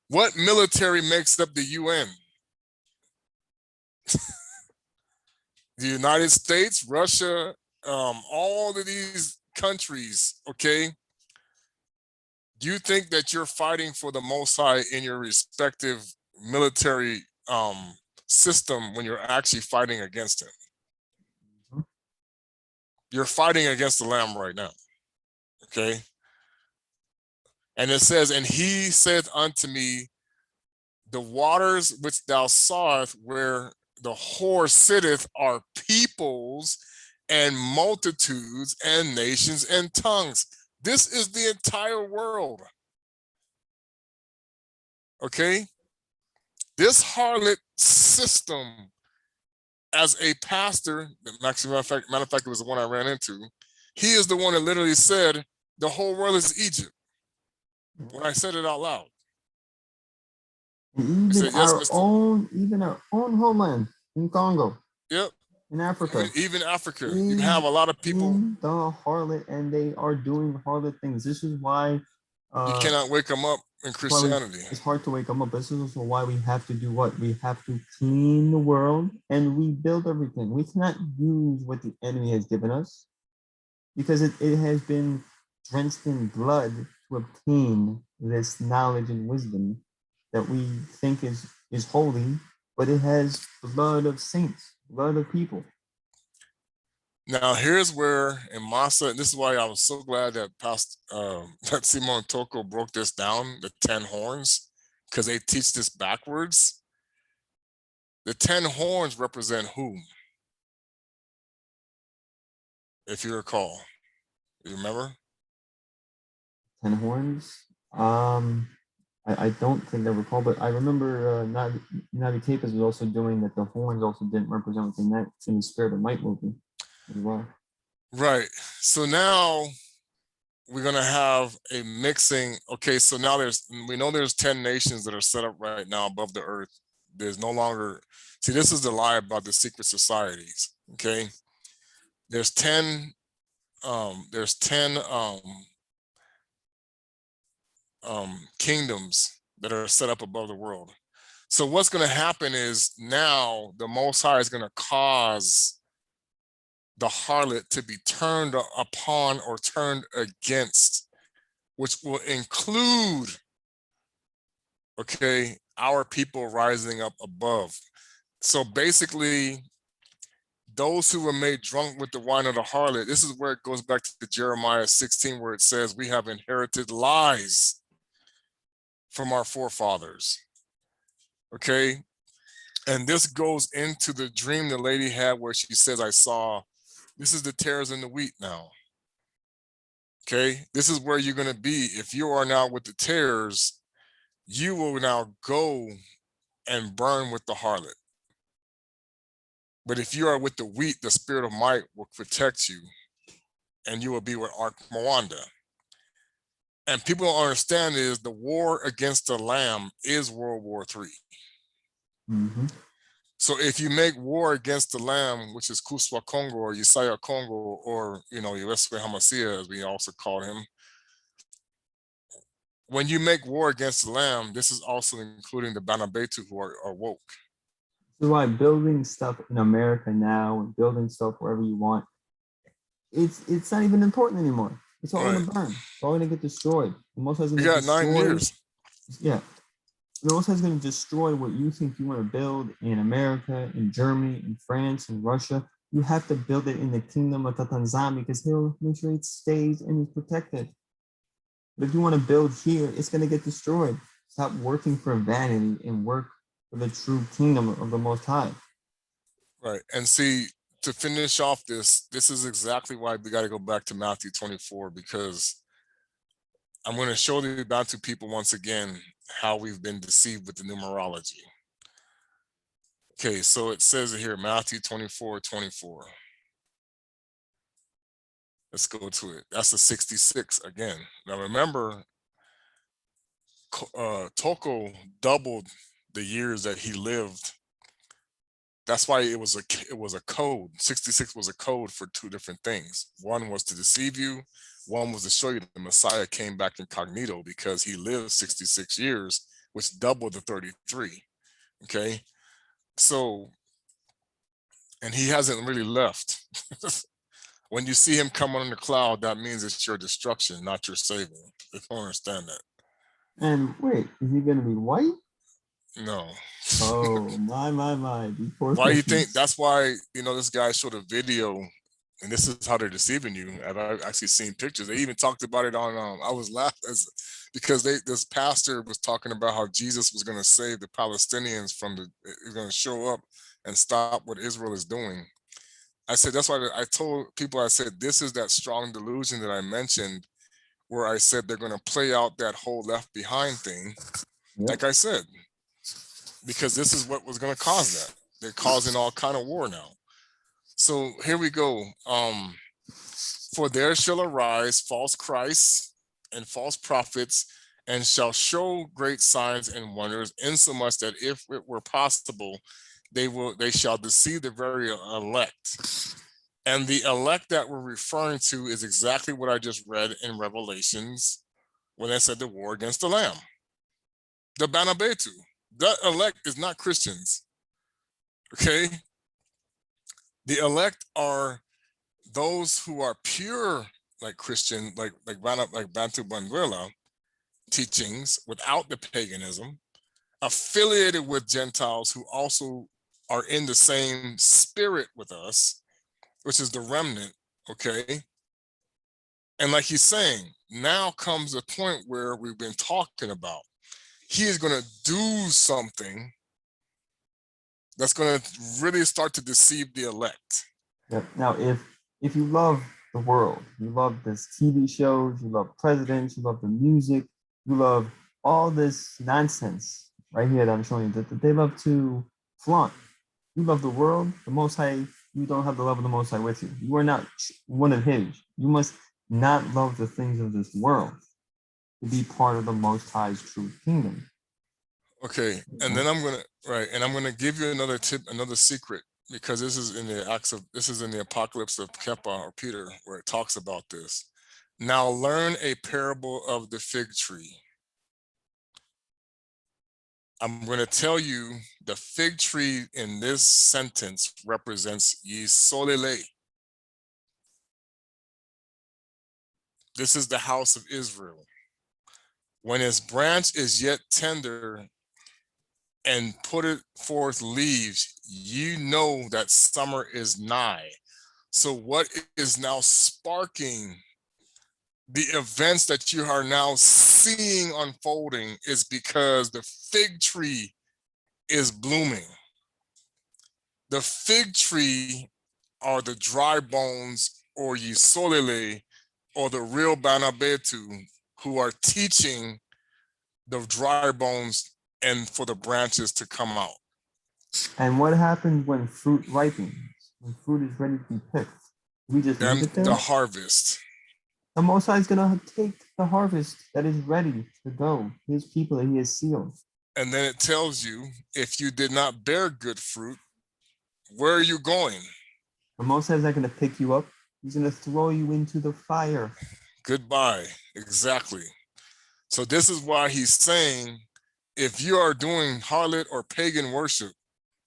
What military makes up the UN? The United States, Russia, all of these countries, okay? Do you think that you're fighting for the Most High in your respective military system when you're actually fighting against him? You're fighting against the Lamb right now, okay? And it says, and he saith unto me, the waters which thou sawest where the whore sitteth are peoples and multitudes and nations and tongues. This is the entire world. Okay? This harlot system, as a pastor, matter of fact, it was the one I ran into. He is the one that literally said, the whole world is Egypt. When I said it out loud. Even said, yes, even our own homeland in Congo. Yep. In Africa. Even Africa. You have a lot of people in the harlot, and they are doing harlot things. This is why you cannot wake them up in Christianity. It's hard to wake them up. This is also why we have to do what? We have to clean the world and rebuild everything. We cannot use what the enemy has given us because it has been drenched in blood to obtain this knowledge and wisdom that we think is holy, but it has blood of saints, blood of people. Now here's where in Masa, this is why I was so glad that that Simon Toko broke this down, the 10 horns, because they teach this backwards. The 10 horns represent whom? If you recall, you remember? 10 horns? I don't think I recall, but I remember Navi Capus was also doing that. The horns also didn't represent what they meant in the Spirit of Might movie as well. Right. So now we're going to have a mixing. Okay, so now we know there's 10 nations that are set up right now above the earth. There's no longer, see, this is the lie about the secret societies. Okay. There's 10 kingdoms that are set up above the world. So what's going to happen is now the Most High is going to cause the harlot to be turned upon or turned against, which will include, okay, our people rising up above. So basically, those who were made drunk with the wine of the harlot, this is where it goes back to Jeremiah 16, where it says we have inherited lies from our forefathers. Okay. And this goes into the dream the lady had where she says, I saw, this is the tares in the wheat now. Okay, this is where you're going to be. If you are now with the tares, you will now go and burn with the harlot. But if you are with the wheat, the spirit of might will protect you, and you will be with Ark Mwanda. And people don't understand is the war against the Lamb is World War III. Mm-hmm. So if you make war against the Lamb, which is Kuswa Kongo or Yesaya Kongo, or Yeswe Hamasia, as we also call him, when you make war against the Lamb, this is also including the Bana Betu who are woke. So why building stuff in America now and building stuff wherever you want, it's not even important anymore. It's all Right. gonna burn. It's all gonna get destroyed. The Most High's We gonna got 9 destroy. years. Yeah. The Most High's gonna destroy what you think you want to build in America, in Germany, in France, in Russia. You have to build it in the kingdom of Tatanzam because he'll make sure it stays and is protected. But if you want to build here, it's gonna get destroyed. Stop working for vanity and work for the true kingdom of the Most High. Right. And see, to finish off this is exactly why we got to go back to Matthew 24, because I'm going to show the Bantu people once again how we've been deceived with the numerology. Okay, so it says here, Matthew 24:24. Let's go to it. That's the 66 again. Now remember, Toko doubled the years that he lived. That's why it was a code. 66 was a code for 2 different things. One was to deceive you. One was to show you the Messiah came back incognito because he lived 66 years, which doubled the 33. Okay, so, and he hasn't really left. When you see him come on the cloud, that means it's your destruction, not your saving. You don't understand that. And wait, is he gonna be white? No. Oh my! Before Why do you think? Christmas. That's why, this guy showed a video, and this is how they're deceiving you. I've actually seen pictures. They even talked about it on. I was laughing because this pastor was talking about how Jesus was going to save the Palestinians he's going to show up and stop what Israel is doing. I said that's why I told people. I said this is that strong delusion that I mentioned, where I said they're going to play out that whole Left Behind thing, Yep. like I said, because this is what was going to cause that. They're causing all kind of war now. So here we go. For there shall arise false Christs and false prophets, and shall show great signs and wonders, insomuch that if it were possible, they shall deceive the very elect. And the elect that we're referring to is exactly what I just read in Revelations when I said the war against the Lamb. The Bana Betu. The elect is not Christians. Okay? The elect are those who are pure, like Christian, like Bantu Banduela teachings, without the paganism, affiliated with Gentiles who also are in the same spirit with us, which is the remnant. Okay. And like he's saying, now comes the point where we've been talking about. He is going to do something that's going to really start to deceive the elect. Yep. Now, if you love the world, you love this TV shows, you love presidents, you love the music, you love all this nonsense right here that I'm showing you that they love to flaunt. You love the world, the Most High. You don't have the love of the Most High with you. You are not one of His. You must not love the things of this world to be part of the Most High's true kingdom. Okay, and then I'm gonna give you another tip, another secret, because this is in the Apocalypse of Kepa or Peter, where it talks about this. Now learn a parable of the fig tree. I'm going to tell you the fig tree in this sentence represents Yisolele. This is the house of Israel. When its branch is yet tender and put it forth leaves, you know that summer is nigh. So what is now sparking the events that you are now seeing unfolding is because the fig tree is blooming. The fig tree are the dry bones, or Yisolele, or the real Bana Betu, who are teaching the dry bones and for the branches to come out. And what happens when fruit ripens? When fruit is ready to be picked? We just Them, leave it there? the harvest. The Most High is going to take the harvest that is ready to go, his people that he has sealed. And then it tells you, if you did not bear good fruit, where are you going? The Most High is not going to pick you up. He's going to throw you into the fire. Goodbye. Exactly. So this is why he's saying, if you are doing harlot or pagan worship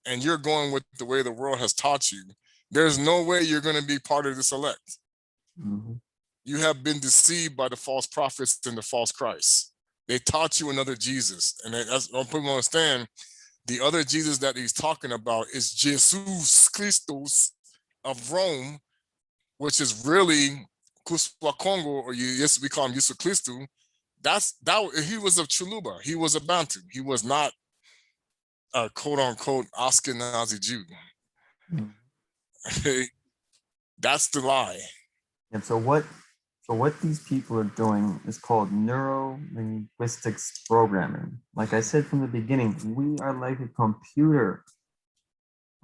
and you're going with the way the world has taught you, there's no way you're going to be part of this elect. Mm-hmm. You have been deceived by the false prophets and the false Christ. They taught you another Jesus. And that's what people understand. The other Jesus that he's talking about is Jesus Christus of Rome, which is really Kuswa Kongo, or yes, we call him Yiso Christu. He was of Chuluba. He was a Bantu. He was not a quote unquote Ashkenazi Jew. Mm-hmm. Okay, that's the lie. And so what these people are doing is called neuro-linguistics programming. Like I said from the beginning, we are like a computer.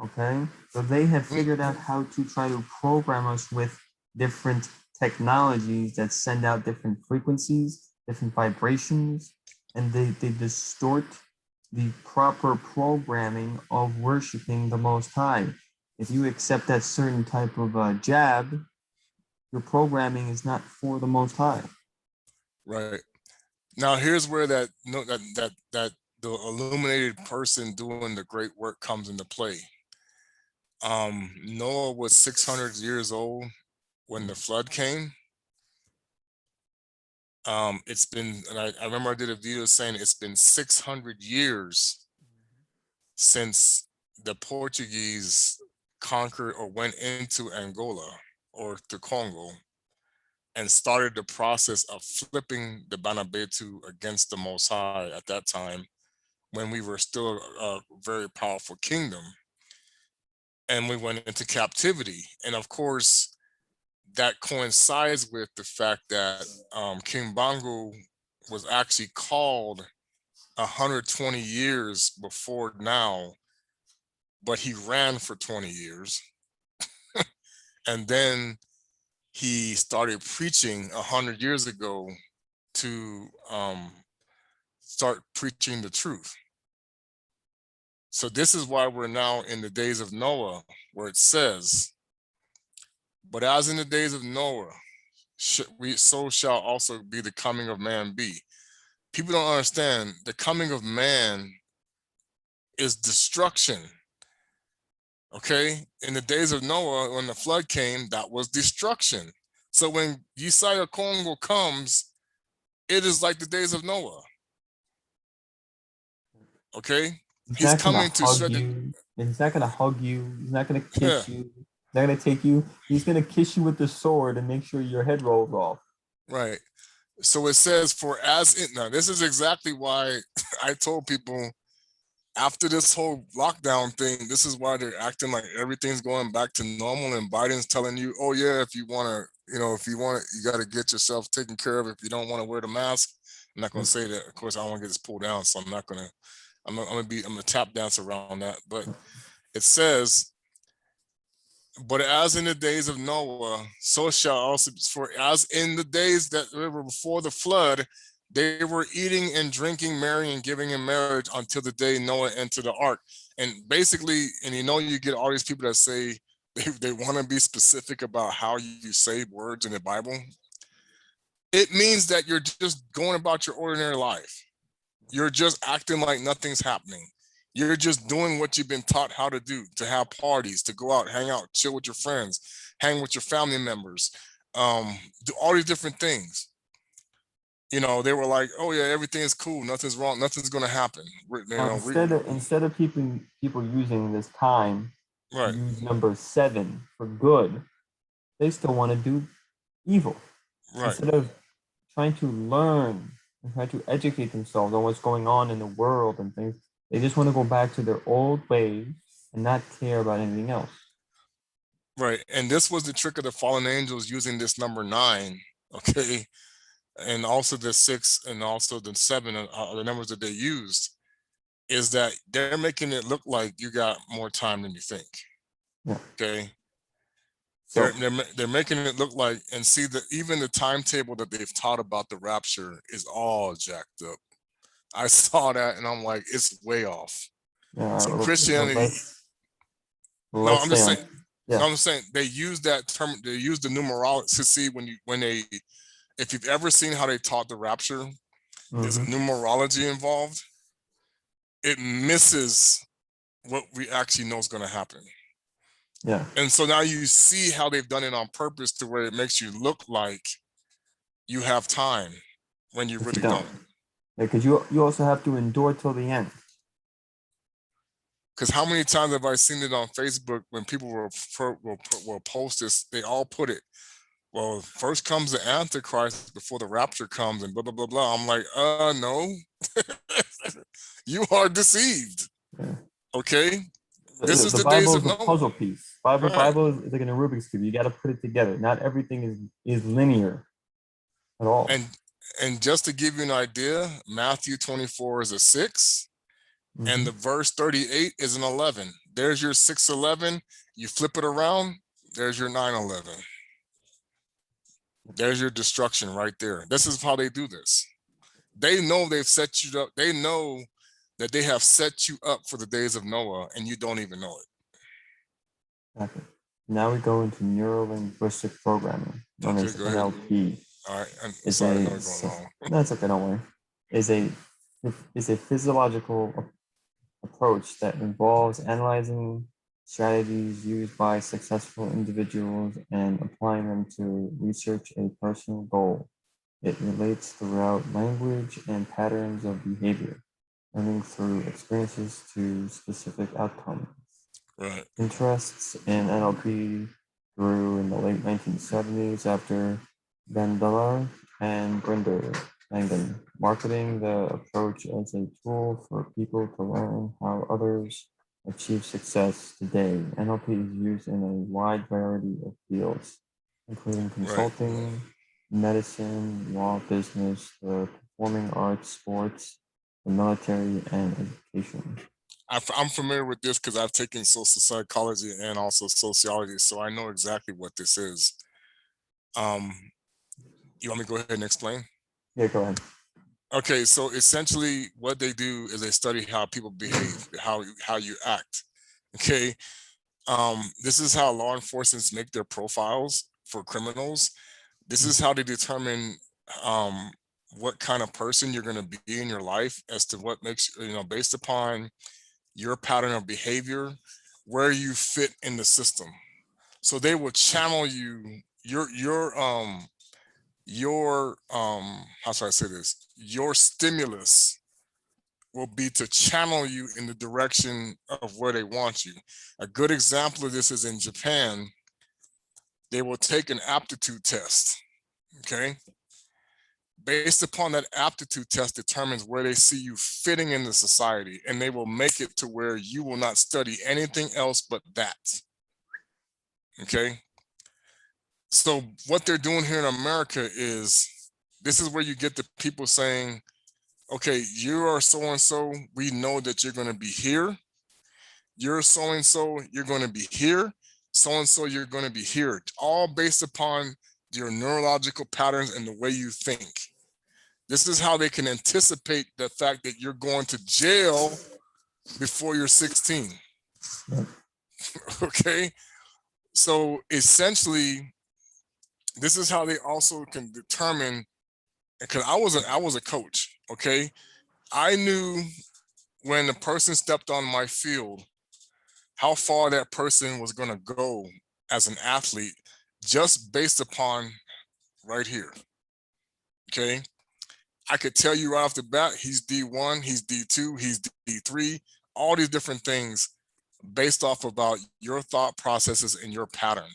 Okay? So they have figured out how to try to program us with different technologies that send out different frequencies, different vibrations, and they distort the proper programming of worshiping the Most High. If you accept that certain type of jab, your programming is not for the Most High. Right. Now here's where that the illuminated person doing the great work comes into play. Noah was 600 years old when the flood came. It's been, and I remember I did a video saying it's been 600 years since the Portuguese conquered or went into Angola or to Congo and started the process of flipping the Bana Betu against the Most High at that time, when we were still a very powerful kingdom. And we went into captivity. And of course, that coincides with the fact that King Bongo was actually called 120 years before now, but he ran for 20 years. And then he started preaching 100 years ago to start preaching the truth. So this is why we're now in the days of Noah, where it says, but as in the days of Noah, so shall also be the coming of man be. People don't understand, the coming of man is destruction. Okay, in the days of Noah, when the flood came, that was destruction. So when Yisolele Kongo comes, it is like the days of Noah. Okay, he's coming to shred you. He's not gonna hug you. He's not gonna kiss yeah. you. He's not gonna take you. He's gonna kiss you with the sword and make sure your head rolls off. Right. So it says, for as it, now this is exactly why I told people after this whole lockdown thing, this is why they're acting like everything's going back to normal, and Biden's telling you, oh yeah, if you want to, if you want it, you got to get yourself taken care of. If you don't want to wear the mask, I'm not going to say that. Of course, I don't want to get this pulled down, so I'm gonna tap dance around that. But it says, but as in the days of Noah, so shall also, for as in the days that were before the flood, they were eating and drinking, marrying and giving in marriage until the day Noah entered the ark. And basically, and you get all these people that say they want to be specific about how you say words in the Bible. It means that you're just going about your ordinary life. You're just acting like nothing's happening. You're just doing what you've been taught how to do, to have parties, to go out, hang out, chill with your friends, hang with your family members, do all these different things. They were like, oh yeah, everything is cool, nothing's wrong, nothing's gonna happen. Instead of people using this time to Right, use number 7 for good, they still want to do evil. right, Instead of trying to learn and try to educate themselves on what's going on in the world and things, they just want to go back to their old ways and not care about anything else. right. And this was the trick of the fallen angels using this number 9. Okay. And also the 6 and also the 7 are the numbers that they used, is that they're making it look like you got more time than you think. Yeah. Okay. So They're making it look like, and see that even the timetable that they've taught about the rapture is all jacked up. I saw that and I'm like, it's way off. yeah, See, well, Christianity. No, let's I'm stay just on. saying. Yeah. No, I'm saying they use that term. They use the numerology to see when they. If you've ever seen how they taught the rapture, there's a Mm-hmm. numerology involved. It misses what we actually know is going to happen. Yeah. And so now you see how they've done it on purpose to where it makes you look like you have time when you But you really don't. don't. Yeah, because you also have to endure till the end. Because how many times have I seen it on Facebook when people will post this? They all put it. Well, first comes the Antichrist before the rapture comes, and blah blah blah blah. I'm like, no, you are deceived. Yeah. Okay, this is The the days Bible of is a Noah. puzzle piece. Bible Right. Bible is like in a Rubik's cube. You got to put it together. Not everything is linear at all. And just to give you an idea, Matthew 24 is a 6, and Mm-hmm. the verse 38 is an 11. There's your 611. You flip it around, there's your 911. There's your destruction right there. This is how they do this. They know they've set you up. They know that they have set you up for the days of Noah, and you don't even know it. Okay. Now we go into neuro-linguistic programming, known Okay, as go ahead. NLP. All right. I'm It's sorry, I a know we're going long. no, it's okay, don't worry. Is a physiological approach that involves analyzing strategies used by successful individuals and applying them to research a personal goal. It relates throughout language and patterns of behavior, learning through experiences to specific outcomes. Right. Interests in NLP grew in the late 1970s after Bandler and Grinder Langen, marketing the approach as a tool for people to learn how others achieve success. Today, NLP is used in a wide variety of fields, including Right. consulting, medicine, law, business, the performing arts, sports, the military, and education. I'm familiar with this because I've taken social psychology and also sociology, so I know exactly what this is. You want me to go ahead and explain? Yeah, go ahead. Okay, so essentially what they do is they study how people behave, how you act. Okay. This is how law enforcement make their profiles for criminals. This is how they determine um what kind of person you're going to be in your life, as to what makes, based upon your pattern of behavior, where you fit in the system. So they will channel you, how should I say this? Your stimulus will be to channel you in the direction of where they want you. A good example of this is in Japan. They will take an aptitude test. Okay. Based upon that aptitude test determines where they see you fitting in the society, and they will make it to where you will not study anything else but that. Okay. So what they're doing here in America is, this is where you get the people saying, okay, you are so and so, we know that you're going to be here. You're so and so, you're going to be here. So and so, you're going to be here. All based upon your neurological patterns and the way you think. This is how they can anticipate the fact that you're going to jail before you're 16. Okay. So essentially, this is how they also can determine, because I was a coach. Okay. I knew when the person stepped on my field, how far that person was going to go as an athlete, just based upon right here. Okay. I could tell you right off the bat, he's D1, he's D2, he's D3, all these different things based off about your thought processes and your pattern.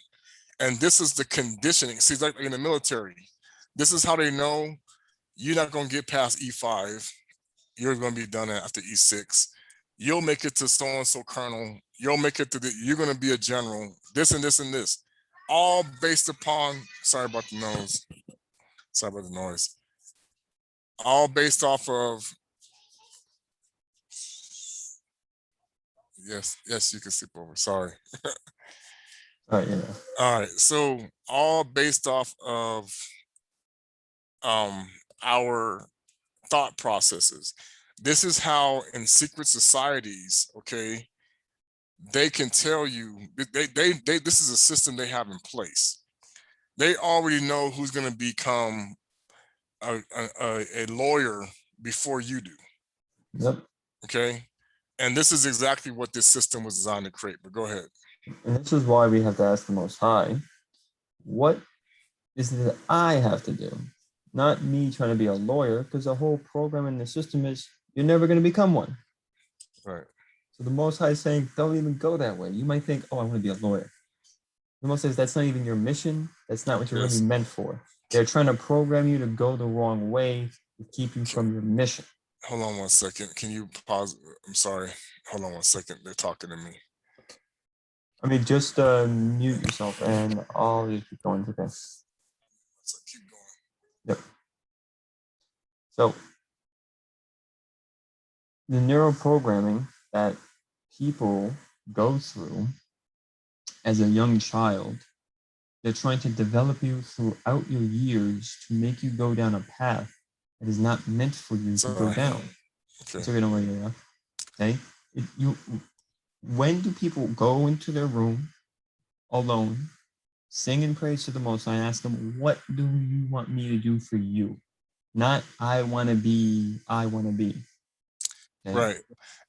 And this is the conditioning. See, like in the military, this is how they know you're not going to get past E5. You're going to be done after E6. You'll make it to so-and-so colonel. You'll make it to you're going to be a general, this and this and this. All based upon, sorry about the nose. Sorry about the noise. All based off of, yes, you can sleep over. Sorry. All right, yeah. All right, so all based off of our thought processes. This is how in secret societies, okay, they can tell you, this is a system they have in place. They already know who's going to become a lawyer before you do. Yep. Okay. And this is exactly what this system was designed to create. But go ahead. And this is why we have to ask the Most High, what is it that I have to do? Not me trying to be a lawyer, because the whole program in the system is you're never going to become one. Right. So the Most High is saying, don't even go that way. You might think, oh, I want to be a lawyer. The Most says that's not even your mission. That's not what you're really meant for. They're trying to program you to go the wrong way to keep you from your mission. Hold on 1 second. Can you pause? I'm sorry. Hold on 1 second. They're talking to me. I mean, just mute yourself and I'll just keep going. Okay. So keep going. Yep. So the neuroprogramming that people go through as a young child, they're trying to develop you throughout your years to make you go down a path that is not meant for you to go down. Okay. So okay. When do people go into their room alone, sing and praise to the Most High, and ask them, what do you want me to do for you? Not, I want to be. Okay? Right.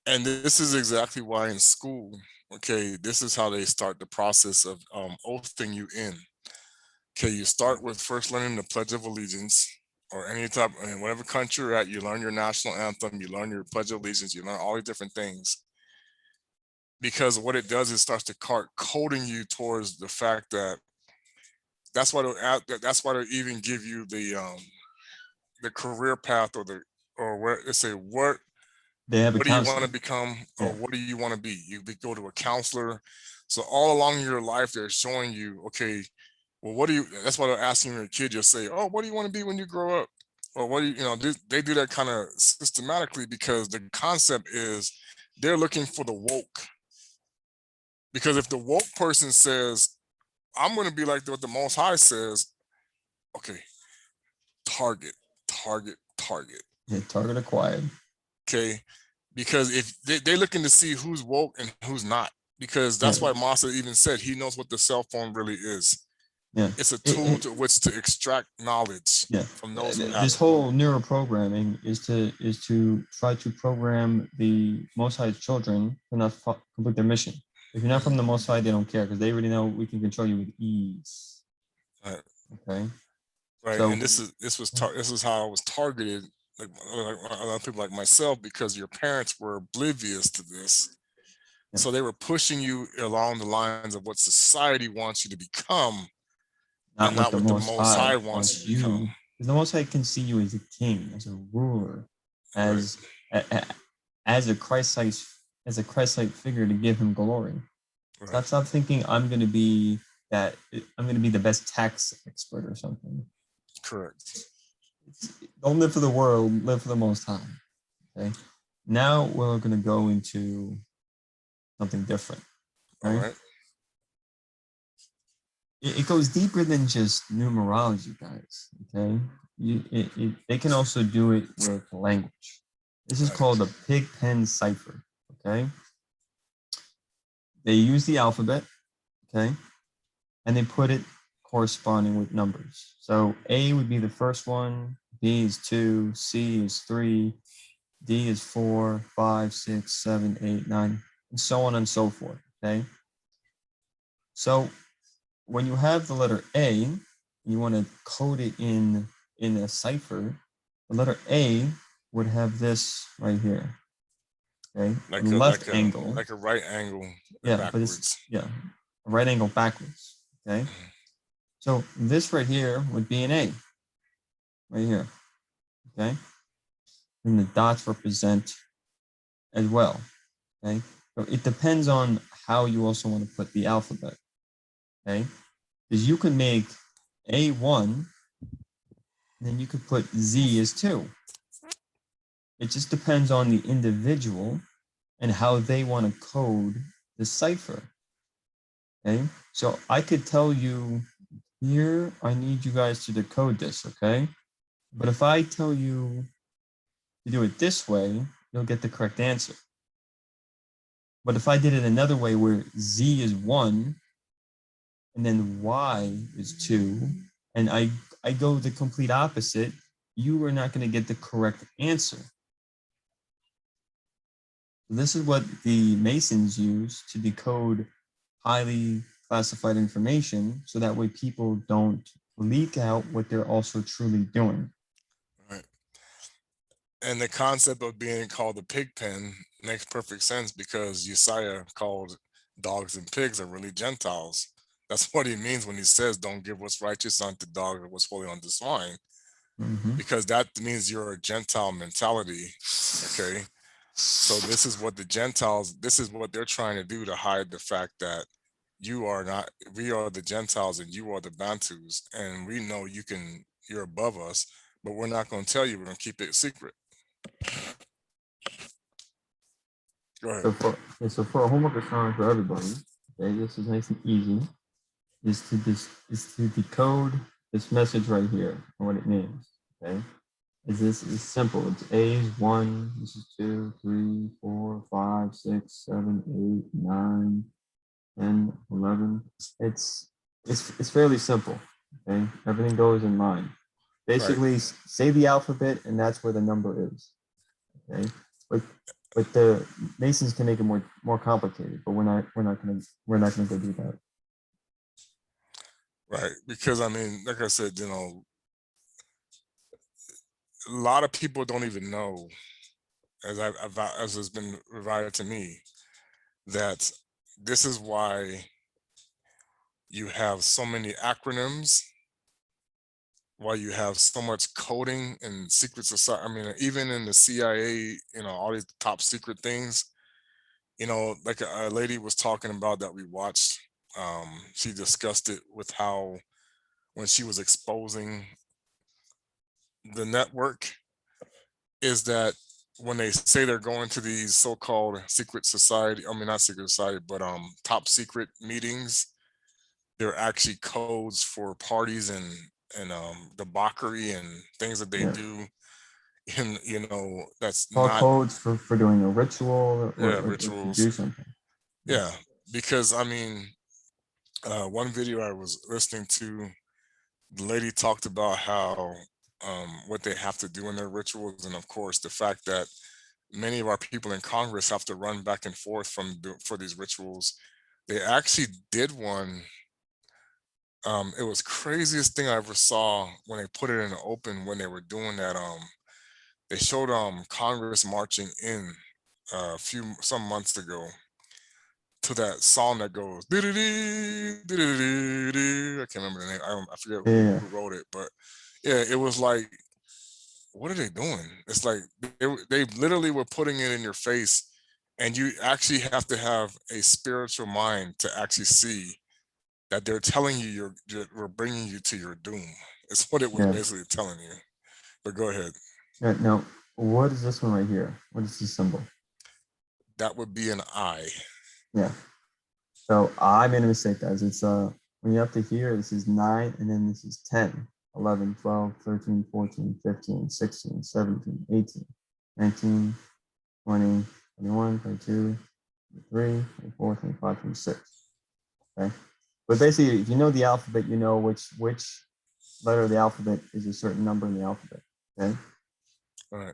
And this is exactly why in school, okay, this is how they start the process of oathing you in. Okay, you start with first learning the Pledge of Allegiance, or any type, in whatever country you're at, you learn your national anthem, you learn your Pledge of Allegiance, you learn all these different things. Because what it does is starts to coding you towards the fact that that's why they even give you the career path, or where they say what do you want to become, or what do you want to be? You go to a counselor. So all along your life, they're showing you, okay, well, what do you? That's why they're asking your kid. You'll say, oh, what do you want to be when you grow up? Or what do they do that kind of systematically, because the concept is they're looking for the woke. Because if the woke person says, I'm going to be like what the Most High says, okay, target. Yeah, target acquired. Okay, because if they're looking to see who's woke and who's not, because that's why Masa even said he knows what the cell phone really is. Yeah, it's a tool to which to extract knowledge from those who have this whole neuroprogramming is to try to program the Most High's children to not complete their mission. If you're not from the Most High, they don't care, because they already know we can control you with ease. Right. Okay. Right. So, and this is how I was targeted, like other people like myself, because your parents were oblivious to this. Yeah. So they were pushing you along the lines of what society wants you to become, not what the Most High wants you to become. Because the Most High can see you as a king, as a ruler, as a Christ-like figure to give him glory. Right. Stop thinking I'm going to be the best tax expert or something. Correct. Don't live for the world, live for the Most High. Okay. Now we're going to go into something different. Right? All right. It goes deeper than just numerology, guys. Okay. They can also do it with language. This is called the Pigpen Cipher. Okay. They use the alphabet. Okay. And they put it corresponding with numbers. So A would be the first one, B is 2, C is 3, D is 4, 5, 6, 7, 8, 9, and so on and so forth. Okay. So when you have the letter A, and you want to code it in a cipher, the letter A would have this right here. Okay. Like angle. Like a right angle. Yeah, backwards. But a right angle backwards. Okay. So this right here would be an A, right here, okay? And the dots represent as well, okay? So it depends on how you also want to put the alphabet, okay? Because you can make A1 And then you could put Z as 2. It just depends on the individual and how they want to code the cipher. Okay, so I could tell you here, I need you guys to decode this, okay? But if I tell you to do it this way, you'll get the correct answer. But if I did it another way where Z is 1 and then Y is 2, and I go the complete opposite, you are not going to get the correct answer. This is what the Masons use to decode highly classified information, so that way people don't leak out what they're also truly doing. Right. And the concept of being called the pig pen makes perfect sense, because Uzziah called dogs and pigs are really Gentiles. That's what he means when he says, don't give what's righteous unto dogs or what's holy unto swine, because that means you're a Gentile mentality. Okay. So this is what the Gentiles, this is what they're trying to do to hide the fact that you are not, we are the Gentiles and you are the Bantus. And we know you're above us, but we're not going to tell you, we're going to keep it secret. Go ahead. So for a homework assignment for everybody, okay, this is nice and easy, is to decode this message right here and what it means. Okay. This is simple. It's A is 1, this is 2, 3, 4, 5, 6, 7, 8, 9, 10, 11. It's fairly simple. Okay. Everything goes in line. Basically, right. Say the alphabet, and that's where the number is. Okay. But the Masons can make it more complicated, but we're not gonna go do that. Right, because I mean, like I said, a lot of people don't even know, as has been provided to me, that this is why you have so many acronyms, why you have so much coding in secret society. I mean, even in the CIA, all these top secret things, like a lady was talking about that we watched. She discussed it with how, when she was exposing the network, is that when they say they're going to these so-called secret society, I mean, not secret society, but top secret meetings, they're actually codes for parties and debauchery and things that they do. And that's all not codes for doing a ritual or rituals. To do something. Yeah, because I mean, one video I was listening to, the lady talked about how what they have to do in their rituals, and of course the fact that many of our people in Congress have to run back and forth for these rituals. They actually did one. It was craziest thing I ever saw when they put it in the open, when they were doing that. They showed Congress marching in some months ago to that song that goes I can't remember the name. I forget who wrote it, but yeah, it was like, what are they doing? It's like they literally were putting it in your face, and you actually have to have a spiritual mind to actually see that they're telling you we're bringing you to your doom. It's what it was basically telling you. But go ahead. Now, what is this one right here? What is this symbol? That would be an I. Yeah. So I made a mistake, guys. It's when you're up to here, this is 9, and then this is 10, 11, 12, 13, 14, 15, 16, 17, 18, 19, 20, 21, 22, 23, 24, 25, 26. Okay. But basically, if you know the alphabet, you know which letter of the alphabet is a certain number in the alphabet. Okay. All right.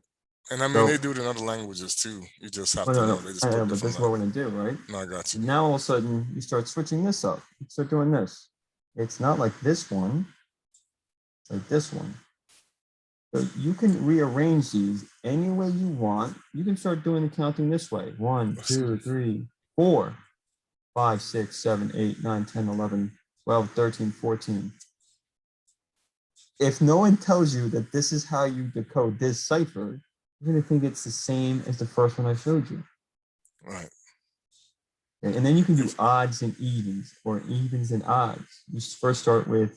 And I mean, they do it in other languages too. You just have to know. They just put but this is what we're gonna do, right? No, I got you. Now all of a sudden you start switching this up. You start doing this. It's not like this one, it's like this one. So you can rearrange these any way you want. You can start doing the counting this way. 1, 2, 3, 4, 5, 6, 7, 8, 9, 10, 11, 12, 13, 14. If no one tells you that this is how you decode this cipher, you're going to think it's the same as the first one I showed you. Right. Okay, and then you can do odds and evens, or evens and odds. You first start with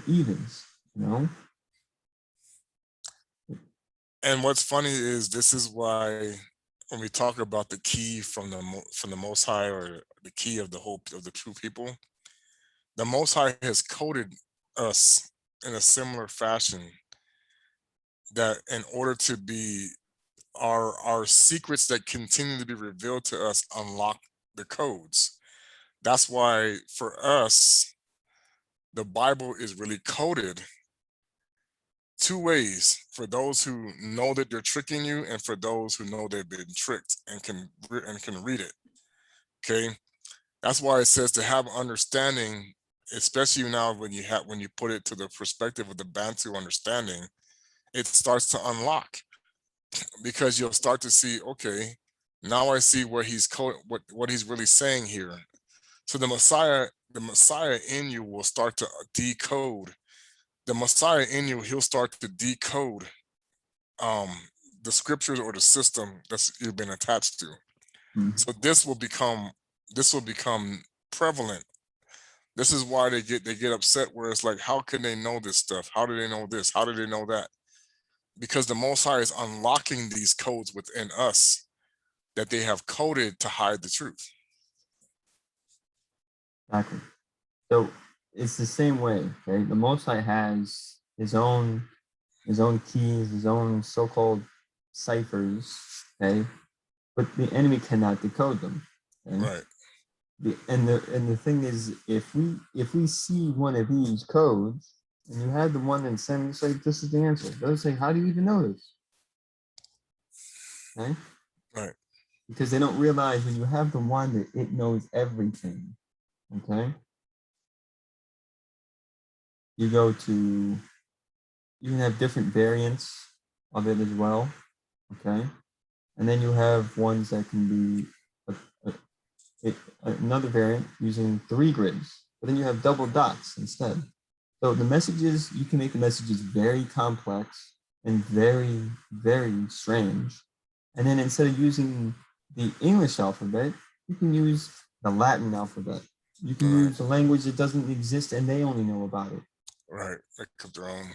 evens, And what's funny is this is why when we talk about the key from the Most High, or the key of the hope of the true people, the Most High has coded us in a similar fashion, that in order to be our secrets that continue to be revealed to us unlock the codes. That's why for us, the Bible is really coded two ways: for those who know that they're tricking you, and for those who know they've been tricked and can read it. Okay, that's why it says to have understanding, especially now when you put it to the perspective of the Bantu understanding, it starts to unlock, because you'll start to see, okay, now I see where what he's really saying here. So the Messiah in you will start to decode. The Messiah in you, he'll start to decode um the scriptures or the system that's you've been attached to. So this will become prevalent. This is why they get upset, where it's like, how can they know this stuff? How do they know this? How do they know that? Because the Most High is unlocking these codes within us that they have coded to hide the truth. Exactly. So it's the same way, okay? The Most High has his own keys, his own so-called ciphers, okay? But the enemy cannot decode them. Okay? Right. And the thing is, if we see one of these codes, and you had the one and send, say this is the answer. They'll say, how do you even know this? Okay? Right. Because they don't realize when you have the one that it knows everything. Okay? You go to, you can have different variants of it as well. Okay? And then you have ones that can be another variant using 3 grids, but then you have double dots instead. So the messages, you can make the messages very complex and very, very strange. And then instead of using the English alphabet, you can use the Latin alphabet. You can use a language that doesn't exist and they only know about it. Right. Make up their own.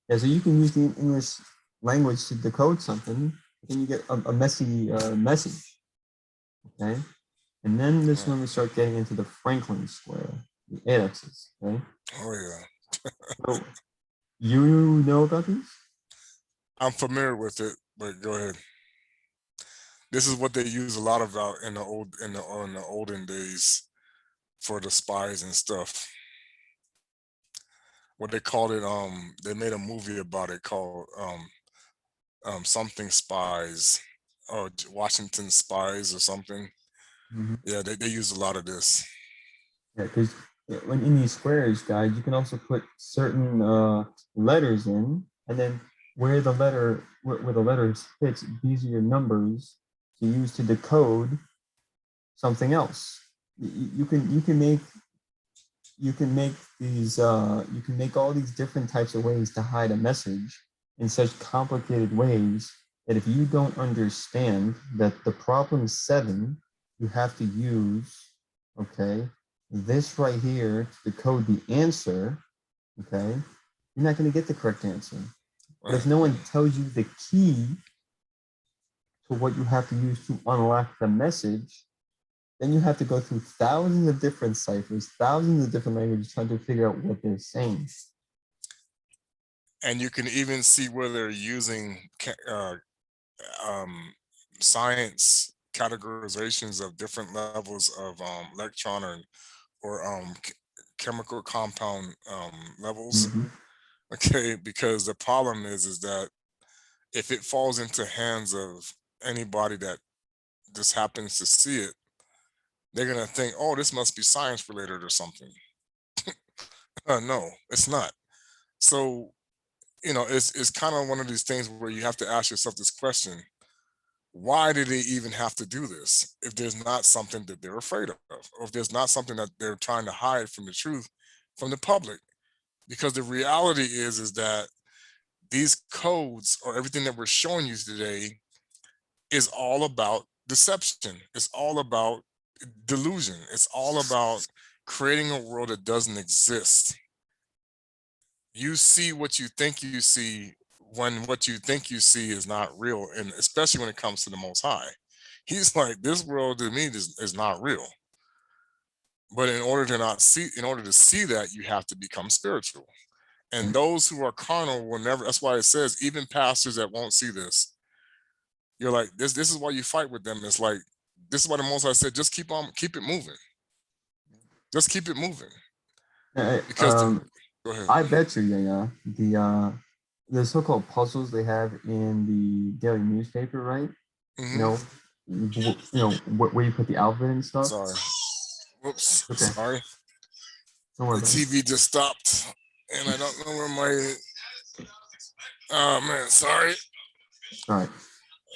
Yeah, so you can use the English language to decode something, then you get a messy message. Okay. And then this is when we start getting into the Franklin square, the aidexes. Okay. Oh yeah. So you know about these? I'm familiar with it, but go ahead. This is what they use a lot of out in the olden days for the spies and stuff. What they called it, they made a movie about it called something spies, or Washington Spies or something. Mm-hmm. Yeah, they use a lot of this. Yeah, because when in these squares, guys, you can also put certain letters in, and then where the letter fits, these are your numbers to use to decode something else. You can make these you can make all these different types of ways to hide a message in such complicated ways that if you don't understand that the problem 7, you have to use, okay, this right here to decode the answer, okay, you're not going to get the correct answer. But if no one tells you the key to what you have to use to unlock the message, then you have to go through thousands of different ciphers, thousands of different languages trying to figure out what they're saying. And you can even see where they're using um, science categorizations of different levels of electron or chemical compound levels. Mm-hmm. Okay, because the problem is that if it falls into hands of anybody that just happens to see it, they're gonna think, oh, this must be science related or something. No, it's not. So, it's kind of one of these things where you have to ask yourself this question: why do they even have to do this if there's not something that they're afraid of, or if there's not something that they're trying to hide from the truth, from the public? Because the reality is that these codes, or everything that we're showing you today, is all about deception. It's all about delusion. It's all about creating a world that doesn't exist. You see what you think you see when what you think you see is not real, and especially when it comes to the Most High. He's like, this world to me is not real. But in order to see that, you have to become spiritual. And those who are carnal will never. That's why it says even pastors that won't see this, you're like this. This is why you fight with them. It's like this is why the Most High said, just keep it moving. Just keep it moving. Hey, Because go ahead. I bet you, yeah, the so-called puzzles they have in the daily newspaper, right? Mm-hmm. You know, where you put the alphabet and stuff. Sorry. Whoops. Okay. Sorry. Don't worry The about it. TV just stopped, and I don't know where my. Oh man, sorry. All right.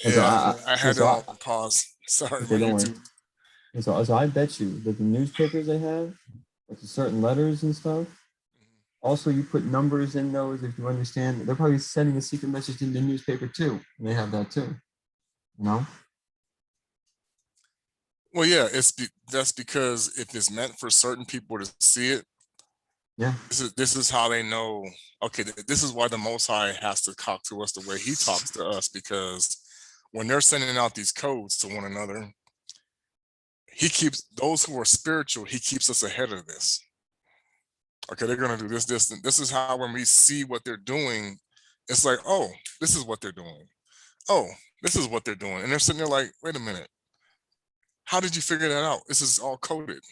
Yeah, I had it on pause. Sorry, okay, my don't YouTube. worry. And so I bet you that the newspapers they have, like the certain letters and stuff. Also, you put numbers in those if you understand. They're probably sending a secret message in the newspaper too. And they have that too. You know? Well, yeah, that's because if it's meant for certain people to see it, Yeah. This is how they know. Okay, this is why the Most High has to talk to us the way He talks to us, because when they're sending out these codes to one another, He keeps those who are spiritual. He keeps us ahead of this. Okay, they're gonna do this. This is how when we see what they're doing, it's like, oh, this is what they're doing. Oh, this is what they're doing, and they're sitting there like, wait a minute, how did you figure that out? This is all coded.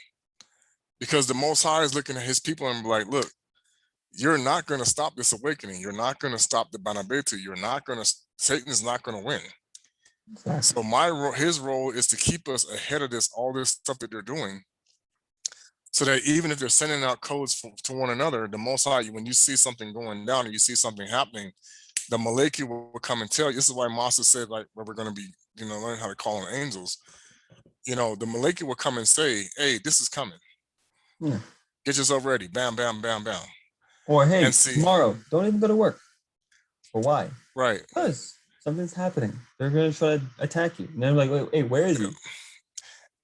Because the Most High is looking at His people and be like, look, you're not going to stop this awakening. You're not going to stop the Bana Betu. You're not going to. Satan is not going to win. Exactly. So his role is to keep us ahead of all this stuff that they're doing, so that even if they're sending out codes to one another, the Most High, when you see something going down and you see something happening, the Malaki will come and tell you. This is why Masa said, like, where we're going to be, learn how to call on angels. The Malaki will come and say, hey, this is coming. Yeah. Get yourself ready. Bam, bam, bam, bam. Or hey, tomorrow, don't even go to work. But why? Right. Because something's happening. They're going to try to attack you. And they're like, wait, where is he?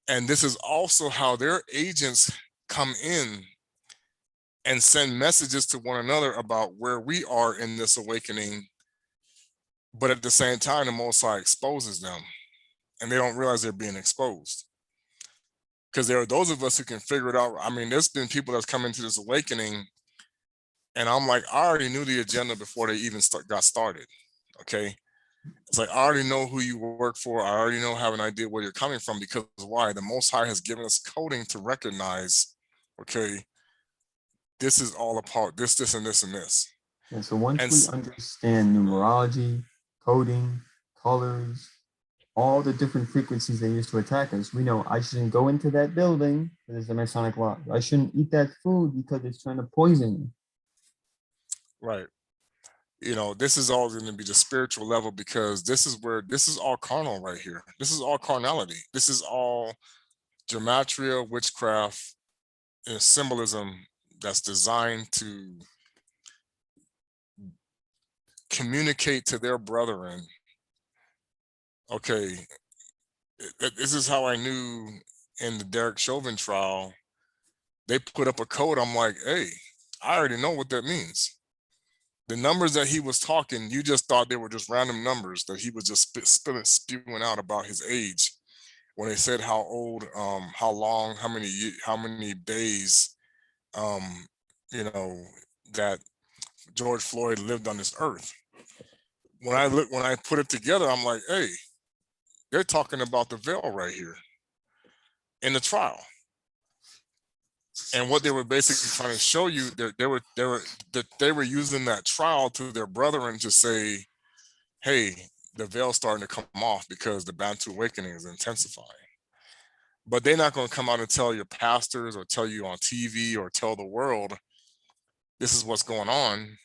And this is also how their agents come in and send messages to one another about where we are in this awakening. But at the same time, the Most High exposes them, and they don't realize they're being exposed. Because there are those of us who can figure it out. I mean, there's been people that's come into this awakening, and I'm like, I already knew the agenda before they even got started. Okay. It's like, I already know who you work for. I already have an idea where you're coming from, because why? The Most High has given us coding to recognize, okay, this is all a part, this, and this, and this. Yeah, so once we understand numerology, coding, colors, all the different frequencies they use to attack us, we know I shouldn't go into that building because it's a Masonic law. I shouldn't eat that food because it's trying to poison me. Right. This is all going to be the spiritual level, because this is all carnal right here. This is all carnality. This is all gematria, witchcraft, and symbolism that's designed to communicate to their brethren. Okay, this is how I knew in the Derek Chauvin trial, they put up a code. I'm like, hey, I already know what that means. The numbers that he was talking, you just thought they were just random numbers that he was just spewing out about his age. When they said how old, how long, how many days, that George Floyd lived on this earth. When I put it together, I'm like, hey, they're talking about the veil right here in the trial. And what they were basically trying to show you, they were using that trial to their brethren to say, hey, the veil's starting to come off because the Bantu awakening is intensifying. But they're not going to come out and tell your pastors or tell you on TV or tell the world this is what's going on.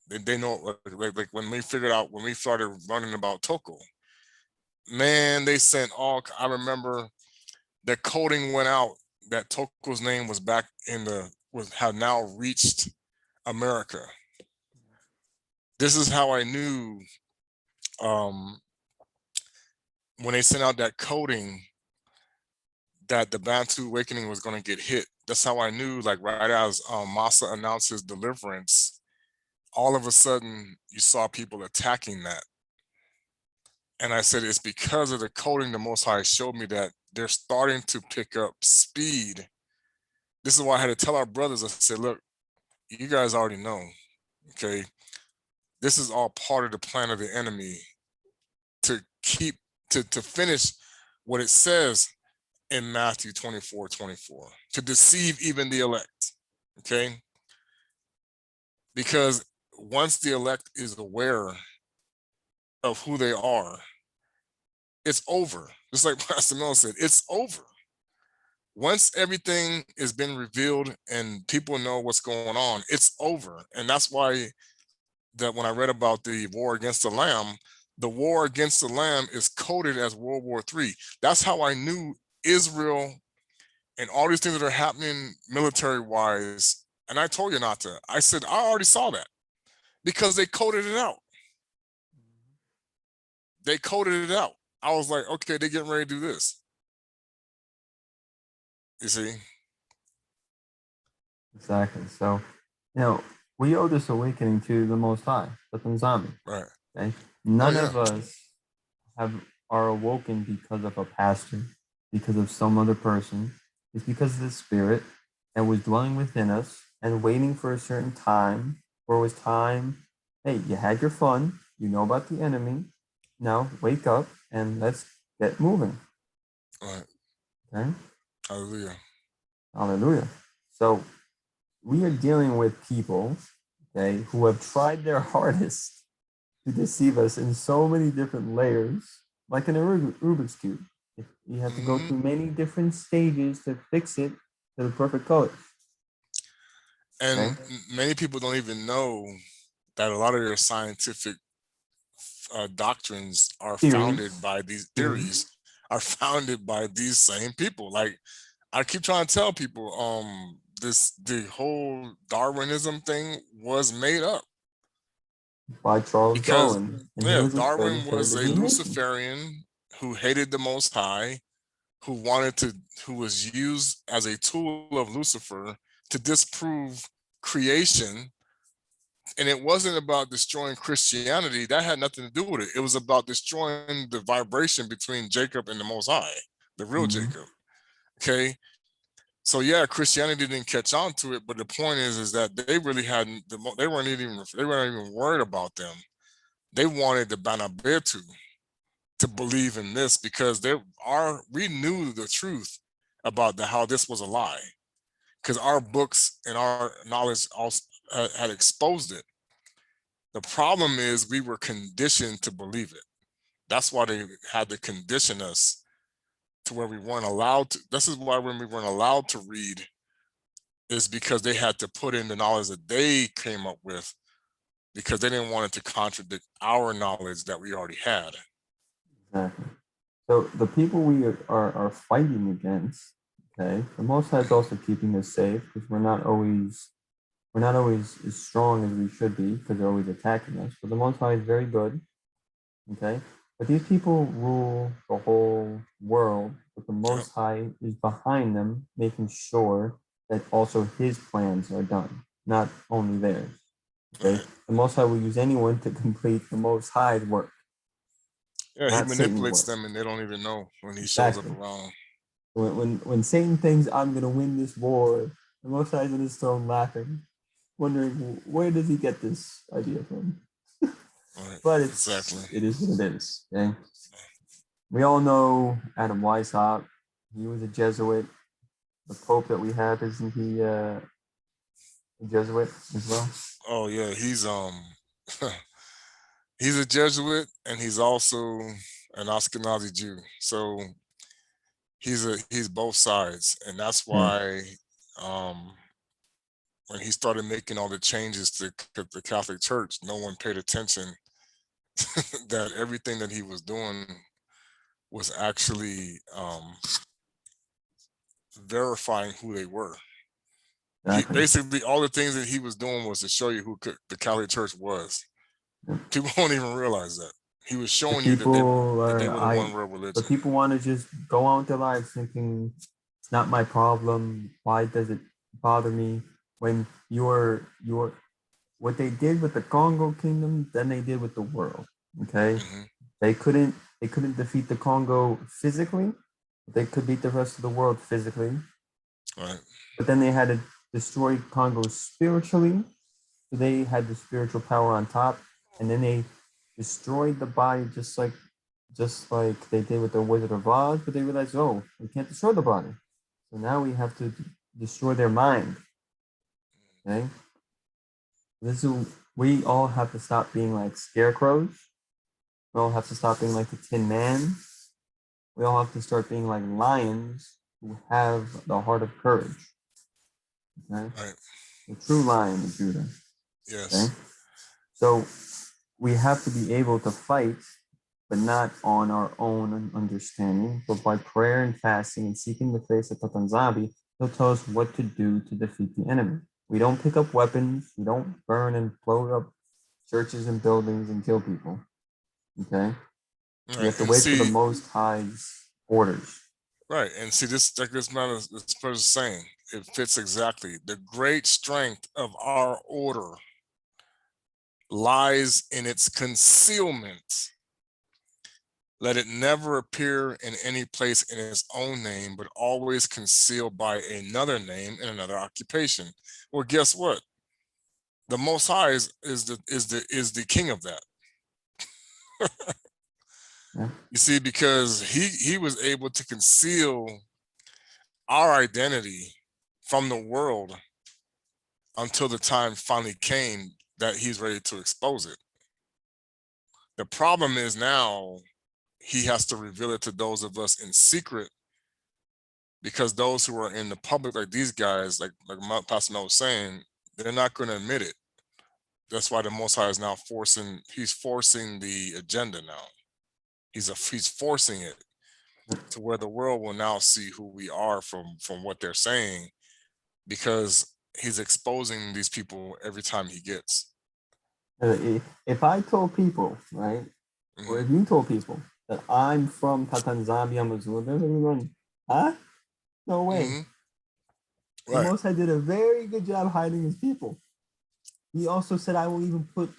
They know, like when we started running about Toko, man, they sent I remember the coding went out that Toko's name was back had now reached America. This is how I knew, when they sent out that coding, that the Bantu awakening was going to get hit. That's how I knew, like right as Masa announced his deliverance, all of a sudden you saw people attacking that. And I said, it's because of the coding the Most High showed me that they're starting to pick up speed. This is why I had to tell our brothers, I said, look, you guys already know, okay? This is all part of the plan of the enemy to keep, to finish what it says in Matthew 24:24, to deceive even the elect, okay? Because once the elect is aware of who they are, it's over. Just like Pastor Mel said, it's over. Once everything has been revealed and people know what's going on, it's over. And that's why that when I read about the war against the Lamb, the war against the Lamb is coded as World War III. That's how I knew Israel and all these things that are happening military-wise. And I told you not to. I said, I already saw that because they coded it out. They coded it out. I was like, okay, they're getting ready to do this. You see? Exactly. So, we owe this awakening to the Most High, the Tanzami. Right. Okay. None yeah. of us are awoken because of a pastor, because of some other person. It's because of the Spirit that was dwelling within us and waiting for a certain time, where it was time. Hey, you had your fun. You know about the enemy. Now wake up and let's get moving. Right. Okay. Hallelujah. Hallelujah. So we are dealing with people, okay, who have tried their hardest to deceive us in so many different layers, like in a Rubik's Cube. You have to go through many different stages to fix it to the perfect color. And Okay? many people don't even know that a lot of their scientific doctrines are founded by these theories, are founded by these same people. Like I keep trying to tell people, the whole Darwinism thing was made up By Charles because Darwin. And he was Darwin explaining was a scientific information. Luciferian who hated the Most High, who was used as a tool of Lucifer to disprove creation. And it wasn't about destroying Christianity. That had nothing to do with it. It was about destroying the vibration between Jacob and the Most High, the real Jacob. Okay. So yeah, Christianity didn't catch on to it, but the point is that they really hadn't. They weren't even worried about them. They wanted the Bana Betu to believe in this because we knew the truth about how this was a lie, because our books and our knowledge also had exposed it. The problem is we were conditioned to believe it. That's why they had to condition us to where we weren't allowed to. This is why when we weren't allowed to read, is because they had to put in the knowledge that they came up with, because they didn't want it to contradict our knowledge that we already had. Exactly. So the people we are fighting against, okay, the Most High is also keeping us safe, because we're not always as strong as we should be, because they're always attacking us. But the Most High is very good, okay. But these people rule the whole world, but the Most High is behind them, making sure that also His plans are done, not only theirs. Okay, the Most High will use anyone to complete the Most High's work. Yeah, he manipulates them and they don't even know when he shows up around. When Satan thinks I'm gonna win this war, the Most High is in his throne laughing, wondering where does he get this idea from. But it is what it is. Okay? We all know Adam Weishaupt. He was a Jesuit. The Pope that we have, isn't he a Jesuit as well? Oh yeah, he's he's a Jesuit and he's also an Ashkenazi Jew. So he's both sides, and that's why when he started making all the changes to the Catholic Church, no one paid attention that everything that he was doing was actually verifying who they were. Basically, all the things that he was doing was to show you who the Catholic Church was. People won't even realize that. He was showing you that they were one real religion. But people want to just go on with their lives thinking, it's not my problem. Why does it bother me? When what they did with the Congo kingdom, then they did with the world. Okay, Mm-hmm. they couldn't defeat the Congo physically. They could beat the rest of the world physically, Right. but then they had to destroy Congo spiritually. So they had the spiritual power on top, and then they destroyed the body just like they did with the Wizard of Oz. But they realized, oh, we can't destroy the body, so now we have to destroy their mind. Okay, this is we all have to stop being like scarecrows. We all have to stop being like the Tin Man. We all have to start being like lions who have the heart of courage. Okay, Right. the true lion of Judah. Okay, Yes. so we have to be able to fight, but not on our own understanding, but by prayer and fasting and seeking the face of Tatanzabi. He'll tell us what to do to defeat the enemy. We don't pick up weapons. We don't burn and blow up churches and buildings and kill people. Okay, we Right. have to And wait for the see, Most High's orders. right. And see, this like this man is this person saying it fits exactly. The great strength of our order lies in its concealment. Let it never appear in any place in its own name, but always concealed by another name and another occupation. Well, guess what? The Most High is the king of that. Yeah. You see, because he was able to conceal our identity from the world until the time finally came that he's ready to expose it. The problem is now he has to reveal it to those of us in secret, because those who are in the public, like these guys, like Pastor Mel was saying, they're not going to admit it. That's why the Most High is now he's forcing the agenda now. He's forcing it to where the world will now see who we are from what they're saying, because he's exposing these people every time he gets. If I told people, right, or Hmm. if you told people that I'm from Tatanzambia, Missouri, they're going to run, huh? No way. Hmm. The Right. Most High did a very good job hiding his people. He also said, I will even put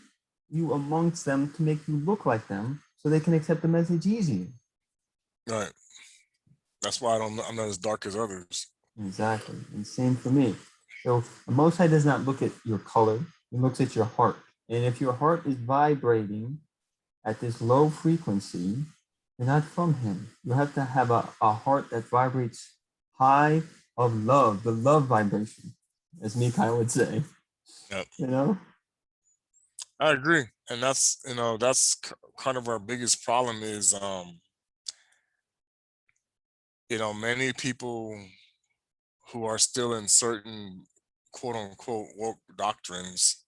you amongst them to make you look like them so they can accept the message easier. Right. That's why I'm not as dark as others. Exactly. And same for me. So the Most High does not look at your color, he looks at your heart. And if your heart is vibrating at this low frequency, you're not from him. You have to have a heart that vibrates high of love, the love vibration, as Mikhail would say. Yep. You know? I agree. And that's kind of our biggest problem is, many people who are still in certain quote unquote woke doctrines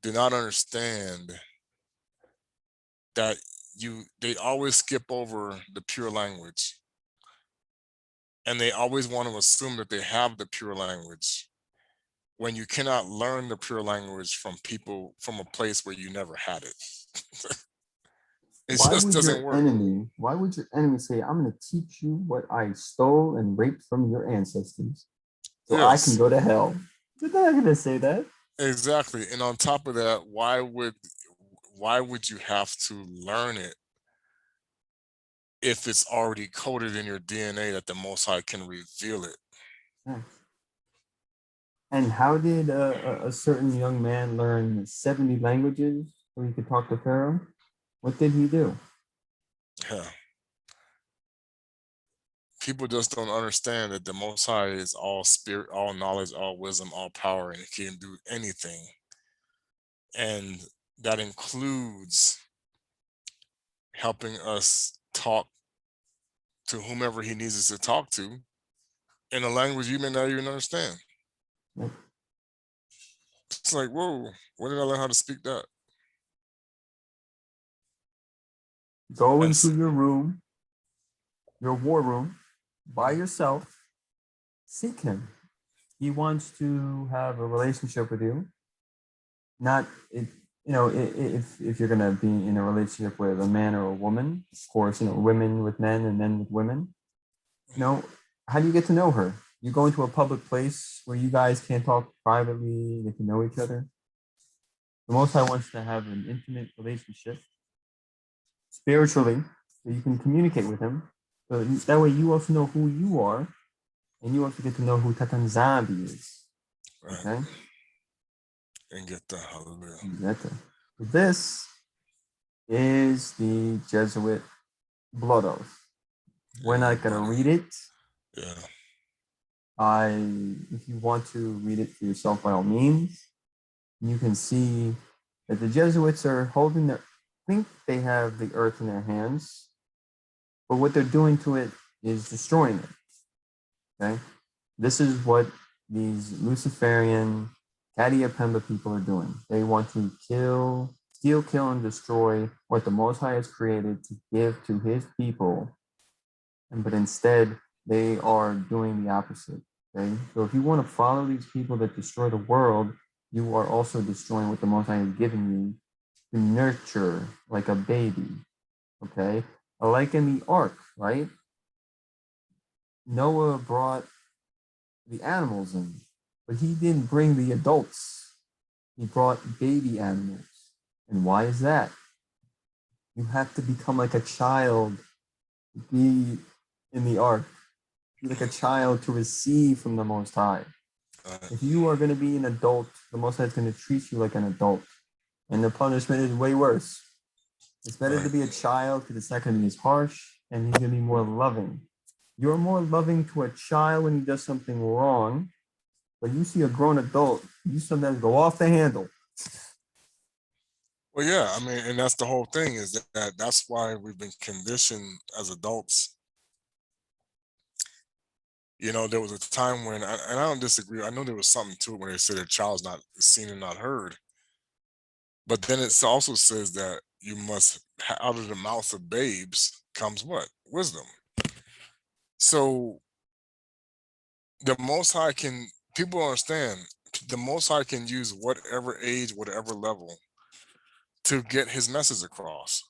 do not understand that they always skip over the pure language, and they always want to assume that they have the pure language when you cannot learn the pure language from people from a place where you never had it. It just doesn't work. Why would your enemy say, I'm going to teach you what I stole and raped from your ancestors so I can Yes, go to hell? They're not going to say that. exactly. And on top of that, why would you have to learn it if it's already coded in your DNA that the Most High can reveal it? Yeah. And how did a certain young man learn 70 languages so he could talk to Pharaoh? What did he do? Yeah. People just don't understand that the Most High is all spirit, all knowledge, all wisdom, all power, and he can do anything. And that includes helping us talk to whomever he needs us to talk to in a language you may not even understand. Like, It's like, whoa, when did I learn how to speak that? go That's into your room, your war room, by mm, yourself, seek him. He wants to have a relationship with you. Not it, if you're gonna be in a relationship with a man or a woman, of course, women with men and men with women. How do you get to know her? You go into a public place where you guys can't talk privately, get to know each other. The Most High wants to have an intimate relationship spiritually, so you can communicate with him. So that way you also know who you are, and you also get to know who Tatanzambi is. Right. Okay? And get that. Hallelujah. Exactly. This is the Jesuit blood oath. We're not going to read it. Yeah. If you want to read it for yourself, by all means, you can see that the Jesuits are holding think they have the earth in their hands, but what they're doing to it is destroying it. Okay? This is what these Luciferian Kadiapemba people are doing. They want to steal, kill, and destroy what the Most High has created to give to his people. But instead, they are doing the opposite. Okay? So if you want to follow these people that destroy the world, you are also destroying what the Most High has given you to nurture like a baby. Okay? Like in the ark, right? Noah brought the animals in, but he didn't bring the adults. He brought baby animals. And why is that? You have to become like a child to be in the ark. Be like a child to receive from the Most High. If you are going to be an adult, the Most High is going to treat you like an adult. And the punishment is way worse. It's better to be a child because it's not going to be as harsh, and he's going to be more loving. You're more loving to a child when he does something wrong, but you see a grown adult, you sometimes go off the handle. Well, yeah, I mean, and that's the whole thing is that's why we've been conditioned as adults. You know, there was a time when, and I don't disagree. I know there was something to it when they said a child's not seen and not heard. But then it also says that you must, out of the mouth of babes comes what? Wisdom. So the Most High can, people understand, the Most High can use whatever age, whatever level to get his message across.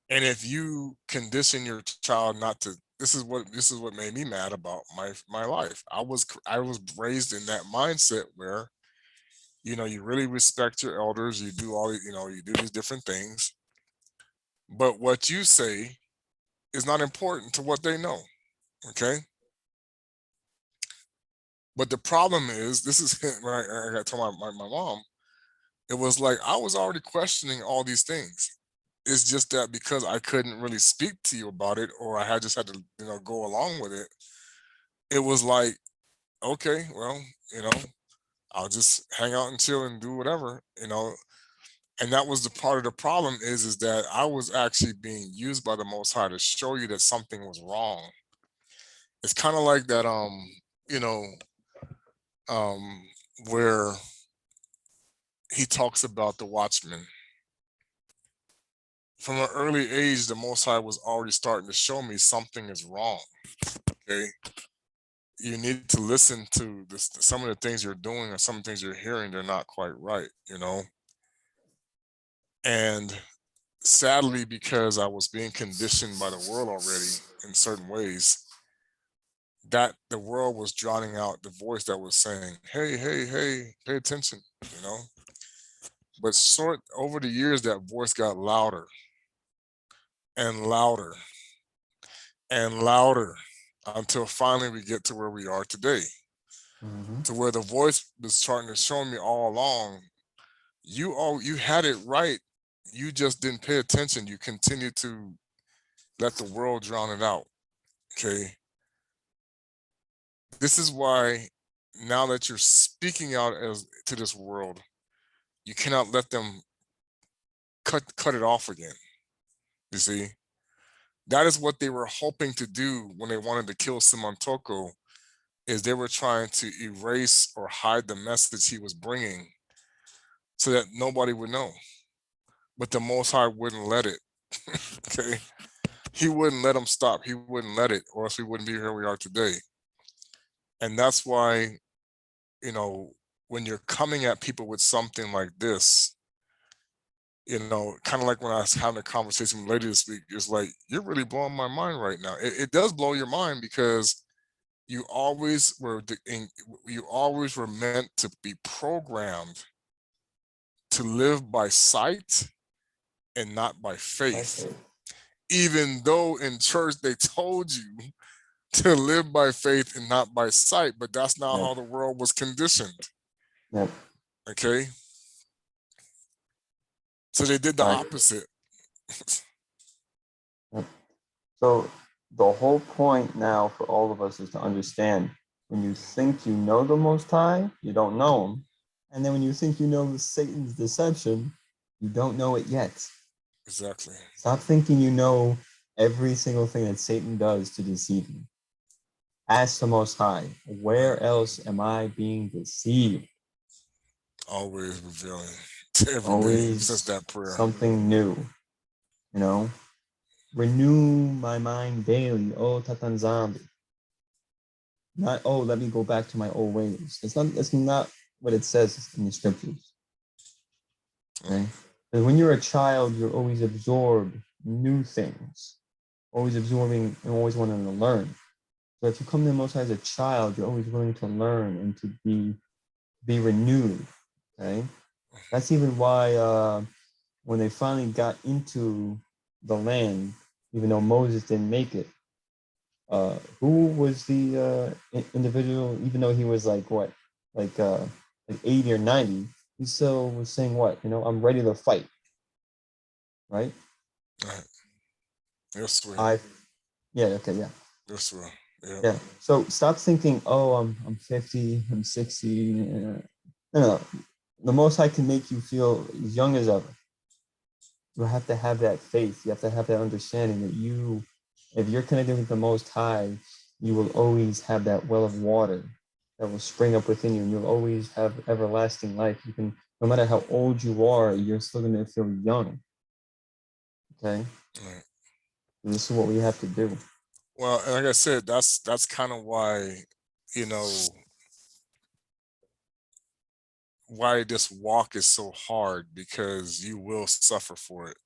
And if you condition your child not to, this is what made me mad about my life. I was raised in that mindset where, you know, you really respect your elders, you do all, you know, you do these different things, but what you say is not important to what they know. Okay. But the problem is, this is when I got to my mom, it was like I was already questioning all these things. It's just that because I couldn't really speak to you about it, or I had just had to, you know, go along with it, it was like, okay, well, you know, I'll just hang out and chill and do whatever, you know. And that was the part of the problem is that I was actually being used by the Most High to show you that something was wrong. It's kind of like that, you know, um, where he talks about the watchman. From an early age, the Most High was already starting to show me something is wrong. Okay, you need to listen to this. Some of the things you're doing or some things you're hearing, they're not quite right. You know, and sadly, because I was being conditioned by the world already in certain ways, that the world was drowning out the voice that was saying, "Hey, hey, hey, pay attention," you know. But over the years, that voice got louder and louder and louder until finally we get to where we are today. To where the voice was starting to show me all along, you had it right. You just didn't pay attention. You continued to let the world drown it out. Okay. This is why now that you're speaking out as to this world, you cannot let them cut it off again. You see, that is what they were hoping to do when they wanted to kill Simon Toko, is they were trying to erase or hide the message he was bringing so that nobody would know. But the Most High wouldn't let it. Okay, he wouldn't let them stop. He wouldn't let it, or else we wouldn't be here we are today. And that's why, you know, when you're coming at people with something like this, you know, kind of like when I was having a conversation with a lady this week, it's like, you're really blowing my mind right now. It does blow your mind because you always were you always were meant to be programmed to live by sight and not by faith. Even though in church they told you to live by faith and not by sight, but that's not how the world was conditioned. Yep. Okay? So they did the opposite. Yep. So the whole point now for all of us is to understand, when you think you know the Most High, you don't know him. And then when you think you know Satan's deception, you don't know it yet. Exactly. Stop thinking you know every single thing that Satan does to deceive you. Ask the Most High, where else am I being deceived? Always revealing to every day since that prayer. Something new, you know? Renew my mind daily, oh Tatanzambi. Not, oh, let me go back to my old ways. That's not what it says in the scriptures. Okay? Because when you're a child, you're always absorbed new things, always absorbing and always wanting to learn. So if you come to the Most High as a child, you're always willing to learn and to be renewed. Okay? That's even why when they finally got into the land, even though Moses didn't make it, who was the individual, even though he was like what, like 80 or 90, he still was saying what, I'm ready to fight, right? Right. Yes, sir. Yeah. Yes, sir. Yeah. So stop thinking, oh, I'm 50, I'm 60. No. The Most High can make you feel as young as ever. You have to have that faith. You have to have that understanding that if you're connected with the Most High, you will always have that well of water that will spring up within you, and you'll always have everlasting life. You can, no matter how old you are, you're still going to feel young. Okay? Right. This is what we have to do. Well, and like I said, that's kind of why, why this walk is so hard, because you will suffer for it.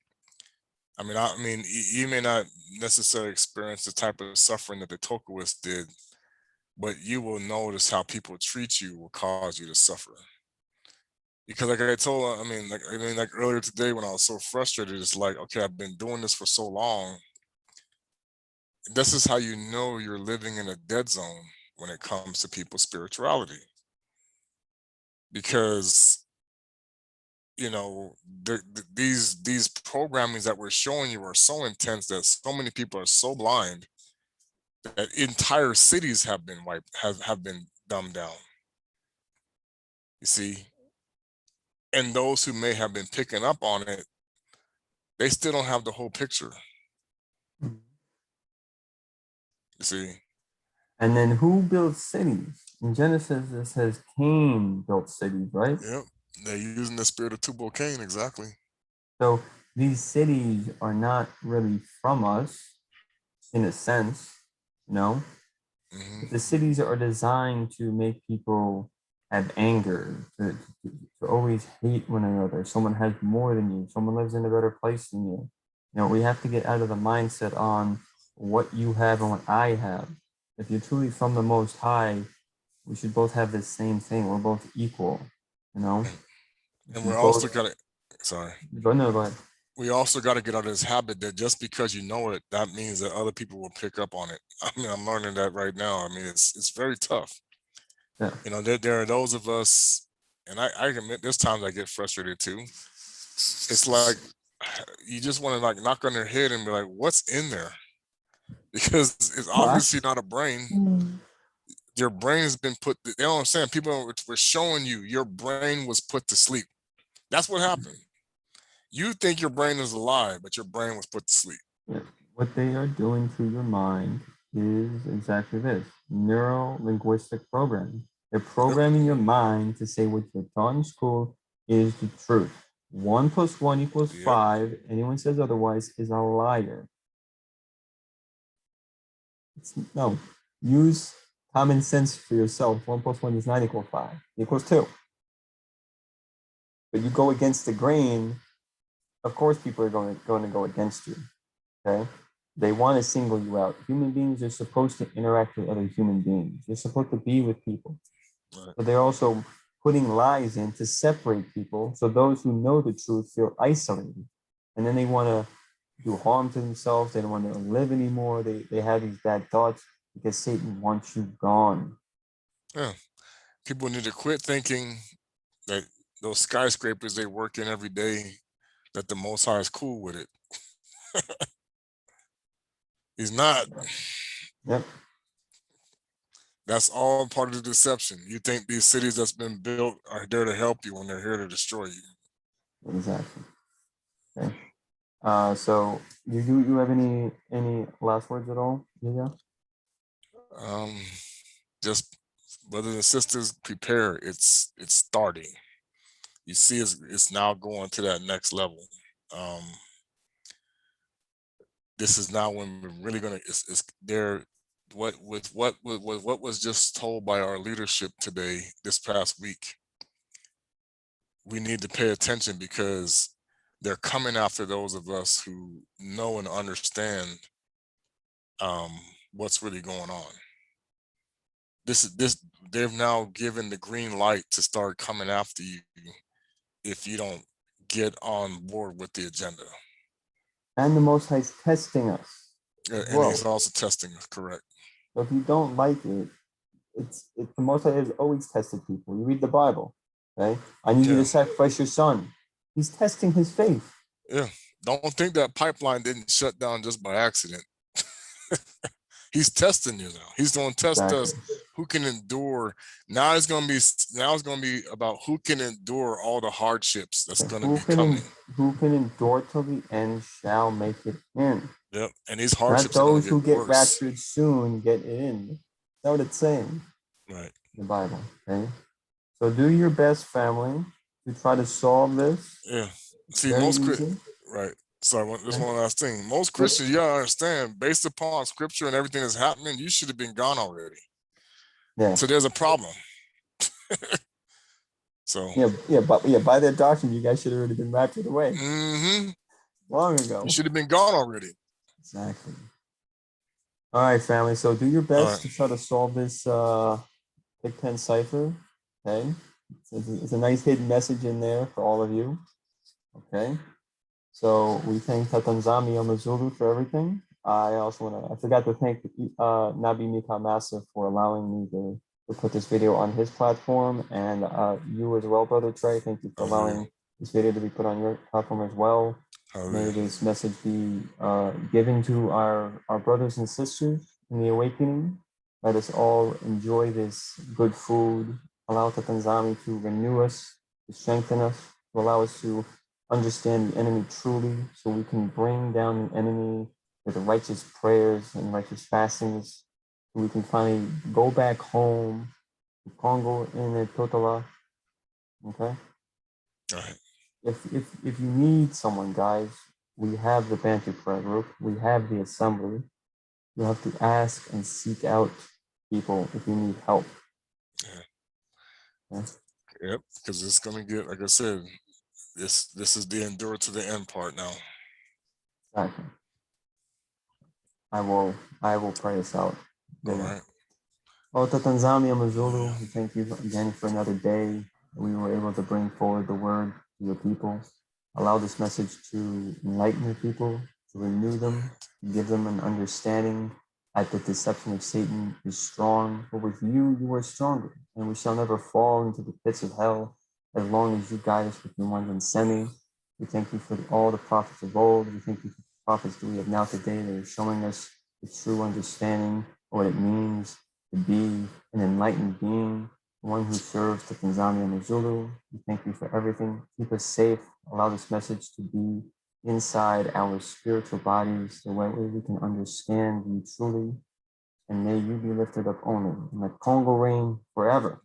I mean, you may not necessarily experience the type of suffering that the Tokuists did, but you will notice how people treat you will cause you to suffer. Because like I told, like earlier today when I was so frustrated, it's like, okay, I've been doing this for so long. This is how you know you're living in a dead zone when it comes to people's spirituality. Because these programmings that we're showing you are so intense that so many people are so blind that entire cities have been wiped, have been dumbed down. You see, and those who may have been picking up on it, they still don't have the whole picture. You see. And then who built cities? In Genesis, it says Cain built cities, right? Yep. They're using the spirit of Tubal Cain, exactly. So these cities are not really from us, in a sense, But the cities are designed to make people have anger, to always hate one another. Someone has more than you. Someone lives in a better place than you. We have to get out of the mindset on what you have and what I have. If you're truly from the Most High, we should both have the same thing. We're both equal, And we're also got to, sorry. Go ahead. We also got to get out of this habit that just because you know it, that means that other people will pick up on it. I'm learning that right now. It's very tough. Yeah. There are those of us, and I admit there's times I get frustrated too. It's like you just want to like knock on their head and be like, what's in there? Because it's obviously not a brain. Your brain has been put, you know what I'm saying? People were showing you your brain was put to sleep. That's what happened. You think your brain is alive, but your brain was put to sleep. Yeah. What they are doing to your mind is exactly this: neuro-linguistic programming. They're programming your mind to say what you're taught in school is the truth. 1 + 1 = 5. Anyone says otherwise is a liar. No, use common sense for yourself. 1 + 1 is not equal 5. It equals 2. But you go against the grain, of course people are going to go against you. Okay? They want to single you out. Human beings are supposed to interact with other human beings. They're supposed to be with people. Right. But they're also putting lies in to separate people. So those who know the truth feel isolated. And then they want to do harm to themselves. They don't want to live anymore. They have these bad thoughts because Satan wants you gone. Yeah. People need to quit thinking that those skyscrapers they work in every day, that the Most High is cool with it. He's not. Yep. That's all part of the deception. You think these cities that's been built are there to help you when they're here to destroy you. Exactly. Okay. So you have any last words at all? Yeah. Just brothers and sisters, prepare. It's starting. You see, it's now going to that next level. This is now when we're really gonna. It's there. What was just told by our leadership today, this past week. We need to pay attention because they're coming after those of us who know and understand what's really going on. They've now given the green light to start coming after you if you don't get on board with the agenda. And the Most High is testing us. And he's also testing us, correct. So if you don't like it, it's the Most High has always tested people. You read the Bible, okay? I need you to sacrifice your son. He's testing his faith. Yeah. Don't think that pipeline didn't shut down just by accident. He's testing you now. He's going to test us who can endure. Now it's going to be about who can endure all the hardships that's going to be coming. Who can endure till the end shall make it in. Yep. And these hardships Not those are who get worse. raptured soon get in. That's what it's saying. Right. The Bible. Okay. So do your best, family, to try to solve this. Yeah. See, right. So there's one last thing. Most Christians, you gotta understand, based upon scripture and everything that's happening, you should have been gone already. Yeah. So there's a problem. So by their doctrine, you guys should have already been raptured away. Long ago. You should have been gone already. Exactly. All right, family. So do your best to try to solve this Big Ten cipher. Okay. It's a nice hidden message in there for all of you. Okay. So we thank Tatanzami Amazulu for everything. I forgot to thank Nabi Mika Massa for allowing me to put this video on his platform, and you as well, Brother Trey. Thank you for allowing this video to be put on your platform as well. May this message be given to our brothers and sisters in the awakening. Let us all enjoy this good food. Allow Tatanzami to renew us, to strengthen us, to allow us to understand the enemy truly, so we can bring down the enemy with righteous prayers and righteous fastings, so we can finally go back home to Congo in the Totala. Okay? All right. If you need someone, guys, we have the Bantu prayer group, we have the assembly. You have to ask and seek out people if you need help. Yeah. Yep, because it's gonna get, like I said, this is the endure to the end part now. Exactly. I will pray us out. All right. Tatanzami Amazulu, thank you again for another day. We were able to bring forward the word to your people. Allow this message to enlighten your people, to renew them, to give them an understanding that the deception of Satan is strong, but with you, you are stronger, and we shall never fall into the pits of hell as long as you guide us with your ones and semi. We thank you for all the prophets of old. We thank you for the prophets that we have now today that are showing us the true understanding of what it means to be an enlightened being, one who serves the Tanzania and Zulu. We thank you for everything. Keep us safe. Allow this message to be inside our spiritual bodies, the way we can understand you truly. And may you be lifted up only. And let Congo reign forever.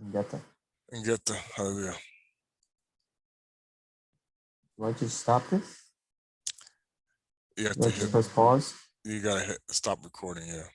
Ngeta. Ngeta. Hallelujah. Do I just stop this? You have to press pause? You gotta hit stop recording, yeah.